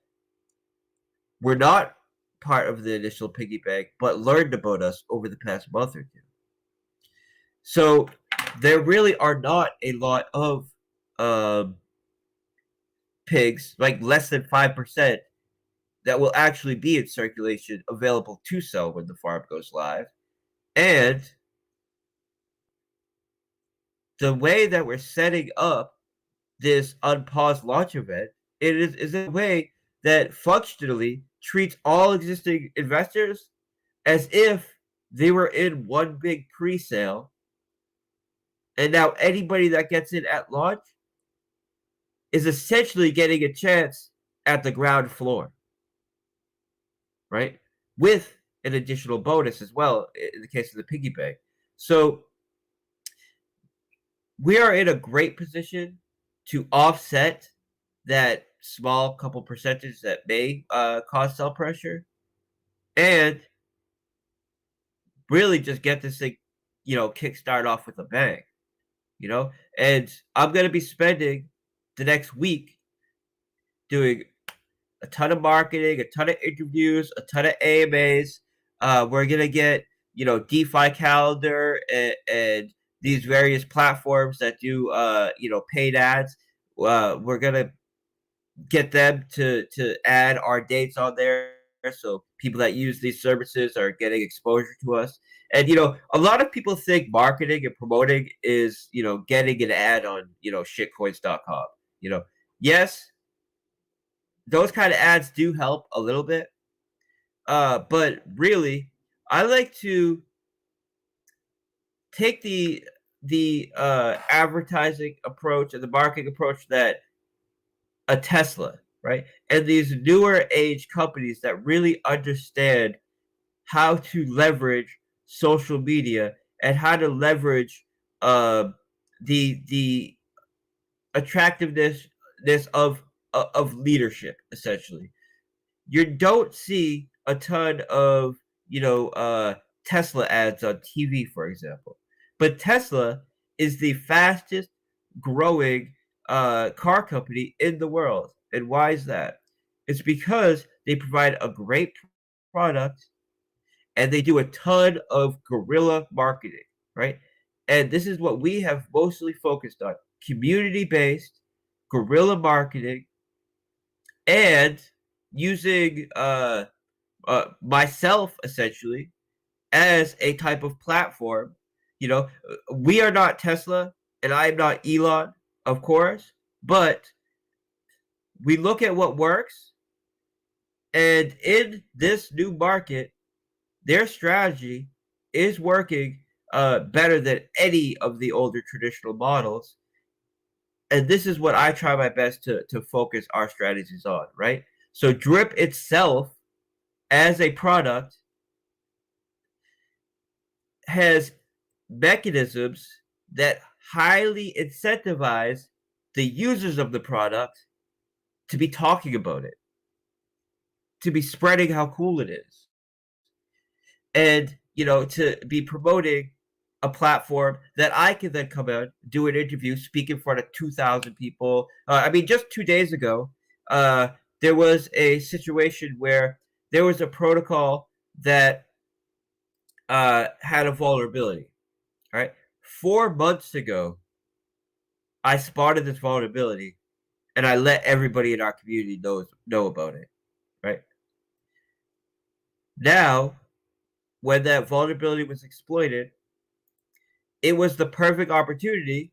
were not part of the initial piggy bank but learned about us over the past month or two. So there really are not a lot of pigs, like less than 5%, that will actually be in circulation available to sell when the farm goes live. And the way that we're setting up this unpaused launch event, it is a way that functionally treats all existing investors as if they were in one big pre-sale. And now anybody that gets in at launch is essentially getting a chance at the ground floor, right? With an additional bonus as well in the case of the piggy bank. So we are in a great position to offset that small couple percentage that may cause sell pressure, and really just get this thing, kickstart off with a bang, And I'm going to be spending the next week doing a ton of marketing, a ton of interviews, a ton of AMAs. We're going to get, DeFi calendar and these various platforms that do, paid ads. We're going to get them to add our dates on there, so people that use these services are getting exposure to us. And a lot of people think marketing and promoting is getting an ad on shitcoins.com. Yes, those kind of ads do help a little bit, but really I like to take the advertising approach and the marketing approach that a Tesla, right? And these newer age companies that really understand how to leverage social media and how to leverage the attractiveness of leadership. Essentially, you don't see a ton of Tesla ads on TV, for example, but Tesla is the fastest growing car company in the world. And why is that? It's because they provide a great product and they do a ton of guerrilla marketing, right? And this is what we have mostly focused on: community-based guerrilla marketing, and using myself essentially as a type of platform. We are not Tesla and I am not Elon, of course, but we look at what works, and in this new market, their strategy is working better than any of the older traditional models. And this is what I try my best to focus our strategies on, right? So Drip itself as a product has mechanisms that highly incentivize the users of the product to be talking about it, to be spreading how cool it is, and to be promoting a platform that I can then come out, do an interview, speak in front of 2,000 people. Just 2 days ago, there was a situation where there was a protocol that had a vulnerability. All right, 4 months ago, I spotted this vulnerability, and I let everybody in our community know about it. Right now, when that vulnerability was exploited, it was the perfect opportunity.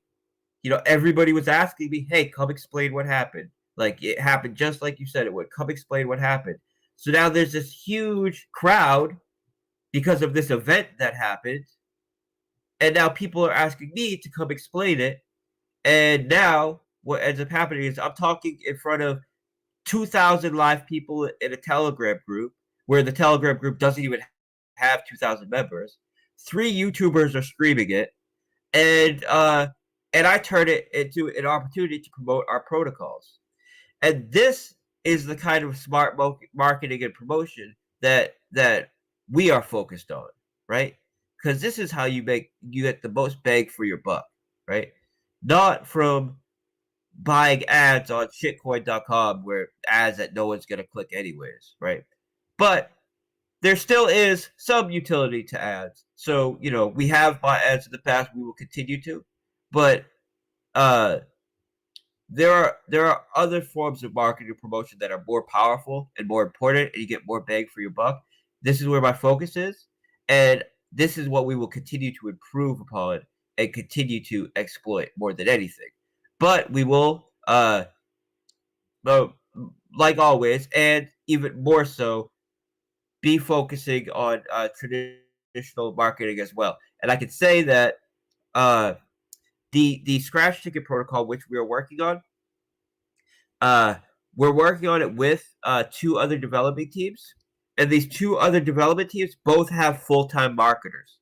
Everybody was asking me, "Hey, come explain what happened." Like, it happened just like you said it would. Come explain what happened. So now there's this huge crowd because of this event that happened. And now people are asking me to come explain it. And now what ends up happening is I'm talking in front of 2,000 live people in a Telegram group, where the Telegram group doesn't even have 2,000 members. 3 YouTubers are streaming it, and I turn it into an opportunity to promote our protocols. And this is the kind of smart marketing and promotion that we are focused on, right? Because this is how you get the most bang for your buck, right? Not from buying ads on shitcoin.com where ads that no one's gonna click anyways, right? But there still is some utility to ads. So, we have bought ads in the past, we will continue to, but there are other forms of marketing promotion that are more powerful and more important, and you get more bang for your buck. This is where my focus is, and this is what we will continue to improve upon and continue to exploit more than anything. But we will, like always, and even more so, be focusing on traditional marketing as well. And I can say that the scratch ticket protocol, which we are working on, we're working on it with 2 other developing teams, and these 2 other development teams both have full-time marketers.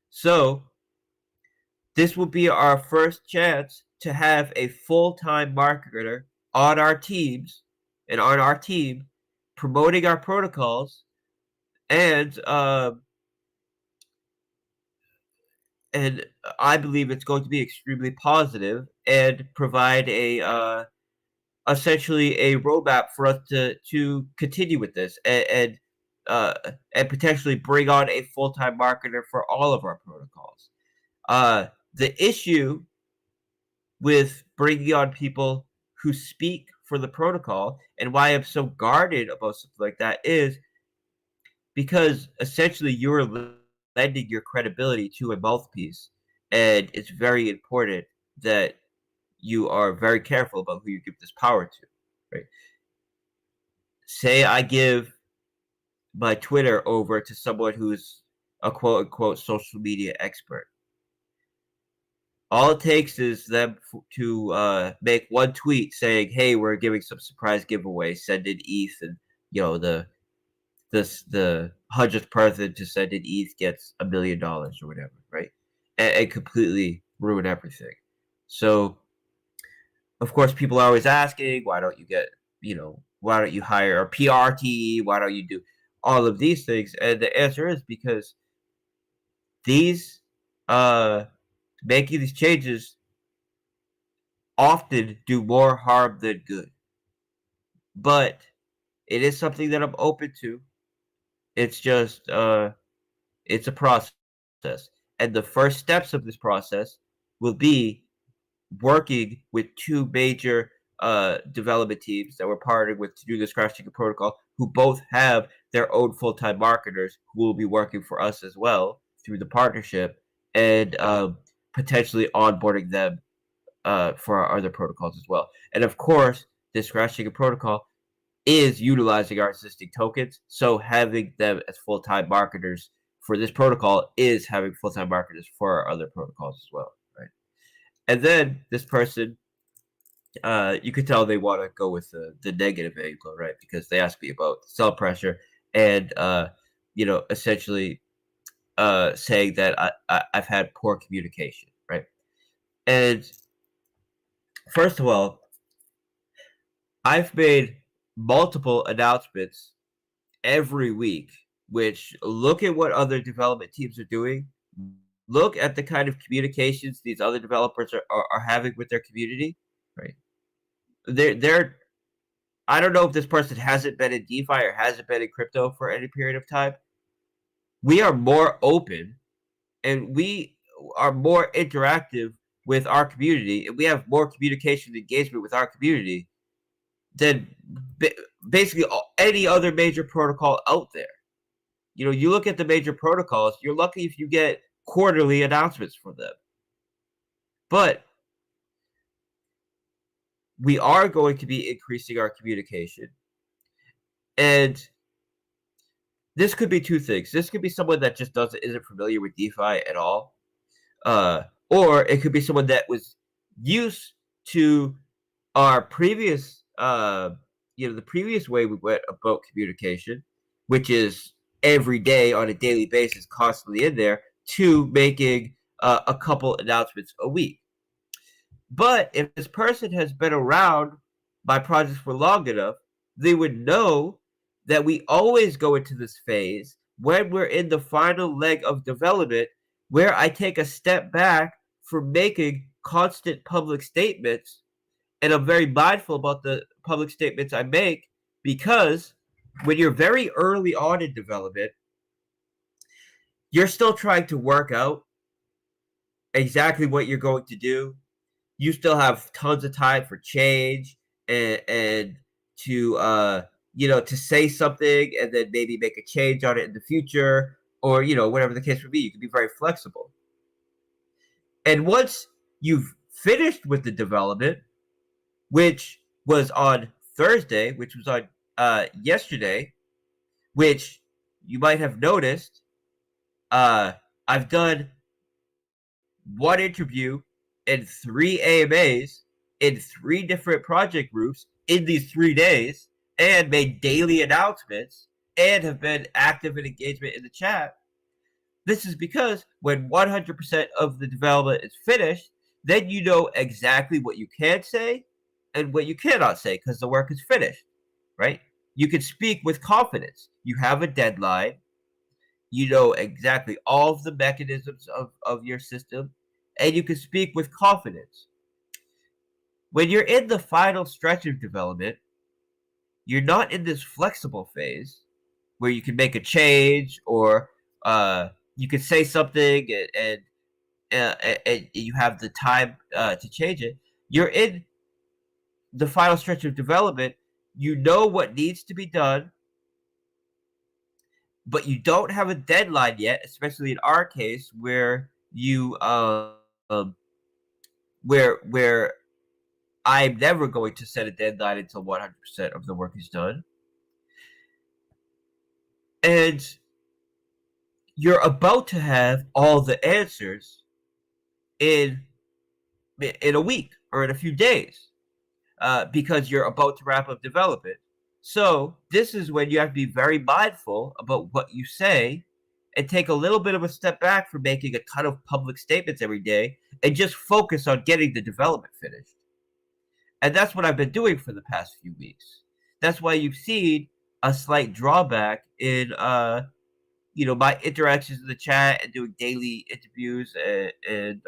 So this will be our first chance to have a full-time marketer on our teams and on our team promoting our protocols, and I believe it's going to be extremely positive and provide a essentially a roadmap for us to continue with this and potentially bring on a full-time marketer for all of our protocols. The issue with bringing on people who speak for the protocol, and why I'm so guarded about something like that, is because essentially you're lending your credibility to a mouthpiece, and it's very important that you are very careful about who you give this power to, right? Say I give my Twitter over to someone who's a quote unquote social media expert. All it takes is them to make one tweet saying, "Hey, we're giving some surprise giveaway. Send in ETH," and the 100th person to send in ETH gets $1 million or whatever, right? And completely ruin everything. So, of course, people are always asking, why don't you hire a PR team? Why don't you do all of these things? And the answer is because these making these changes often do more harm than good. But it is something that I'm open to. It's just it's a process. And the first steps of this process will be working with 2 major development teams that we're partnering with to do the Scratch Ticket protocol, who both have their own full-time marketers who will be working for us as well through the partnership, and potentially onboarding them for our other protocols as well. And of course, this Scratch Ticket protocol is utilizing our existing tokens, so having them as full-time marketers for this protocol is having full-time marketers for our other protocols as well, right? And then this person, you could tell they want to go with the negative angle, right? Because they ask me about sell pressure and essentially saying that I've had poor communication, right? And first of all, I've made multiple announcements every week, which look at what other development teams are doing. Look at the kind of communications these other developers are having with their community, right? They're I don't know if this person hasn't been in DeFi or hasn't been in crypto for any period of time. We are more open and we are more interactive with our community, and we have more communication and engagement with our community than basically any other major protocol out there. You look at the major protocols, you're lucky if you get quarterly announcements from them. But we are going to be increasing our communication. And this could be 2 things. This could be someone that just isn't familiar with DeFi at all. Or it could be someone that was used to our previous the previous way we went about communication, which is every day on a daily basis, constantly in there, to making a couple announcements a week. But if this person has been around my projects for long enough, they would know that we always go into this phase when we're in the final leg of development, where I take a step back from making constant public statements. And I'm very mindful about the public statements I make, because when you're very early on in development, you're still trying to work out exactly what you're going to do. You still have tons of time for change and to to say something and then maybe make a change on it in the future, or whatever the case would be. You can be very flexible. And once you've finished with the development, which was on Thursday, which was on yesterday, which you might have noticed, I've done one interview and 3 AMAs in 3 different project groups in these 3 days, and made daily announcements, and have been active in engagement in the chat. This is because when 100% of the development is finished, then you know exactly what you can say and what you cannot say, because the work is finished, right? You can speak with confidence. You have a deadline. You know exactly all of the mechanisms of your system, and you can speak with confidence. When you're in the final stretch of development, you're not in this flexible phase where you can make a change, or you can say something and you have the time to change it. You're in the final stretch of development. You know what needs to be done, but you don't have a deadline yet, especially in our case, where you where I'm never going to set a deadline until 100% of the work is done. And you're about to have all the answers in a week or in a few days, because you're about to wrap up development. So this is when you have to be very mindful about what you say, and take a little bit of a step back from making a ton of public statements every day, and just focus on getting the development finished. And that's what I've been doing for the past few weeks. That's why you've seen a slight drawback in my interactions in the chat, and doing daily interviews and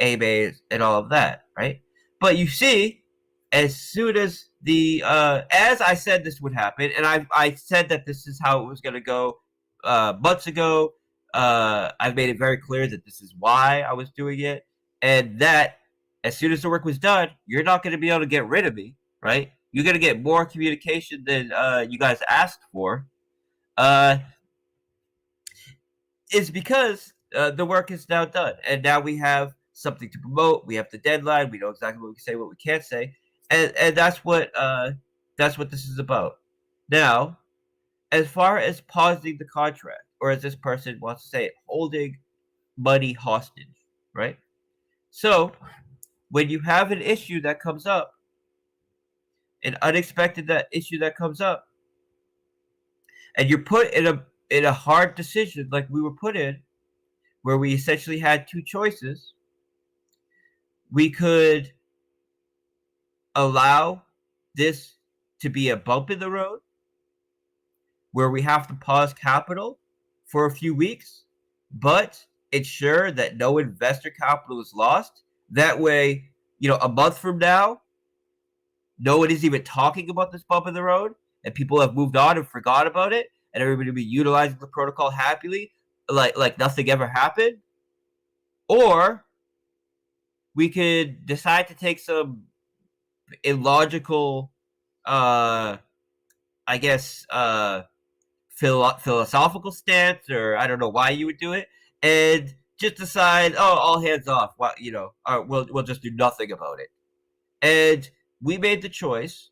AMAs and all of that, right? But you see, as soon as as I said this would happen, and I said that this is how it was going to go months ago. I've made it very clear that this is why I was doing it, and that as soon as the work was done, you're not going to be able to get rid of me, right? You're going to get more communication than you guys asked for. Is because the work is now done, and now we have something to promote. We have the deadline. We know exactly what we can say, what we can't say, and that's what this is about. Now, as far as pausing the contract, or as this person wants to say it, holding money hostage, right? So when you have an issue that comes up, an unexpected issue that comes up, and you're put in a hard decision like we were put in, where we essentially had 2 choices. We could allow this to be a bump in the road, where we have to pause capital for a few weeks, but ensure that no investor capital is lost. That way, a month from now, no one is even talking about this bump in the road, and people have moved on and forgot about it, and everybody will be utilizing the protocol happily, like nothing ever happened. Or we could decide to take some illogical, philosophical stance, or I don't know why you would do it, and just decide, all hands off. We'll just do nothing about it. And we made the choice,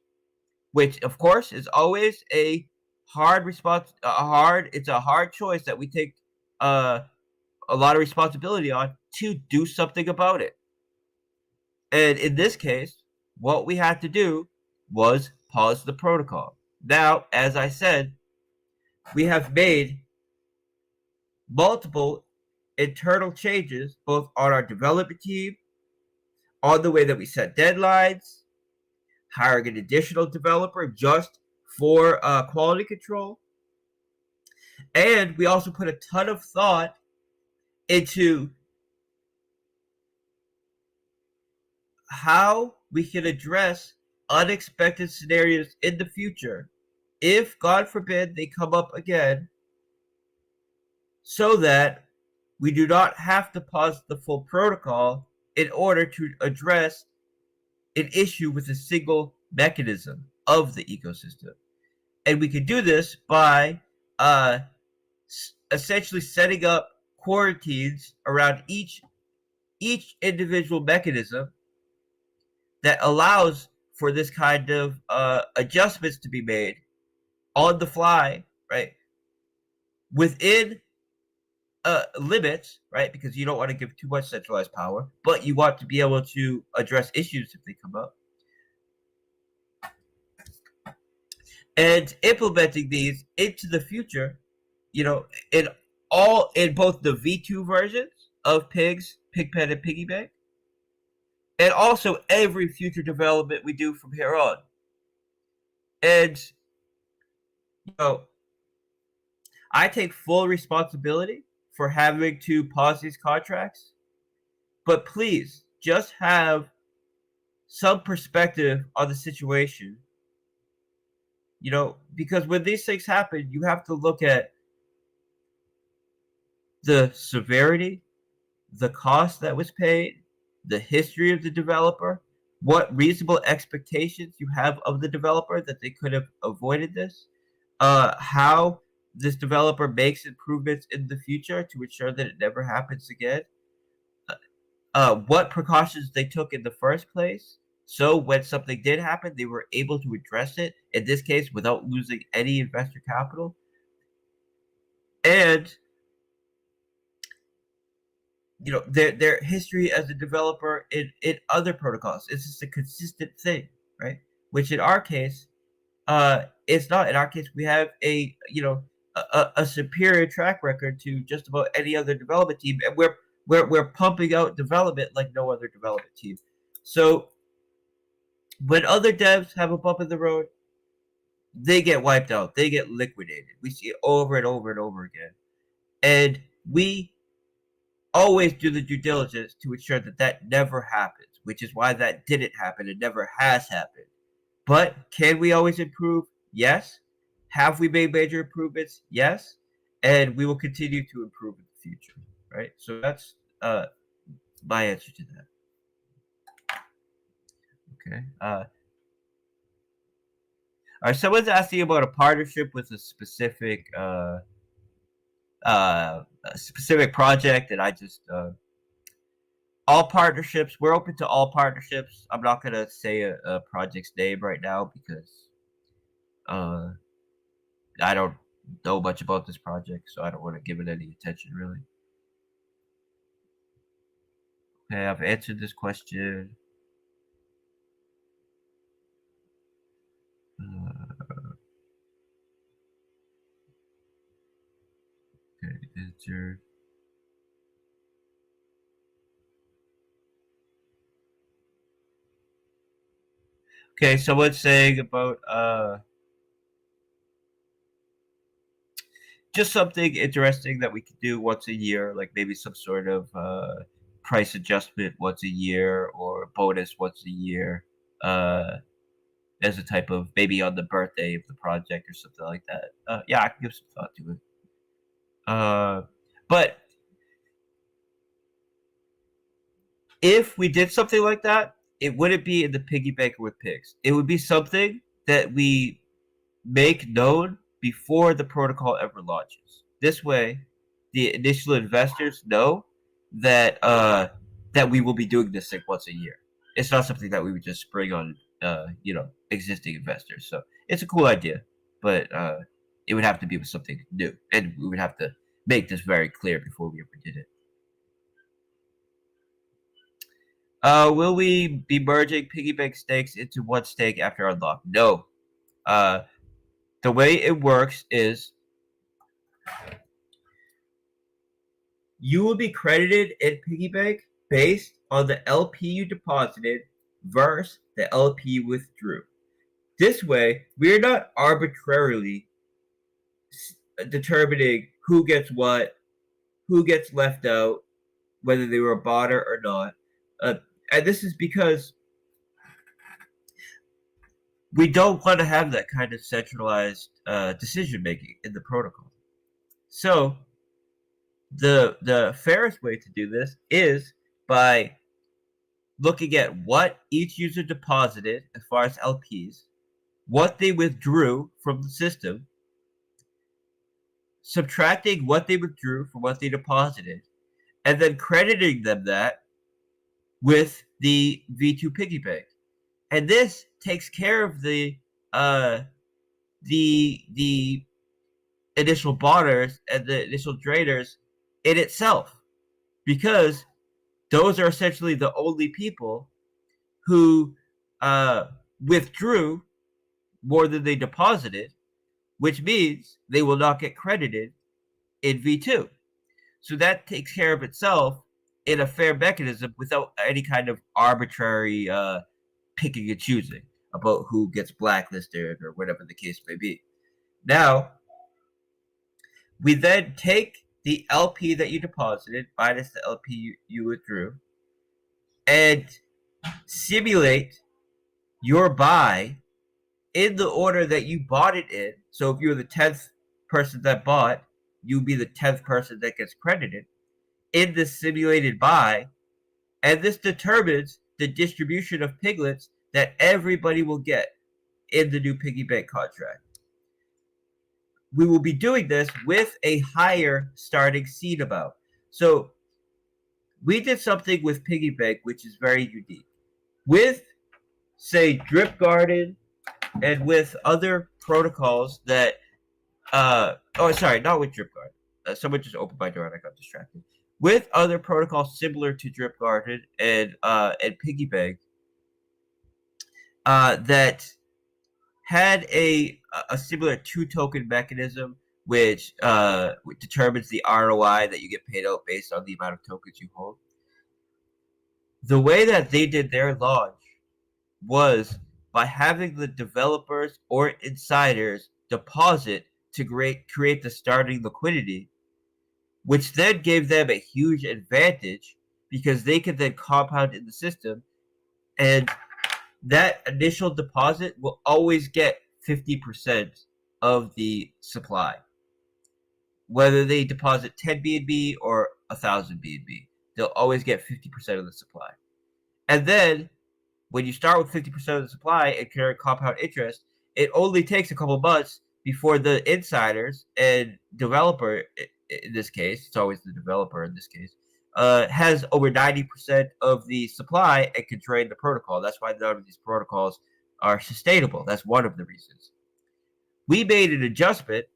which of course is always a hard response. It's a hard choice that we take a lot of responsibility on, to do something about it. And in this case, what we had to do was pause the protocol. Now, as I said, we have made multiple internal changes, both on our development team, on the way that we set deadlines, hiring an additional developer just for quality control. And we also put a ton of thought into how we can address unexpected scenarios in the future if, God forbid, they come up again, so that we do not have to pause the full protocol in order to address an issue with a single mechanism of the ecosystem. And we can do this by essentially setting up quarantines around each individual mechanism that allows for this kind of adjustments to be made on the fly, right? Within limits, right? Because you don't want to give too much centralized power, but you want to be able to address issues if they come up. And implementing these into the future, in both the V2 versions of Pigs, Pigpen, and Piggy Bank, and also every future development we do from here on. And I take full responsibility for having to pause these contracts, but please just have some perspective on the situation. Because when these things happen, you have to look at the severity, the cost that was paid, the history of the developer, what reasonable expectations you have of the developer that they could have avoided this, how this developer makes improvements in the future to ensure that it never happens again, what precautions they took in the first place, so when something did happen, they were able to address it, in this case, without losing any investor capital. And their history as a developer in other protocols. It's just a consistent thing, right? Which in our case, it's not. In our case, we have a superior track record to just about any other development team, and we're pumping out development like no other development team. So when other devs have a bump in the road, they get wiped out. They get liquidated. We see it over and over and over again, and we always do the due diligence to ensure that never happens, which is why that didn't happen. It never has happened. But can we always improve? Yes. Have we made major improvements? Yes. And we will continue to improve in the future, right? So that's my answer to that. Okay. All right. Someone's asking about a partnership with a specific project, and I just all partnerships. We're open to all partnerships. I'm not gonna say a project's name right now because I don't know much about this project, so I don't want to give it any attention really. Okay, I've answered this question. Okay, answered. Okay, someone's saying about just something interesting that we could do once a year, like maybe some sort of price adjustment once a year or bonus once a year, as a type of maybe on the birthday of the project or something like that. Yeah, I can give some thought to it. But if we did something like that, it wouldn't be in the piggy bank with pigs. It would be something that we make known before the protocol ever launches. This way, the initial investors know that that we will be doing this thing once a year. It's not something that we would just spring on existing investors. So it's a cool idea, but it would have to be with something new, and we would have to make this very clear before we ever did it. Will we be merging piggy bank stakes into one stake after unlock? No. The way it works is you will be credited in piggy bank based on the LP you deposited versus the LP you withdrew. This way, we're not arbitrarily determining who gets what, who gets left out, whether they were a botter or not. And this is because we don't want to have that kind of centralized decision making in the protocol. So the fairest way to do this is by looking at what each user deposited as far as LPs, what they withdrew from the system, subtracting what they withdrew from what they deposited, and then crediting them that with the V2 piggy bank. And this takes care of the initial botters and the initial drainers in itself, because those are essentially the only people who withdrew more than they deposited, which means they will not get credited in V2. So that takes care of itself in a fair mechanism without any kind of arbitrary picking and choosing about who gets blacklisted or whatever the case may be. Now, we then take the LP that you deposited minus the LP you withdrew and simulate your buy in the order that you bought it in. So if you're the 10th person that bought, you'll be the 10th person that gets credited in this simulated buy. And this determines the distribution of piglets that everybody will get in the new piggy bank contract. We will be doing this with a higher starting seed amount. So we did something with piggy bank which is very unique. With, say, DripGarden and with other protocols that not with DripGarden. Someone just opened my door and I got distracted. With other protocols similar to DripGarden and piggy bank that had a similar 2-token mechanism which determines the ROI that you get paid out based on the amount of tokens you hold. The way that they did their launch was by having the developers or insiders deposit to create the starting liquidity, which then gave them a huge advantage because they could then compound in the system, and that initial deposit will always get 50% of the supply. Whether they deposit 10 BNB or 1,000 BNB, they'll always get 50% of the supply. And then when you start with 50% of the supply and carry compound interest, it only takes a couple months before the insiders and developer, in this case, it's always the developer in this case, has over 90% of the supply and can drain the protocol. That's why none of these protocols are sustainable. That's one of the reasons. We made an adjustment,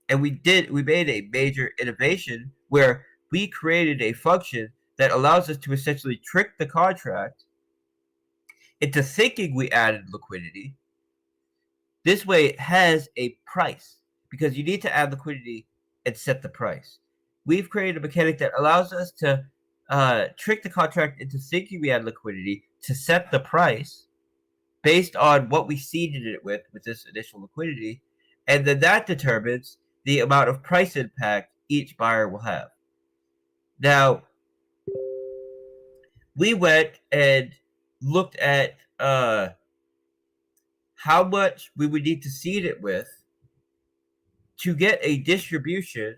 and we made a major innovation where we created a function that allows us to essentially trick the contract into thinking we added liquidity. This way it has a price, because you need to add liquidity and set the price. We've created a mechanic that allows us to trick the contract into thinking we add liquidity to set the price based on what we seeded it with this initial liquidity, and then that determines the amount of price impact each buyer will have. Now, we went and looked at how much we would need to seed it with to get a distribution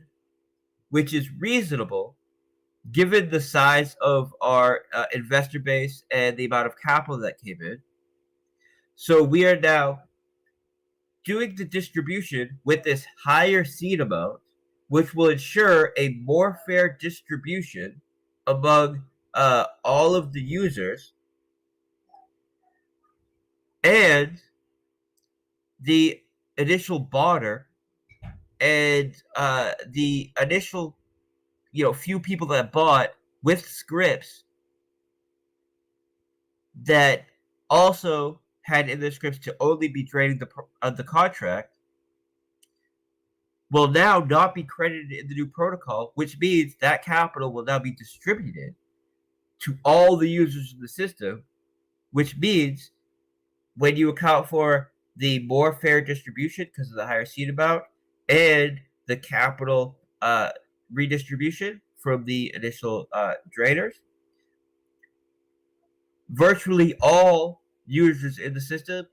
which is reasonable given the size of our investor base and the amount of capital that came in. So we are now doing the distribution with this higher seed amount, which will ensure a more fair distribution among all of the users, and the initial botter and the initial few people that bought with scripts that also had in their scripts to only be draining the contract will now not be credited in the new protocol, which means that capital will now be distributed to all the users of the system, which means when you account for the more fair distribution because of the higher seed amount and the capital redistribution from the initial drainers, virtually all users in the system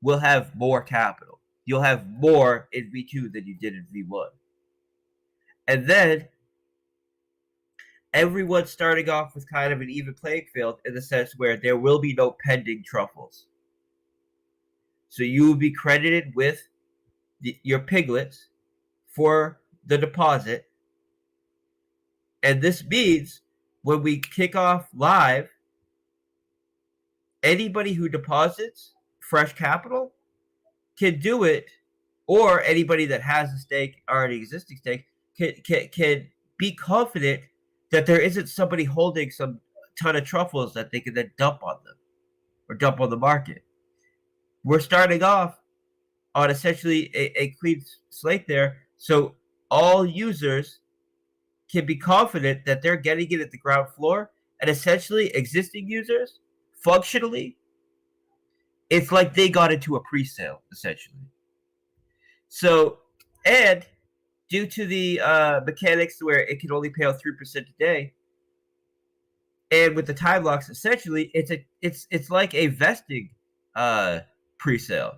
will have more capital. You'll have more in V2 than you did in V1. And then everyone's starting off with kind of an even playing field in the sense where there will be no pending truffles. So you will be credited with your piglets for the deposit. And this means when we kick off live, anybody who deposits fresh capital can do it, or anybody that has a stake, already existing stake, can be confident that there isn't somebody holding some ton of truffles that they can then dump on them or dump on the market. We're starting off on essentially a clean slate there, so all users can be confident that they're getting it at the ground floor, and essentially existing users, functionally, it's like they got into a pre-sale, essentially. So, and due to the mechanics where it can only pay out 3% a day, and with the time locks, essentially, it's like a vesting pre-sale.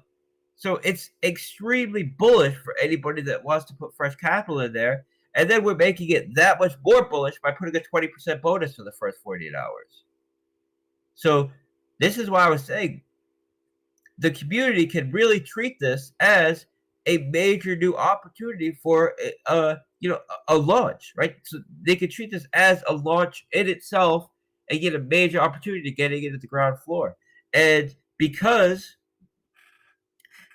So it's extremely bullish for anybody that wants to put fresh capital in there. And then we're making it that much more bullish by putting a 20% bonus for the first 48 hours. So this is why I was saying the community can really treat this as a major new opportunity for a launch, right? So they can treat this as a launch in itself and get a major opportunity getting into the ground floor. And because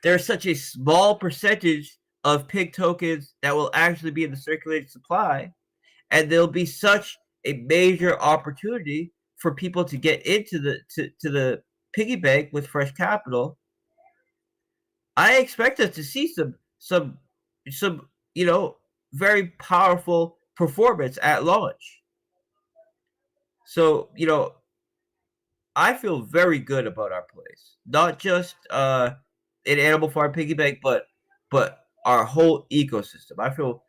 there's such a small percentage of pig tokens that will actually be in the circulating supply, and there'll be such a major opportunity for people to get into the piggy bank with fresh capital. I expect us to see some very powerful performance at launch. So I feel very good about our place, not just in Animal Farm Piggy Bank, but our whole ecosystem. I feel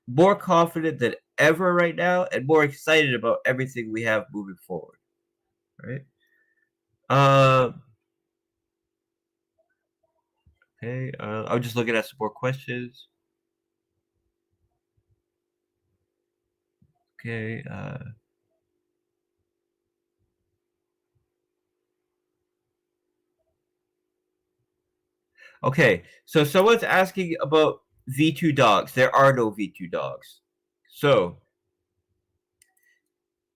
more confident than ever right now, and more excited about everything we have moving forward. Right? Okay. I'm just looking at some more questions. Okay. Okay, so someone's asking about V2 dogs. There are no V2 dogs. So,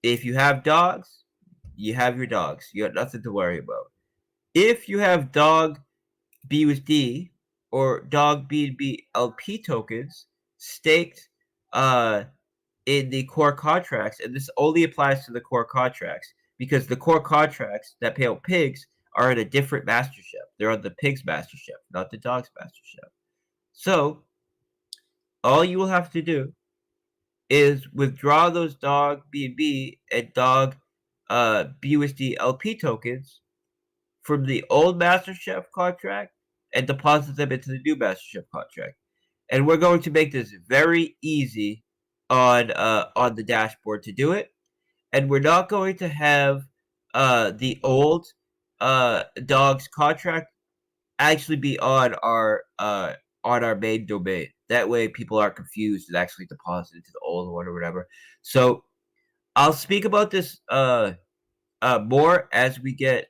if you have dogs, you have your dogs. You got nothing to worry about. If you have dog BUSD or dog BNB LP tokens staked in the core contracts, and this only applies to the core contracts because the core contracts that pay out pigs are in a different mastership. They're on the pigs mastership, not the dogs mastership. So all you will have to do is withdraw those dog BNB and dog BUSD LP tokens from the old mastership contract and deposit them into the new mastership contract. And we're going to make this very easy on the dashboard to do it. And we're not going to have the old dogs contract actually be on our main domain. That way people aren't confused and actually deposit into the old one or whatever. So I'll speak about this more as we get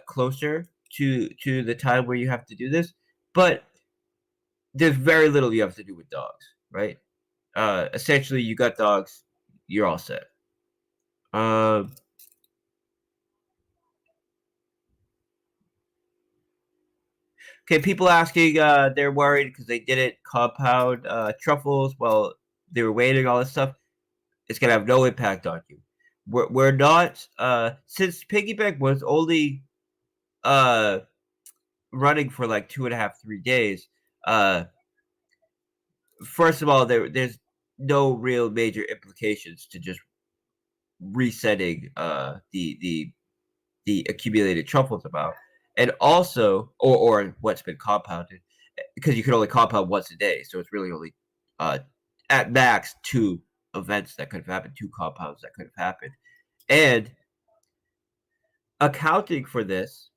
closer to the time where you have to do this. But there's very little you have to do with dogs, right? Essentially, you got dogs, you're all set. Okay, people asking, they're worried because they didn't compound truffles while they were waiting, all this stuff. It's gonna have no impact on you. We're not since Piggyback was only running for like 2.5-3 days. first of all, there's no real major implications to just resetting the accumulated truffles amount, and also or what's been compounded, because you can only compound once a day, so it's really only at max 2 events that could have happened, 2 compounds that could have happened, and accounting for this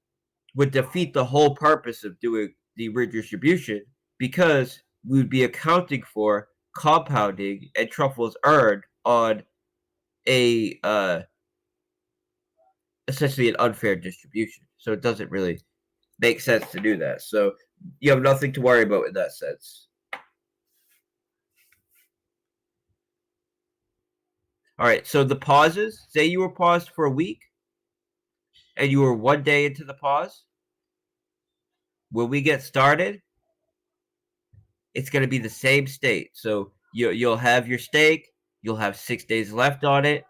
would defeat the whole purpose of doing the redistribution, because we would be accounting for compounding and truffles earned on a essentially an unfair distribution. So it doesn't really make sense to do that. So you have nothing to worry about in that sense. All right. So the pauses, say you were paused for a week and you were 1 day into the pause. When we get started, it's going to be the same state. So you'll have your stake. You'll have 6 days left on it.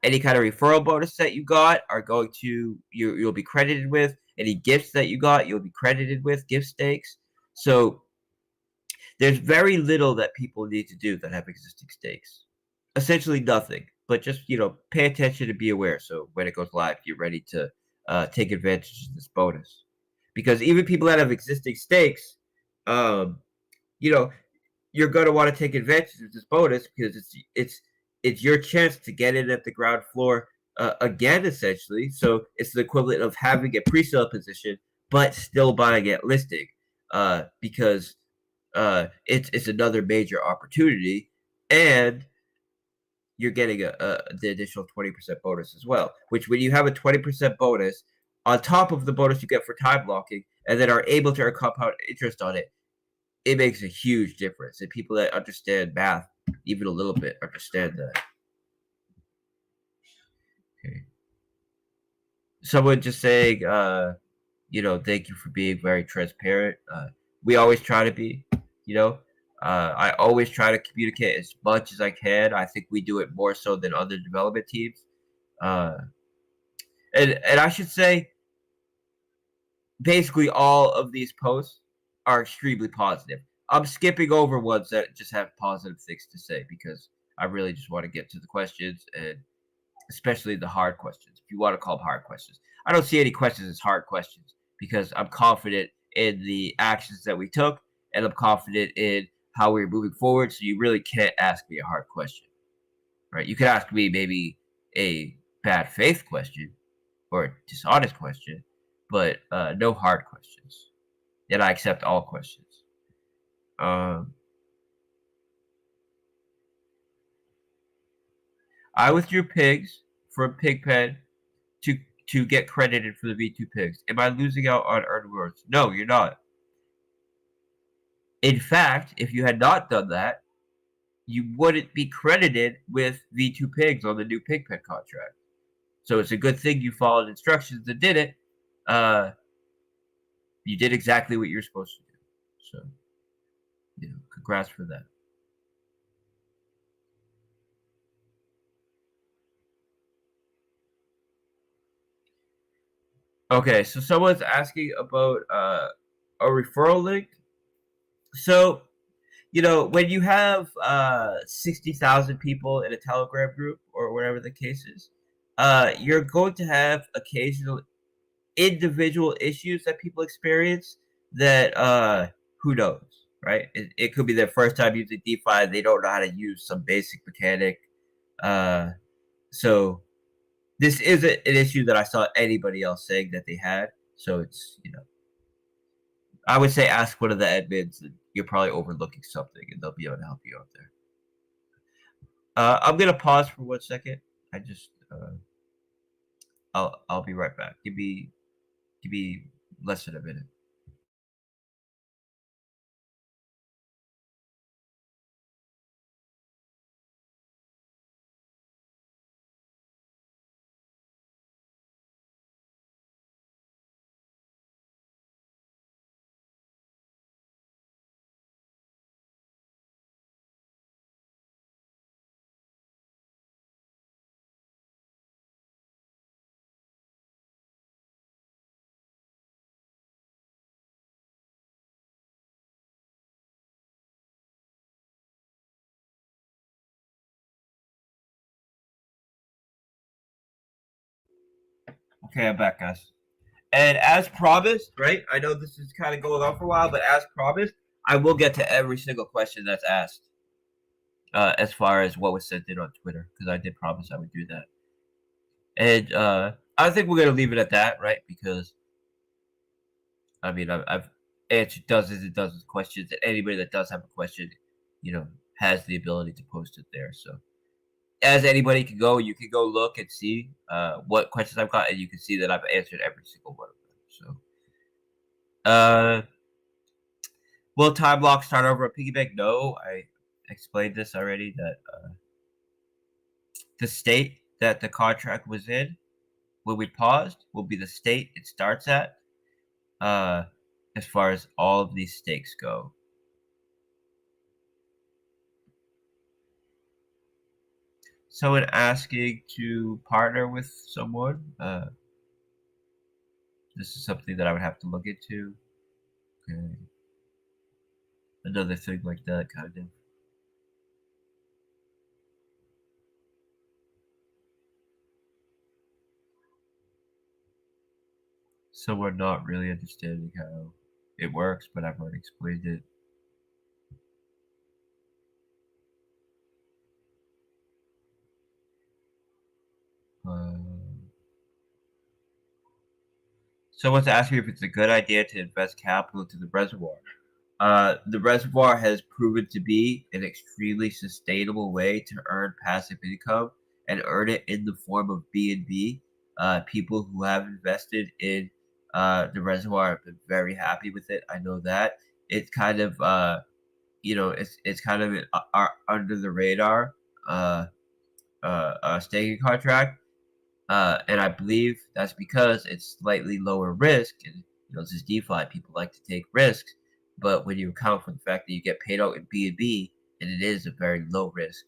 Any kind of referral bonus that you got are going to you'll be credited with. Any gifts that you got, you'll be credited with gift stakes. So there's very little that people need to do that have existing stakes. Essentially nothing. But just pay attention and be aware. So when it goes live, you're ready to take advantage of this bonus. Because even people that have existing stakes, you know, you're going to want to take advantage of this bonus, because it's your chance to get in at the ground floor again, essentially. So it's the equivalent of having a pre-sale position but still buying at listing, because it's another major opportunity, and you're getting the additional 20% bonus as well. Which, when you have a 20% bonus on top of the bonus you get for time blocking, and then are able to earn compound interest on it, it makes a huge difference. And people that understand math even a little bit understand that. Okay. Someone just saying, thank you for being very transparent. We always try to be, I always try to communicate as much as I can. I think we do it more so than other development teams. And I should say, basically all of these posts are extremely positive. I'm skipping over ones that just have positive things to say, because I really just want to get to the questions, and especially the hard questions, if you want to call them hard questions. I don't see any questions as hard questions, because I'm confident in the actions that we took, and I'm confident in how we're moving forward. So you really can't ask me a hard question, right? You could ask me maybe a bad faith question or a dishonest question, but no hard questions. And I accept all questions. I withdrew pigs from Pigpen to get credited for the V2 pigs. Am I losing out on earned rewards? No, you're not. In fact, if you had not done that, you wouldn't be credited with V2 pigs on the new Pigpen contract. So it's a good thing you followed instructions and did it. You did exactly what you're supposed to do. So, congrats for that. Okay, so someone's asking about a referral link. So, when you have 60,000 people in a Telegram group or whatever the case is, you're going to have occasional individual issues that people experience that who knows, right? It could be their first time using DeFi. They don't know how to use some basic mechanic. So this isn't an issue that I saw anybody else saying that they had. So it's, I would say ask one of the admins, and you're probably overlooking something, and they'll be able to help you out there. I'm gonna pause for 1 second. I just I'll be right back. Give me less than a minute. Okay, I'm back, guys. And as promised, right? I know this is kind of going on for a while, but as promised, I will get to every single question that's asked. As far as what was sent in on Twitter, because I did promise I would do that. And I think we're gonna leave it at that, right? Because I mean, I've answered dozens and dozens of questions, and anybody that does have a question, has the ability to post it there. So, as anybody can go, you can go look and see what questions I've got, and you can see that I've answered every single one of them. So, will time lock start over a piggy bank? No, I explained this already. That the state that the contract was in when we paused will be the state it starts at, as far as all of these stakes go. Someone asking to partner with someone, this is something that I would have to look into. Okay. Another thing like that, kind of. Someone not really understanding how it works, but I've already explained it. Someone's asking if it's a good idea to invest capital into the reservoir. The reservoir has proven to be an extremely sustainable way to earn passive income and earn it in the form of B&B. People who have invested in the reservoir have been very happy with it. I know that. It's kind of it's kind of an under the radar staking contract. And I believe that's because it's slightly lower risk, and this is DeFi. People like to take risks, but when you account for the fact that you get paid out in B&B, and it is a very low risk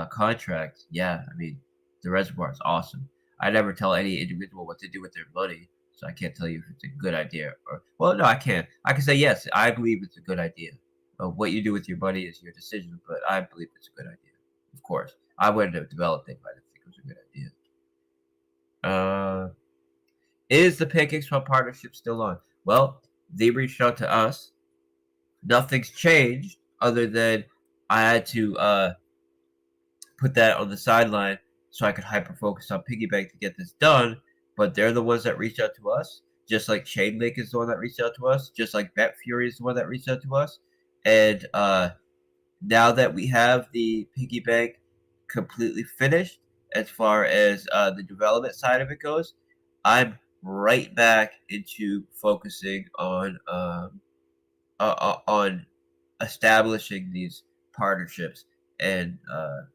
contract, yeah, I mean, the reservoir is awesome. I never tell any individual what to do with their money, so I can't tell you if it's a good idea or well, no, I can't. I can say yes, I believe it's a good idea. What you do with your money is your decision, but I believe it's a good idea. Of course, I wouldn't have developed it if I didn't think it was a good idea. Is the PancakeSwap partnership still on? Well, they reached out to us. Nothing's changed other than I had to put that on the sideline so I could hyper focus on Piggy Bank to get this done. But they're the ones that reached out to us, just like Chainlink is the one that reached out to us, just like BetFury is the one that reached out to us. And now that we have the Piggy Bank completely finished, as far as the development side of it goes, I'm right back into focusing on establishing these partnerships and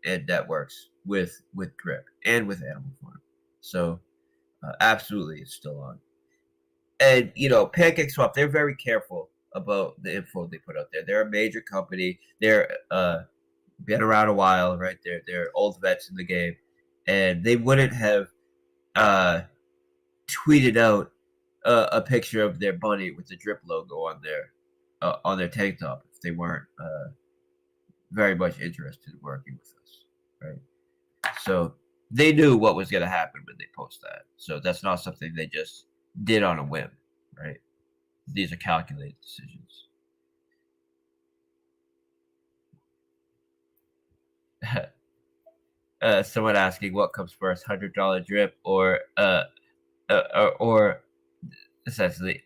networks with Drip and with Animal Farm. So absolutely, it's still on. And PancakeSwap, they're very careful about the info they put out there. They're a major company. They're been around a while, right? They're old vets in the game, and they wouldn't have tweeted out a picture of their bunny with the Drip logo on their tank top if they weren't very much interested in working with us, right? So they knew what was going to happen when they post that. So that's not something they just did on a whim, right? These are calculated decisions. Someone asking what comes first, $100 drip or essentially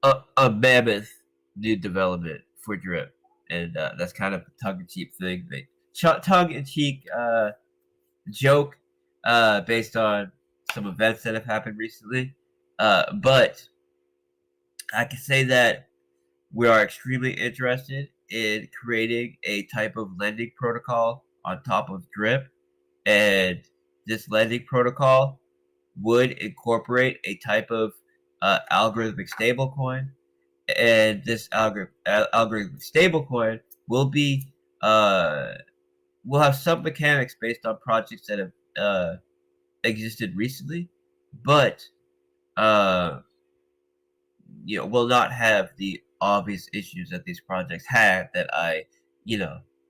a mammoth new development for drip, and that's kind of a tongue-in-cheek thing, tongue-in-cheek joke based on some events that have happened recently. But I can say that we are extremely interested in creating a type of lending protocol on top of Drip, and this lending protocol would incorporate a type of algorithmic stablecoin, and this algorithmic stablecoin will be will have some mechanics based on projects that have existed recently, but will not have the obvious issues that these projects had that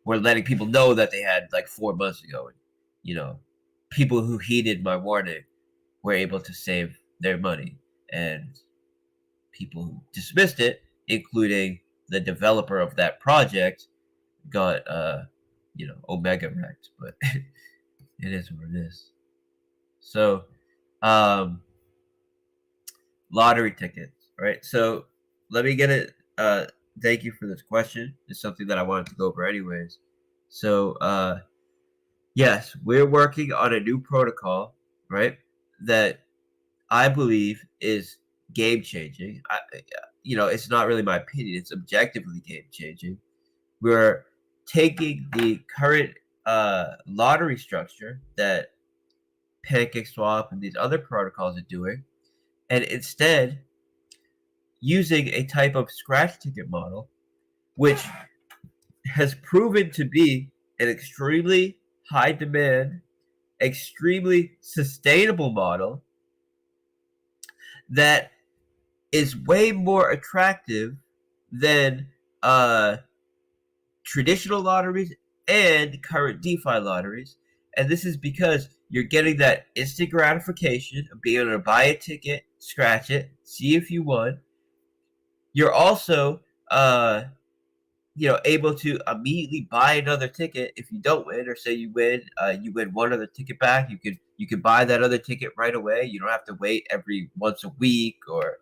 were letting people know that they had like 4 months ago. And, people who heeded my warning were able to save their money. And people who dismissed it, including the developer of that project, got omega wrecked. But it is what it is. So lottery tickets, right? So let me get it. Thank you for this question. It's something that I wanted to go over anyways. So yes, we're working on a new protocol, right, that I believe is game changing. It's not really my opinion, it's objectively game changing. We're taking the current lottery structure that PancakeSwap and these other protocols are doing, and instead using a type of scratch ticket model, which has proven to be an extremely high demand, extremely sustainable model that is way more attractive than traditional lotteries and current DeFi lotteries. And this is because you're getting that instant gratification of being able to buy a ticket, scratch it, see if you won. You're also able to immediately buy another ticket if you don't win, or say you win one other ticket back. You can buy that other ticket right away. You don't have to wait every once a week or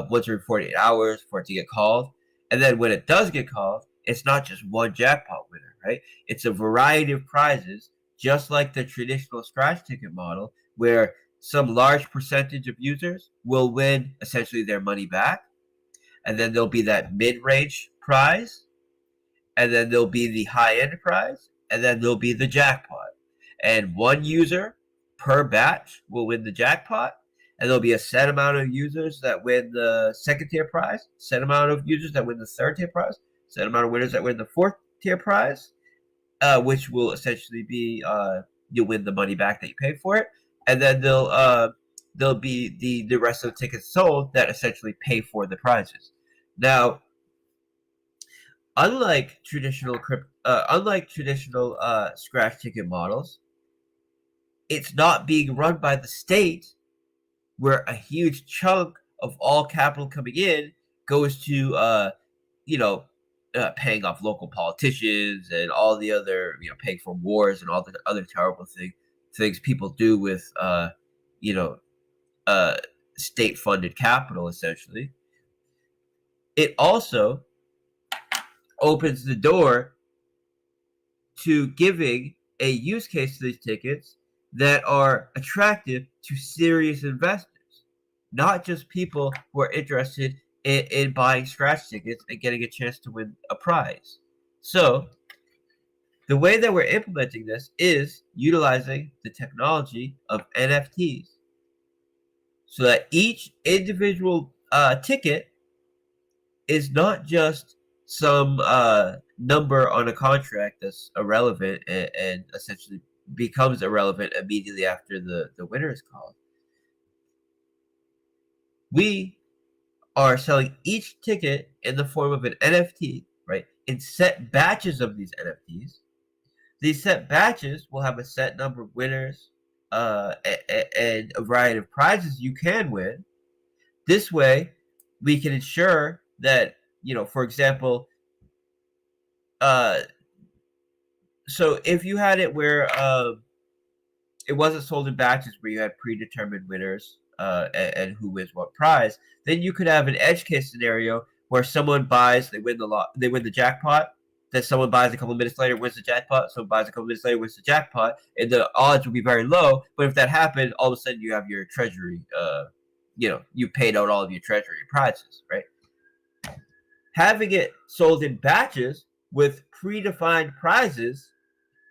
once every 48 hours for it to get called. And then when it does get called, it's not just one jackpot winner, right? It's a variety of prizes, just like the traditional scratch ticket model, where some large percentage of users will win essentially their money back. And then there'll be that mid-range prize, and then there'll be the high-end prize, and then there'll be the jackpot. And one user per batch will win the jackpot, and there'll be a set amount of users that win the second-tier prize, set amount of users that win the third-tier prize, set amount of winners that win the fourth-tier prize, which will essentially be you win the money back that you paid for it, and then there'll be the rest of the tickets sold that essentially pay for the prizes. Now, unlike traditional scratch ticket models, it's not being run by the state, where a huge chunk of all capital coming in goes to paying off local politicians and all the other paying for wars and all the other terrible things people do with state-funded capital. Essentially, it also opens the door to giving a use case to these tickets that are attractive to serious investors, not just people who are interested in buying scratch tickets and getting a chance to win a prize. So the way that we're implementing this is utilizing the technology of NFTs, so that each individual ticket is not just some number on a contract that's irrelevant and essentially becomes irrelevant immediately after the winner is called. We are selling each ticket in the form of an NFT, right, in set batches of these NFTs. These set batches will have a set number of winners and a variety of prizes you can win. This way, we can ensure that, for example, so if you had it where it wasn't sold in batches, where you had predetermined winners and who wins what prize, then you could have an edge case scenario where someone buys, they win the jackpot, then someone buys a couple of minutes later, wins the jackpot, someone buys a couple of minutes later, wins the jackpot, and the odds will be very low. But if that happened, all of a sudden you have your treasury, you paid out all of your treasury prizes, right? Having it sold in batches with predefined prizes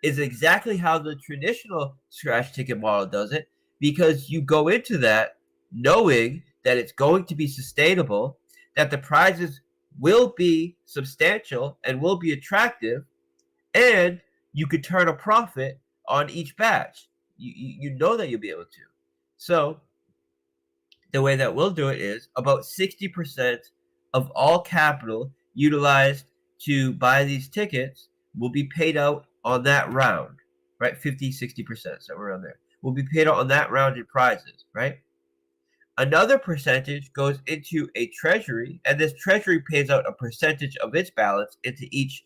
is exactly how the traditional scratch ticket model does it, because you go into that knowing that it's going to be sustainable, that the prizes will be substantial and will be attractive, and you could turn a profit on each batch. You know that you'll be able to. So the way that we'll do it is about 60% of all capital utilized to buy these tickets will be paid out on that round, right? 50, 60%, so we're on there. Will be paid out on that round in prizes, right? Another percentage goes into a treasury, and this treasury pays out a percentage of its balance into each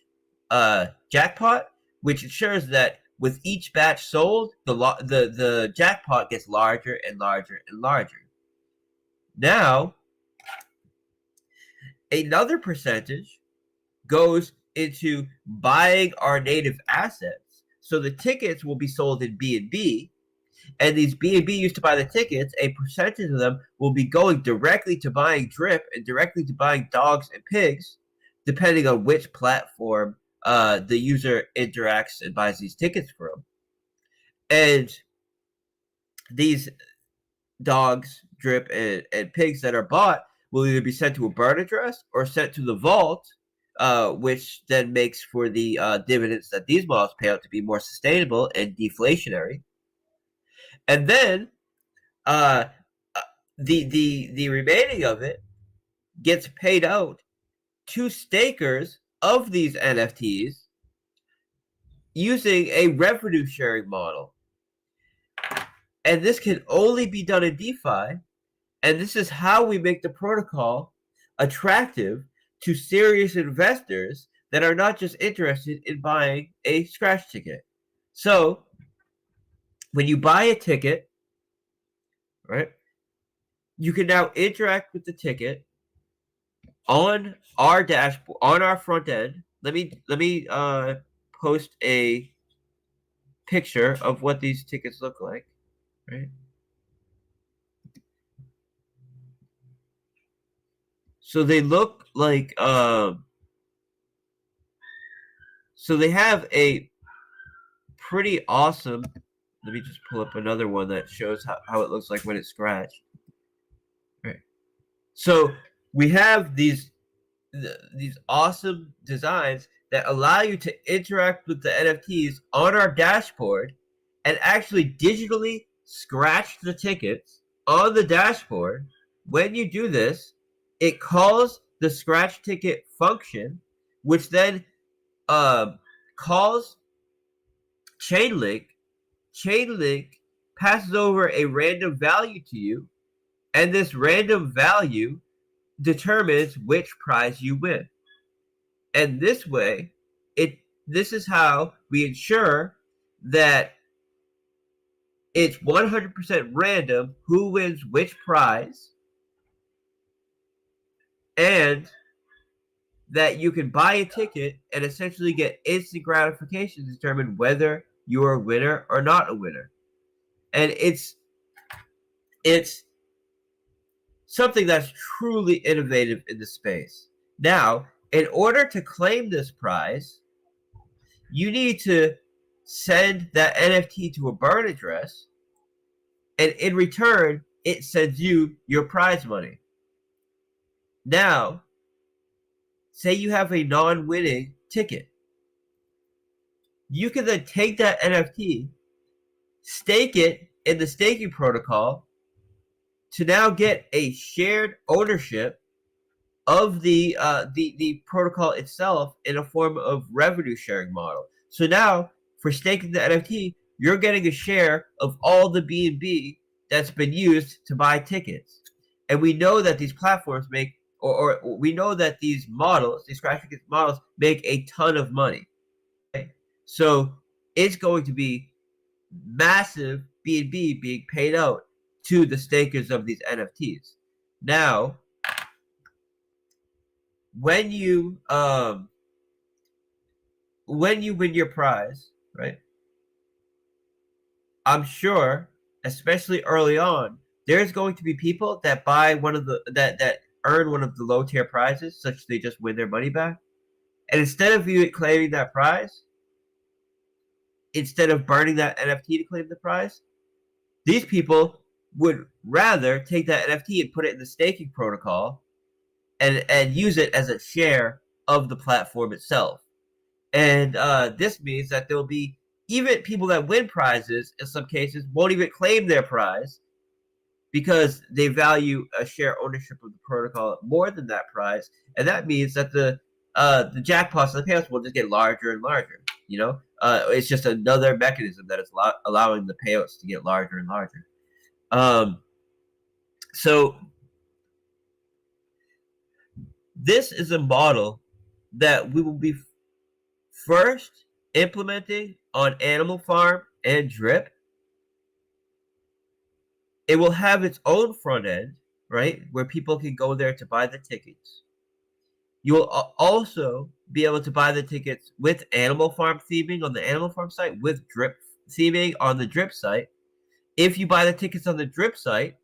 jackpot, which ensures that with each batch sold, the jackpot gets larger and larger and larger. Now, another percentage goes into buying our native assets. So the tickets will be sold in B&B, and these B&B used to buy the tickets, a percentage of them will be going directly to buying Drip and directly to buying dogs and pigs, depending on which platform the user interacts and buys these tickets from. And these dogs, Drip, and pigs that are bought will either be sent to a burn address or sent to the vault, which then makes for the dividends that these models pay out to be more sustainable and deflationary. And then the remaining of it gets paid out to stakers of these NFTs using a revenue sharing model. And this can only be done in DeFi, and this is how we make the protocol attractive to serious investors that are not just interested in buying a scratch ticket. So when you buy a ticket, right, you can now interact with the ticket on our dashboard, on our front end. Let me post a picture of what these tickets look like, right? So they look like so they have a pretty awesome. Let me just pull up another one that shows how it looks like when it's scratched. Right. So we have these awesome designs that allow you to interact with the NFTs on our dashboard and actually digitally scratch the tickets on the dashboard. When you do this, it calls the scratch ticket function, which then calls Chainlink. Chainlink passes over a random value to you, and this random value determines which prize you win. And this way, this is how we ensure that it's 100% random who wins which prize, and that you can buy a ticket and essentially get instant gratification to determine whether you're a winner or not a winner. And it's something that's truly innovative in the space. Now, in order to claim this prize, you need to send that NFT to a burn address, and in return, it sends you your prize money. Now, say you have a non-winning ticket. You can then take that NFT, stake it in the staking protocol to now get a shared ownership of the protocol itself in a form of revenue sharing model. So now, for staking the NFT, you're getting a share of all the B&B that's been used to buy tickets. And we know that these platforms make, or we know that these models, these scratch ticket models, make a ton of money. Okay? So it's going to be massive B&B being paid out to the stakers of these NFTs. Now, when you win your prize, right? I'm sure, especially early on, there's going to be people that buy one of the that earn one of the low tier prizes, such they just win their money back. And instead of you claiming that prize, instead of burning that NFT to claim the prize, these people would rather take that NFT and put it in the staking protocol and use it as a share of the platform itself. And this means that there will be even people that win prizes in some cases won't even claim their prize because they value a share ownership of the protocol more than that prize. And that means that the jackpots and the payouts will just get larger and larger. You know, it's just another mechanism that is allowing the payouts to get larger and larger. So this is a model that we will be first implementing on Animal Farm and Drip. It will have its own front end, right, where people can go there to buy the tickets. You will also be able to buy the tickets with Animal Farm theming on the Animal Farm site, with Drip theming on the Drip site. If you buy the tickets on the Drip site,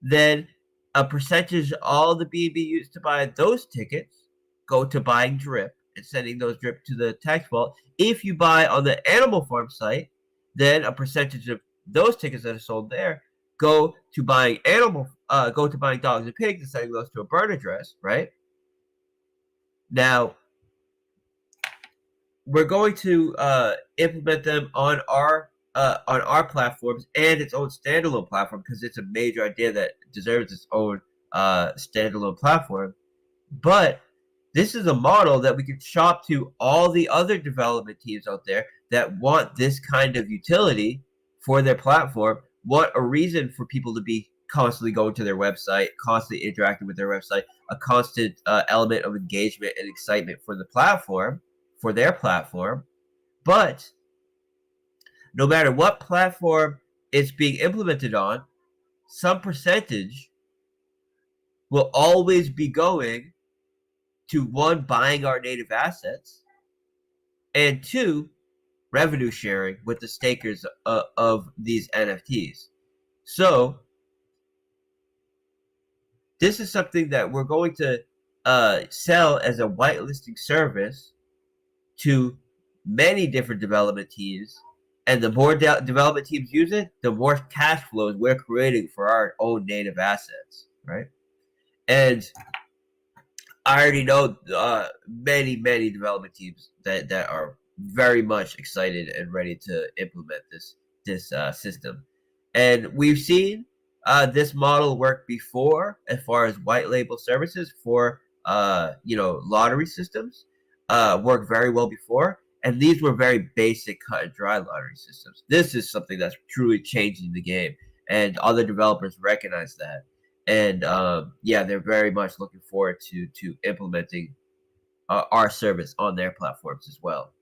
then a percentage of all the BNB used to buy those tickets go to buying Drip and sending those Drip to the tax vault. If you buy on the Animal Farm site, then a percentage of those tickets that are sold there go to buying dogs and pigs and sending those to a burn address, right? Now, we're going to implement them on our platforms and its own standalone platform, because it's a major idea that deserves its own standalone platform. But this is a model that we can shop to all the other development teams out there that want this kind of utility for their platform, want a reason for people to be constantly going to their website, constantly interacting with their website, a constant element of engagement and excitement for the platform, for their platform. But no matter what platform it's being implemented on, some percentage will always be going to, one, buying our native assets, and two, revenue sharing with the stakers of these NFTs. So this is something that we're going to sell as a whitelisting service to many different development teams. And the more development teams use it, the more cash flows we're creating for our own native assets, right? And I already know many development teams that are very much excited and ready to implement this system. And we've seen this model work before as far as white label services for lottery systems. Worked very well before, and these were very basic cut and dry lottery systems. This is something that's truly changing the game, and other developers recognize that. And they're very much looking forward to implementing our service on their platforms as well.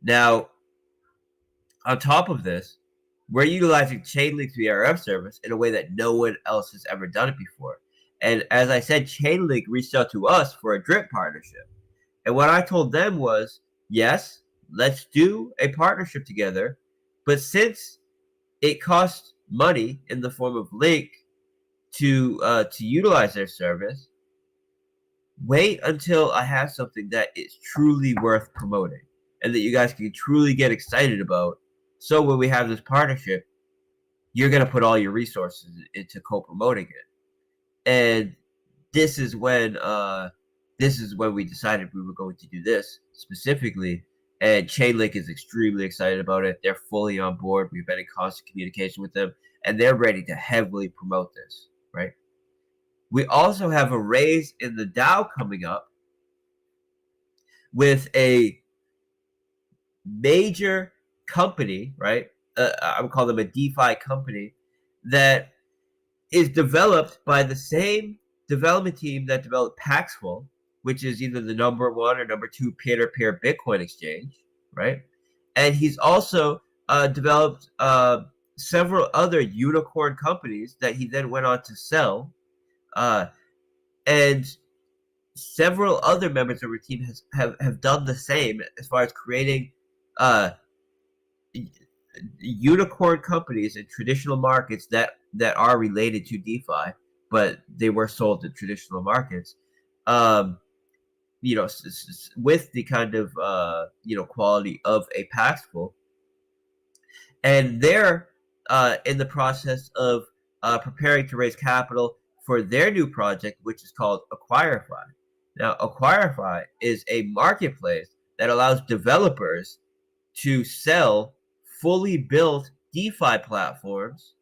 Now, on top of this, we're utilizing Chainlink's VRF service in a way that no one else has ever done it before. And as I said, Chainlink reached out to us for a Drip partnership. And what I told them was, yes, let's do a partnership together, but since it costs money in the form of Link to utilize their service, wait until I have something that is truly worth promoting and that you guys can truly get excited about. So when we have this partnership, you're going to put all your resources into co-promoting it. And this is when we decided we were going to do this specifically. And Chainlink is extremely excited about it. They're fully on board. We've been in constant communication with them, and they're ready to heavily promote this, right? We also have a raise in the DAO coming up with a major company, right? I would call them a DeFi company that is developed by the same development team that developed Paxful, which is either the number 1 or number 2 peer-to-peer Bitcoin exchange, right? And he's also developed several other unicorn companies that he then went on to sell. And several other members of our team have done the same as far as creating unicorn companies in traditional markets that are related to DeFi, but they were sold in traditional markets. With the kind of quality of a Paxful, and they're in the process of preparing to raise capital for their new project, which is called Acquirify. Now, Acquirify is a marketplace that allows developers to sell fully built DeFi platforms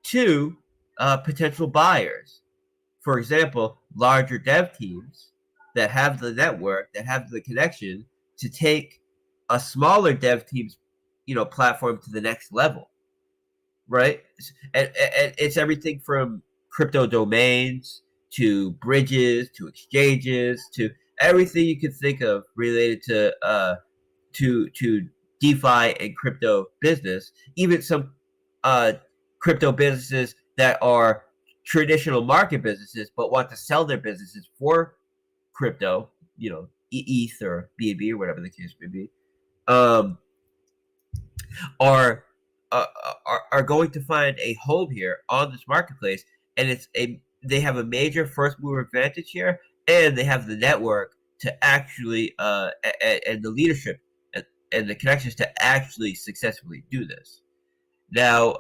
to potential buyers. For example, larger dev teams that have the network, that have the connection to take a smaller dev team's platform to the next level. right? And it's everything from crypto domains to bridges to exchanges to everything you can think of related to DeFi and crypto business. Even some crypto businesses that are traditional market businesses but want to sell their businesses for crypto, ETH or BNB or whatever the case may be, um, are, are going to find a home here on this marketplace, and they have a major first mover advantage here, and they have the network to actually and the leadership and the connections to actually successfully do this. Now,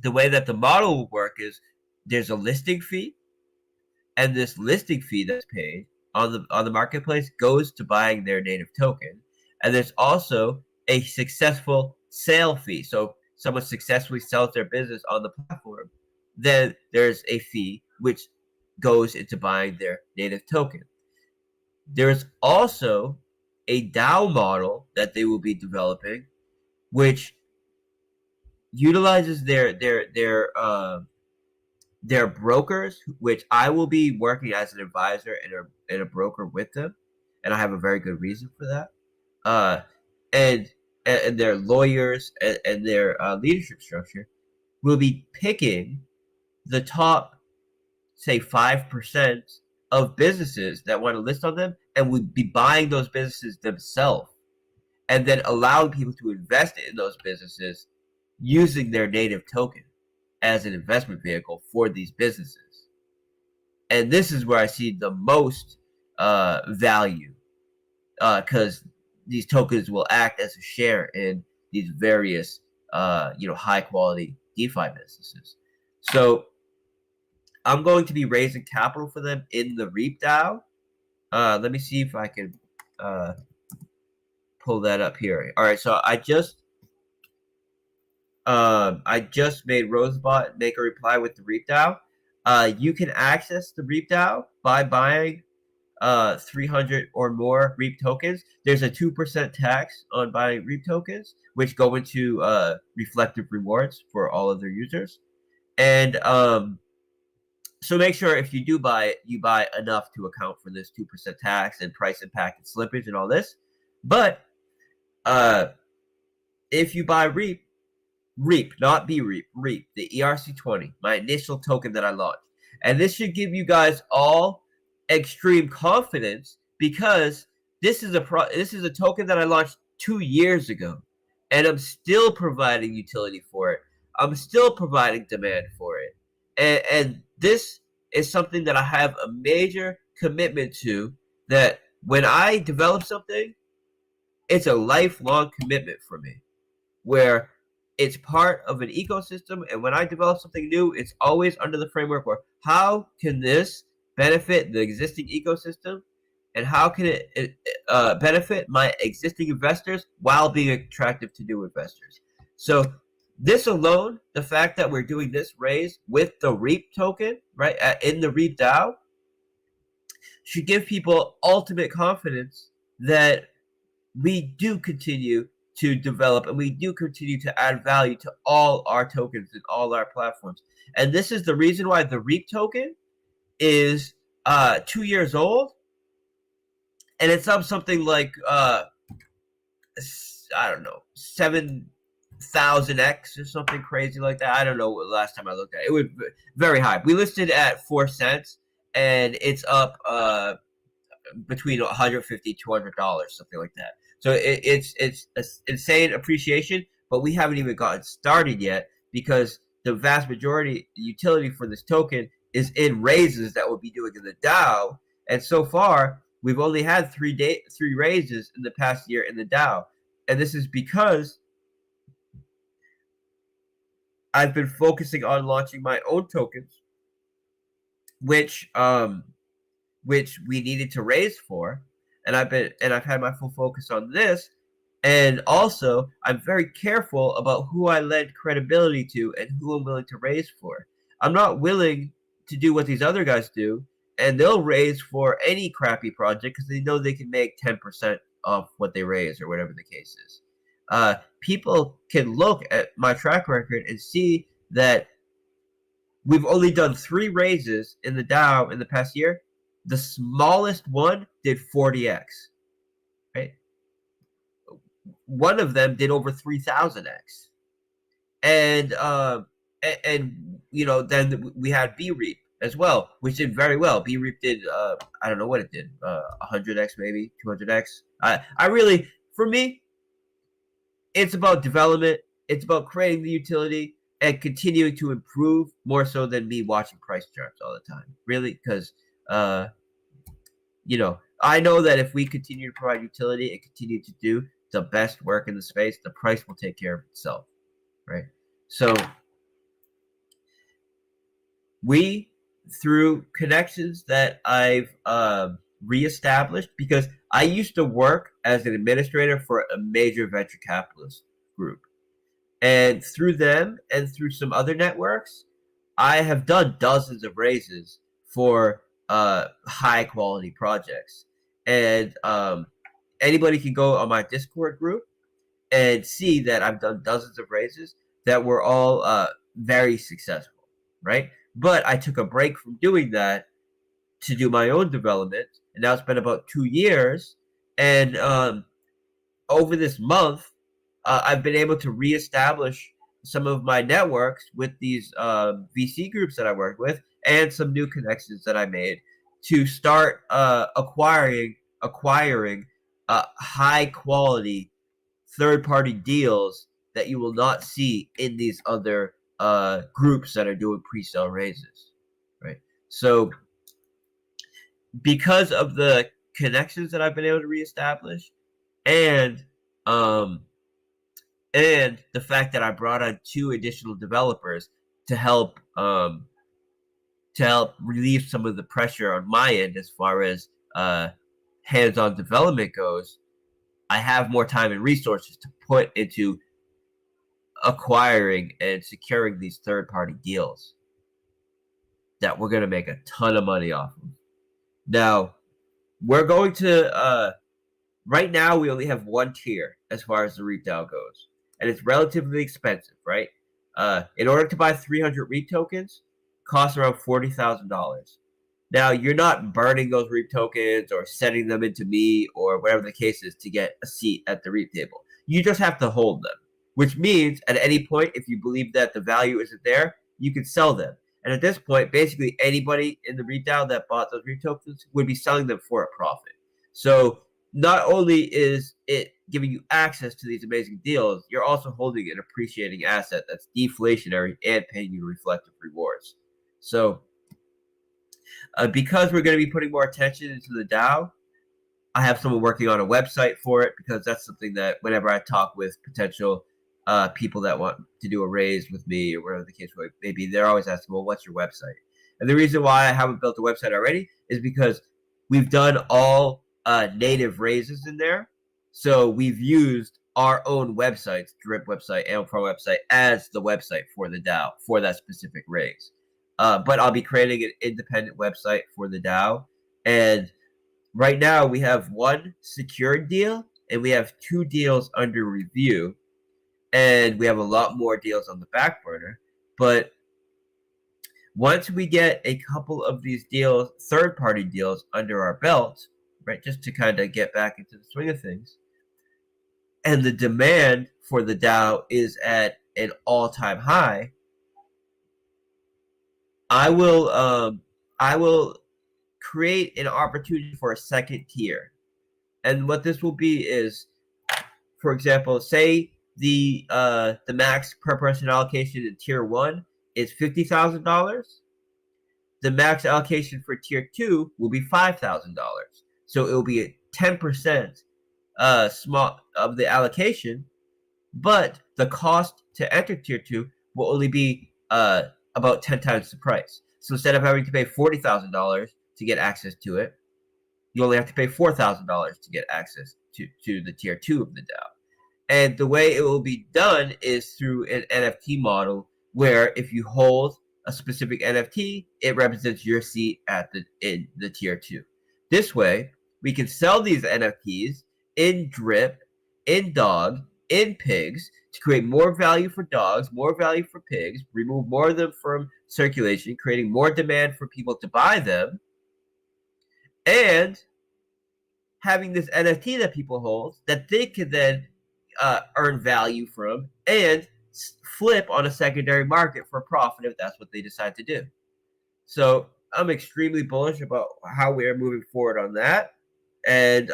the way that the model will work is there's a listing fee, and this listing fee that's paid on the marketplace goes to buying their native token, and there's also a successful sale fee. So if someone successfully sells their business on the platform, then there's a fee which goes into buying their native token. There's also a DAO model that they will be developing, which utilizes their brokers, which I will be working as an advisor and a broker with them, and I have a very good reason for that. And their lawyers and their leadership structure will be picking the top, say, 5% of businesses that want to list on them, and would be buying those businesses themselves, and then allowing people to invest in those businesses using their native token as an investment vehicle for these businesses. And this is where I see the most value, because these tokens will act as a share in these various high quality DeFi businesses. So I'm going to be raising capital for them in the Reap DAO. Let me see if I can pull that up here. All right, so I just made Rosebot make a reply with the Reap DAO. You can access the Reap DAO by buying 300 or more Reap tokens. There's a 2% tax on buying Reap tokens, which go into reflective rewards for all of their users. And so make sure if you do buy it, you buy enough to account for this 2% tax and price impact and slippage and all this. But if you buy Reap, not BREAP, Reap, the ERC20, my initial token that I launched. And this should give you guys all extreme confidence, because this is a token that I launched 2 years ago, and I'm still providing utility for it. I'm still providing demand for it. And this is something that I have a major commitment to, that when I develop something, it's a lifelong commitment for me, where it's part of an ecosystem. And when I develop something new, it's always under the framework where, how can this benefit the existing ecosystem, and how can it benefit my existing investors while being attractive to new investors? So this alone, the fact that we're doing this raise with the Reap token, right, in the Reap DAO, should give people ultimate confidence that we do continue to develop, and we do continue to add value to all our tokens and all our platforms. And this is the reason why the Reap token is 2 years old, and it's up something like I don't know, 7,000x or something crazy like that. I don't know what last time I looked at it. It was very high. We listed at 4 cents, and it's up between $150 $200, something like that. So it's insane appreciation, but we haven't even gotten started yet, because the vast majority utility for this token is in raises that we'll be doing in the DAO. And so far, we've only had 3 raises in the past year in the DAO. And this is because I've been focusing on launching my own tokens, which we needed to raise for. And I've had my full focus on this. And also, I'm very careful about who I lend credibility to and who I'm willing to raise for. I'm not willing to do what these other guys do, and they'll raise for any crappy project because they know they can make 10% off what they raise, or whatever the case is. people can look at my track record and see that we've only done 3 raises in the Dow in the past year. The smallest one did 40x, right? One of them did over 3,000x. And you know, then we had BREAP as well, which did very well. BREAP did I don't know what it did, 100x maybe, 200x. I really, for me, it's about development. It's about creating the utility and continuing to improve more so than me watching price charts all the time. Really, because you know, I know that if we continue to provide utility and continue to do the best work in the space, the price will take care of itself, right? So we, through connections that I've reestablished, because I used to work as an administrator for a major venture capitalist group. And through them and through some other networks, I have done dozens of raises for high quality projects. And anybody can go on my Discord group and see that I've done dozens of raises that were all very successful, right? But I took a break from doing that to do my own development, and now it's been about 2 years. And over this month, I've been able to reestablish some of my networks with these VC groups that I work with, and some new connections that I made to start acquiring high quality third-party deals that you will not see in these other groups that are doing pre-sale raises, right? So because of the connections that I've been able to reestablish, and the fact that I brought on 2 additional developers to help relieve some of the pressure on my end as far as hands-on development goes, I have more time and resources to put into acquiring and securing these third-party deals that we're going to make a ton of money off of. Now, we're going to right now we only have 1 tier as far as the REIT DAO goes, and it's relatively expensive, right? In order to buy 300 REIT tokens, costs around $40,000. Now, you're not burning those REIT tokens or sending them into me or whatever the case is to get a seat at the REIT table. You just have to hold them, which means at any point, if you believe that the value isn't there, you can sell them. And at this point, basically anybody in the REIT DAO that bought those REIT tokens would be selling them for a profit. So not only is it giving you access to these amazing deals, you're also holding an appreciating asset that's deflationary and paying you reflective rewards. So because we're going to be putting more attention into the DAO, I have someone working on a website for it, because that's something that whenever I talk with potential people that want to do a raise with me or whatever the case may be, they're always asking, well, what's your website? And the reason why I haven't built a website already is because we've done all native raises in there. So we've used our own websites, Drip website and Pro website, as the website for the DAO for that specific raise. But I'll be creating an independent website for the DAO. And right now we have 1 secured deal and we have 2 deals under review. And we have a lot more deals on the back burner. But once we get a couple of these deals, third-party deals under our belt, right, just to kind of get back into the swing of things, and the demand for the DAO is at an all-time high, I will create an opportunity for a second tier. And what this will be is, for example, say the max per person allocation in tier 1 is $50,000. The max allocation for tier 2 will be $5,000. So it will be a 10% small of the allocation, but the cost to enter tier 2 will only be about 10 times the price. So instead of having to pay $40,000 to get access to it, you only have to pay $4,000 to get access to the tier 2 of the DAO. And the way it will be done is through an NFT model, where if you hold a specific NFT, it represents your seat in the tier 2. This way, we can sell these NFTs in Drip, in Dog, in pigs to create more value for dogs, more value for pigs, remove more of them from circulation, creating more demand for people to buy them, and having this NFT that people hold that they can then earn value from and flip on a secondary market for profit if that's what they decide to do. So I'm extremely bullish about how we are moving forward on that. And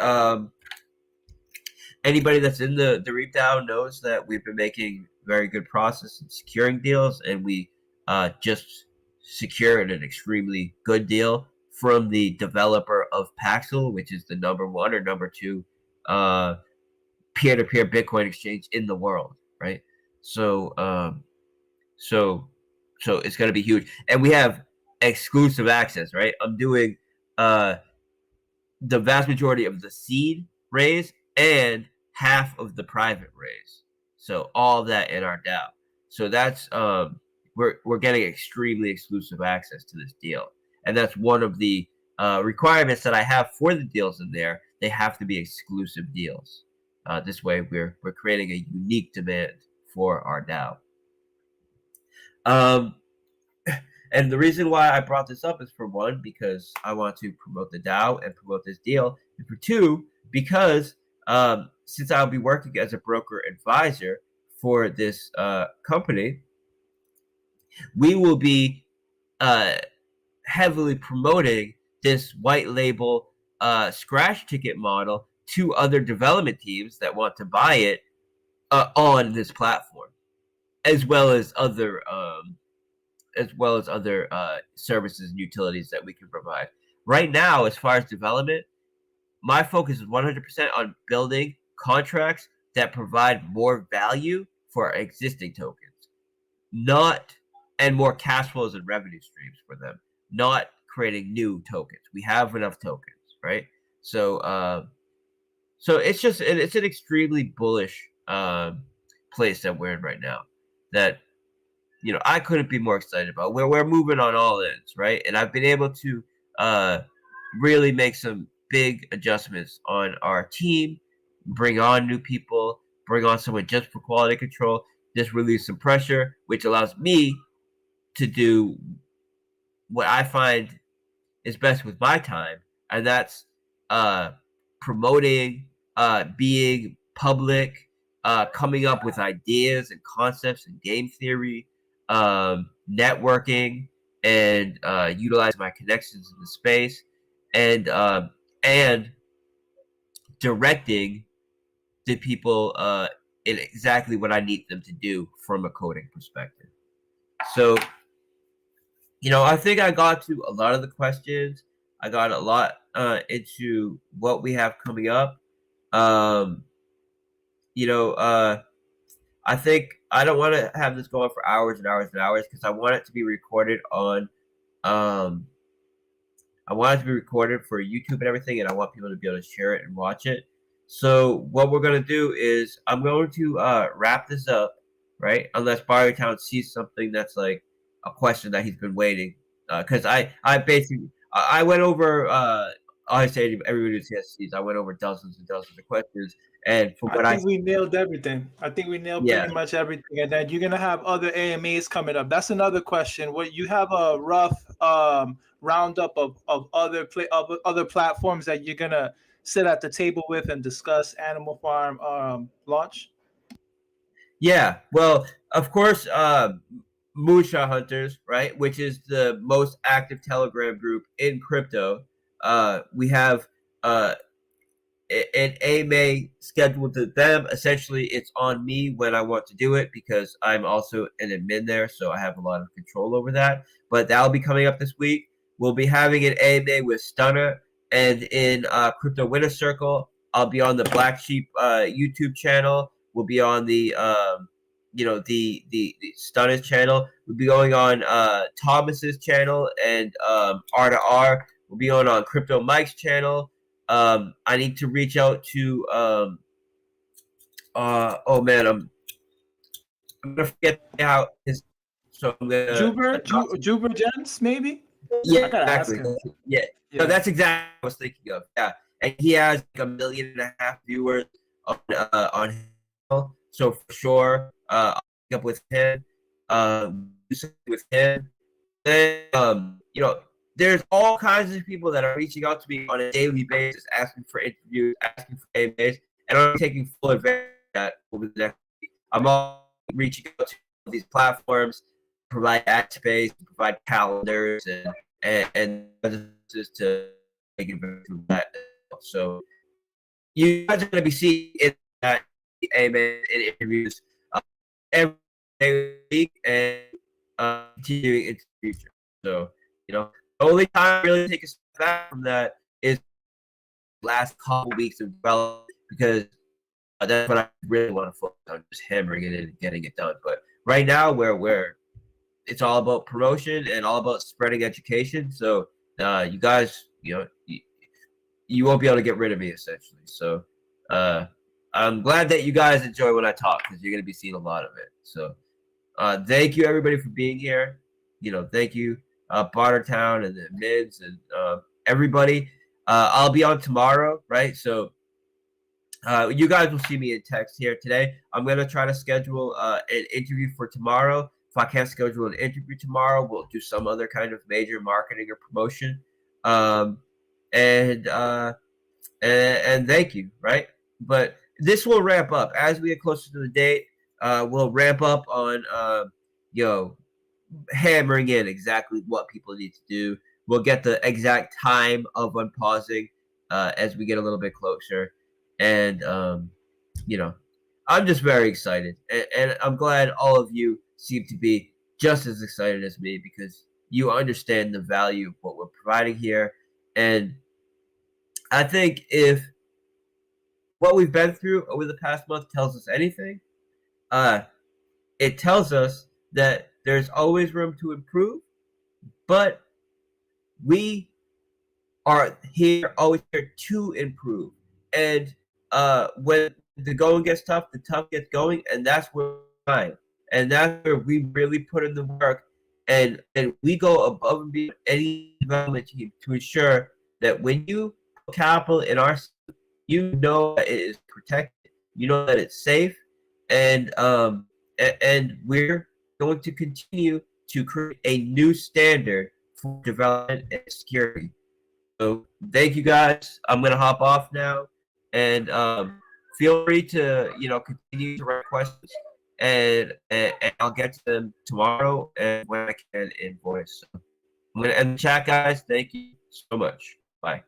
anybody that's in the ReapDAO knows that we've been making very good process in securing deals, and we just secured an extremely good deal from the developer of Paxel, which is the number 1 or number 2 peer-to-peer Bitcoin exchange in the world, right? So so it's going to be huge, and we have exclusive access, right? I'm doing the vast majority of the seed raise and half of the private raise, so all of that in our DAO. So that's we're getting extremely exclusive access to this deal, and that's one of the requirements that I have for the deals in there. They have to be exclusive deals. This way, we're creating a unique demand for our DAO. And the reason why I brought this up is, for one, because I want to promote the DAO and promote this deal, and for two, because since I'll be working as a broker advisor for this company, we will be heavily promoting this white label scratch ticket model to other development teams that want to buy it on this platform, as well as other services and utilities that we can provide. Right now, as far as development, my focus is 100% on building contracts that provide more value for our existing tokens, and more cash flows and revenue streams for them, not creating new tokens. We have enough tokens, right? So it's an extremely bullish place that we're in right now, that I couldn't be more excited about. We're moving on all ends, right? And I've been able to really make some big adjustments on our team, bring on new people, bring on someone just for quality control, just release some pressure, which allows me to do what I find is best with my time, and that's promoting, being public, coming up with ideas and concepts and game theory, networking, and utilizing my connections in the space, and directing the people in exactly what I need them to do from a coding perspective. So, I think I got to a lot of the questions. I got a lot into what we have coming up. I think I don't want to have this going for hours and hours and hours, because I want it to be recorded on I want it to be recorded for YouTube and everything, and I want people to be able to share it and watch it. So what we're going to do is I'm going to wrap this up, right? Unless Barrytown sees something that's like a question that he's been waiting. Because I went over, I say everybody who sees, I went over dozens and dozens of questions. And from what I think we nailed everything. I think we nailed pretty much everything. And then you're going to have other AMAs coming up. That's another question. What you have a rough roundup of other platforms that you're going to sit at the table with and discuss Animal Farm launch? Yeah, well, of course, Moonshot Hunters, right, which is the most active Telegram group in crypto. We have an AMA scheduled to them. Essentially, it's on me when I want to do it, because I'm also an admin there, so I have a lot of control over that. But that'll be coming up this week. We'll be having an AMA with Stunner, and in Crypto Winner Circle, I'll be on the Black Sheep YouTube channel. We'll be on the the Stunner's channel. We'll be going on Thomas's channel, and R2R. We'll be on Crypto Mike's channel. I need to reach out to oh man, I'm gonna forget how his. So I'm gonna Juber Jens, maybe. Yeah, exactly. Yeah, no, that's exactly what I was thinking of. Yeah, and he has like 1.5 million viewers on his channel. So for sure, I'll pick up with him, do something with him. Then, there's all kinds of people that are reaching out to me on a daily basis, asking for interviews, asking for AMAs, and I'm taking full advantage of that over the next week. I'm all reaching out to these platforms, provide ad space, provide calendars, and just to take advantage of that. So you guys are going to be seeing that AMA and interviews every week and continuing into the future. So, the only time I really take a step back from that is last couple weeks of development, because that's what I really want to focus on, just hammering it and getting it done. But right now, it's all about promotion and all about spreading education. So you guys, you won't be able to get rid of me, essentially. So I'm glad that you guys enjoy when I talk, because you're going to be seeing a lot of it. So thank you, everybody, for being here. Thank you, Bartertown and the Mids and everybody. I'll be on tomorrow, right? So you guys will see me in text here today. I'm going to try to schedule an interview for tomorrow. If I can't schedule an interview tomorrow, we'll do some other kind of major marketing or promotion. And thank you, right? But this will ramp up as we get closer to the date. We'll ramp up on hammering in exactly what people need to do. We'll get the exact time of unpausing as we get a little bit closer. And I'm just very excited, and I'm glad all of you seem to be just as excited as me, because you understand the value of what we're providing here. And I think if what we've been through over the past month tells us anything, it tells us that there's always room to improve, but we are always here to improve. And when the going gets tough, the tough gets going, and that's where we're fine. And that's where we really put in the work, and we go above and beyond any development team to ensure that when you put capital in our system, you know that it is protected, you know that it's safe, and we're going to continue to create a new standard for development and security. So thank you guys. I'm gonna hop off now, and feel free to continue to write questions, and I'll get to them tomorrow and when I can in voice. So I'm gonna end the chat, guys. Thank you so much. Bye.